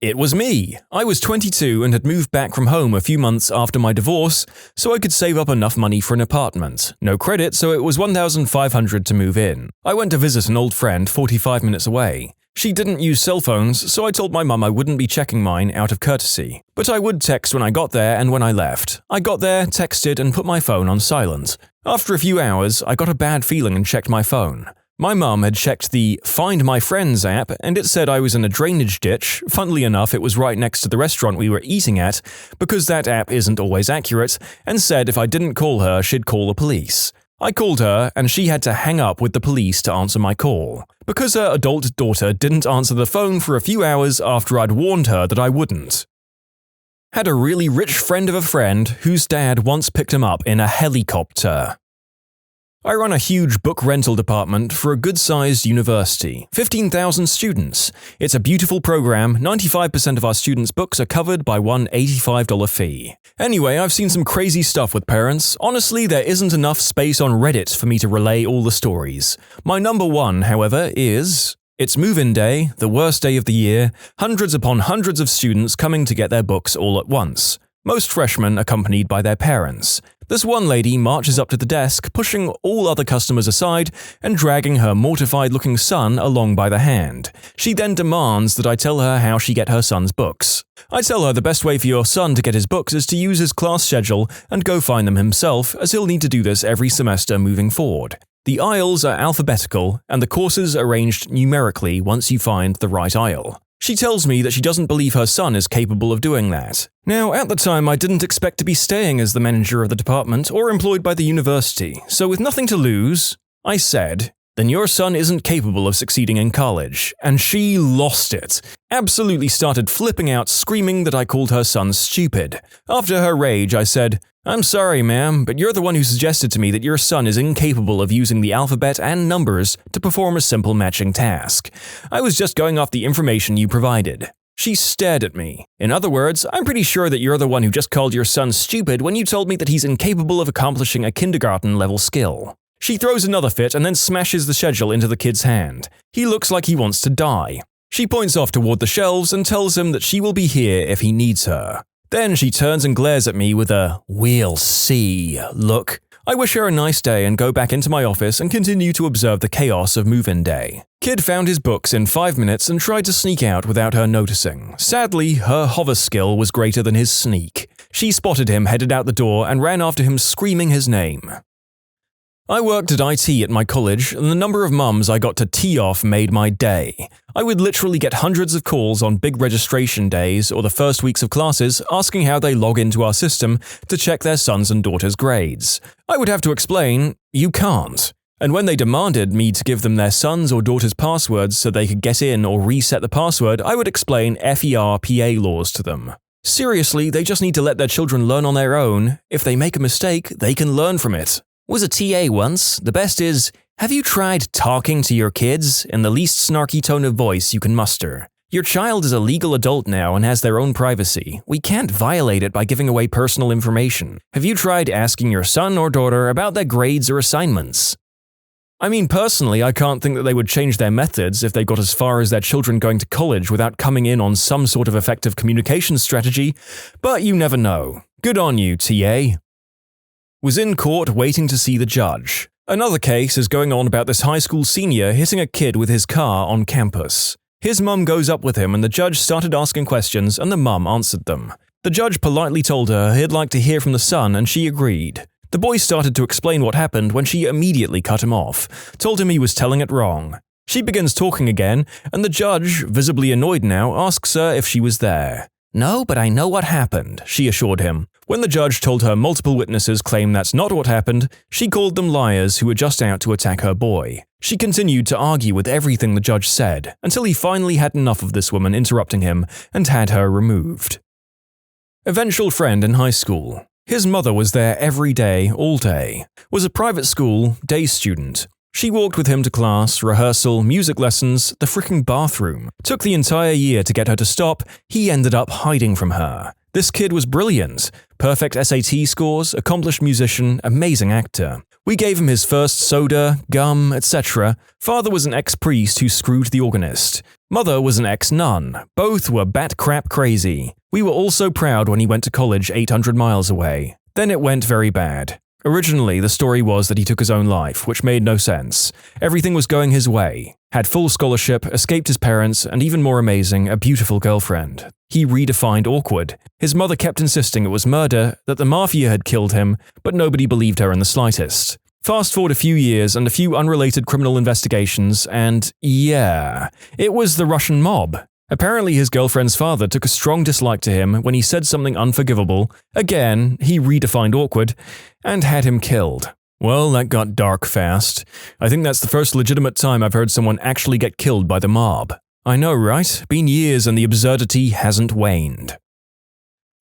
Speaker 1: It was me. I was 22 and had moved back from home a few months after my divorce, so I could save up enough money for an apartment. No credit, so it was $1,500 to move in. I went to visit an old friend 45 minutes away. She didn't use cell phones, so I told my mum I wouldn't be checking mine out of courtesy. But I would text when I got there and when I left. I got there, texted, and put my phone on silent. After a few hours, I got a bad feeling and checked my phone. My mum had checked the Find My Friends app, and it said I was in a drainage ditch. Funnily enough, it was right next to the restaurant we were eating at, because that app isn't always accurate, and said if I didn't call her, she'd call the police. I called her, and she had to hang up with the police to answer my call, because her adult daughter didn't answer the phone for a few hours after I'd warned her that I wouldn't. Had a really rich friend of a friend whose dad once picked him up in a helicopter. I run a huge book rental department for a good-sized university, 15,000 students. It's a beautiful program, 95% of our students' books are covered by one $85 fee. Anyway, I've seen some crazy stuff with parents. Honestly, there isn't enough space on Reddit for me to relay all the stories. My number one, however, is... It's move-in day, the worst day of the year, hundreds upon hundreds of students coming to get their books all at once. Most freshmen accompanied by their parents. This one lady marches up to the desk, pushing all other customers aside and dragging her mortified-looking son along by the hand. She then demands that I tell her how she get her son's books. I tell her the best way for your son to get his books is to use his class schedule and go find them himself, as he'll need to do this every semester moving forward. The aisles are alphabetical, and the courses arranged numerically once you find the right aisle. She tells me that she doesn't believe her son is capable of doing that. Now, at the time, I didn't expect to be staying as the manager of the department or employed by the university, so with nothing to lose, I said, "Then your son isn't capable of succeeding in college." And she lost it. Absolutely started flipping out, screaming that I called her son stupid. After her rage, I said, "I'm sorry, ma'am, but you're the one who suggested to me that your son is incapable of using the alphabet and numbers to perform a simple matching task. I was just going off the information you provided." She stared at me. "In other words, I'm pretty sure that you're the one who just called your son stupid when you told me that he's incapable of accomplishing a kindergarten-level skill." She throws another fit and then smashes the schedule into the kid's hand. He looks like he wants to die. She points off toward the shelves and tells him that she will be here if he needs her. Then she turns and glares at me with a "we'll see" look. I wish her a nice day and go back into my office and continue to observe the chaos of move-in day. Kid found his books in 5 minutes and tried to sneak out without her noticing. Sadly, her hover skill was greater than his sneak. She spotted him headed out the door and ran after him screaming his name. I worked at IT at my college, and the number of mums I got to tee off made my day. I would literally get hundreds of calls on big registration days or the first weeks of classes asking how they log into our system to check their sons' and daughters' grades. I would have to explain, you can't. And when they demanded me to give them their sons' or daughters' passwords so they could get in or reset the password, I would explain FERPA laws to them. Seriously, they just need to let their children learn on their own. If they make a mistake, they can learn from it. Was a TA once. The best is, have you tried talking to your kids in the least snarky tone of voice you can muster? Your child is a legal adult now and has their own privacy. We can't violate it by giving away personal information. Have you tried asking your son or daughter about their grades or assignments? I mean, personally, I can't think that they would change their methods if they got as far as their children going to college without coming in on some sort of effective communication strategy, but you never know. Good on you, TA. Was in court waiting to see the judge. Another case is going on about this high school senior hitting a kid with his car on campus. His mum goes up with him and the judge started asking questions and the mum answered them. The judge politely told her he'd like to hear from the son and she agreed. The boy started to explain what happened when she immediately cut him off, told him he was telling it wrong. She begins talking again and the judge, visibly annoyed now, asks her if she was there. "No, but I know what happened," she assured him. When the judge told her multiple witnesses claim that's not what happened, she called them liars who were just out to attack her boy. She continued to argue with everything the judge said, until he finally had enough of this woman interrupting him and had her removed. Eventual friend in high school. His mother was there every day, all day. Was a private school, day student. She walked with him to class, rehearsal, music lessons, the fricking bathroom. Took the entire year to get her to stop. He ended up hiding from her. This kid was brilliant. Perfect SAT scores, accomplished musician, amazing actor. We gave him his first soda, gum, etc. Father was an ex-priest who screwed the organist. Mother was an ex-nun. Both were bat crap crazy. We were all so proud when he went to college 800 miles away. Then it went very bad. Originally, the story was that he took his own life, which made no sense. Everything was going his way. Had full scholarship, escaped his parents, and even more amazing, a beautiful girlfriend. He redefined awkward. His mother kept insisting it was murder, that the mafia had killed him, but nobody believed her in the slightest. Fast forward a few years and a few unrelated criminal investigations, and yeah, it was the Russian mob. Apparently his girlfriend's father took a strong dislike to him when he said something unforgivable. Again, he redefined awkward, and had him killed. Well, that got dark fast. I think that's the first legitimate time I've heard someone actually get killed by the mob. I know, right? Been years and the absurdity hasn't waned.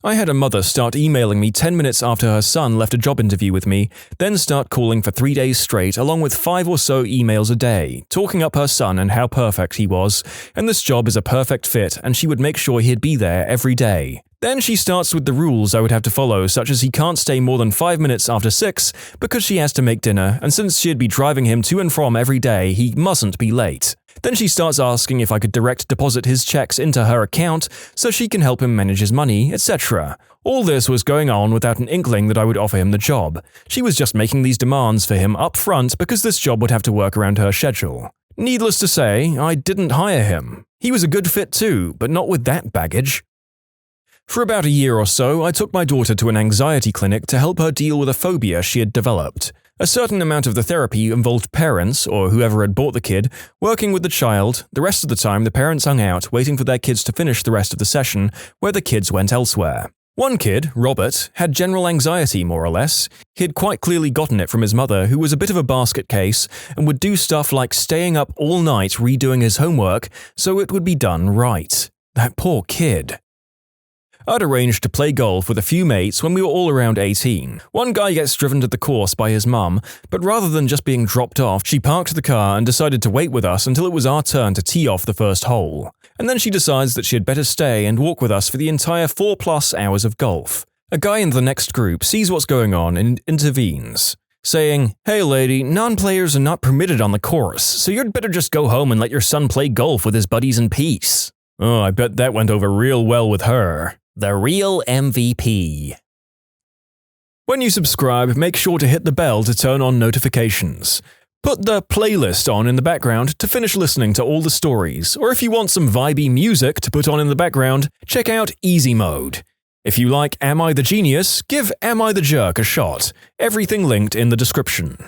Speaker 1: I had a mother start emailing me 10 minutes after her son left a job interview with me, then start calling for 3 days straight along with 5 or so emails a day, talking up her son and how perfect he was, and this job is a perfect fit and she would make sure he'd be there every day. Then she starts with the rules I would have to follow, such as he can't stay more than 5 minutes after 6 because she has to make dinner, and since she'd be driving him to and from every day, he mustn't be late. Then she starts asking if I could direct deposit his checks into her account so she can help him manage his money, etc. All this was going on without an inkling that I would offer him the job. She was just making these demands for him up front because this job would have to work around her schedule. Needless to say, I didn't hire him. He was a good fit too, but not with that baggage. For about a year or so, I took my daughter to an anxiety clinic to help her deal with a phobia she had developed. A certain amount of the therapy involved parents, or whoever had bought the kid, working with the child. The rest of the time, the parents hung out, waiting for their kids to finish the rest of the session, where the kids went elsewhere. One kid, Robert, had general anxiety, more or less. He'd quite clearly gotten it from his mother, who was a bit of a basket case, and would do stuff like staying up all night redoing his homework so it would be done right. That poor kid. I'd arranged to play golf with a few mates when we were all around 18. One guy gets driven to the course by his mum, but rather than just being dropped off, she parked the car and decided to wait with us until it was our turn to tee off the first hole. And then she decides that she had better stay and walk with us for the entire 4+ hours of golf. A guy in the next group sees what's going on and intervenes, saying, "Hey lady, non-players are not permitted on the course, so you'd better just go home and let your son play golf with his buddies in peace." Oh, I bet that went over real well with her. The real MVP. When you subscribe, make sure to hit the bell to turn on notifications. Put the playlist on in the background to finish listening to all the stories, or if you want some vibey music to put on in the background, check out easymode. If you like Am I the Genius, give Am I the Jerk a shot. Everything linked in the description.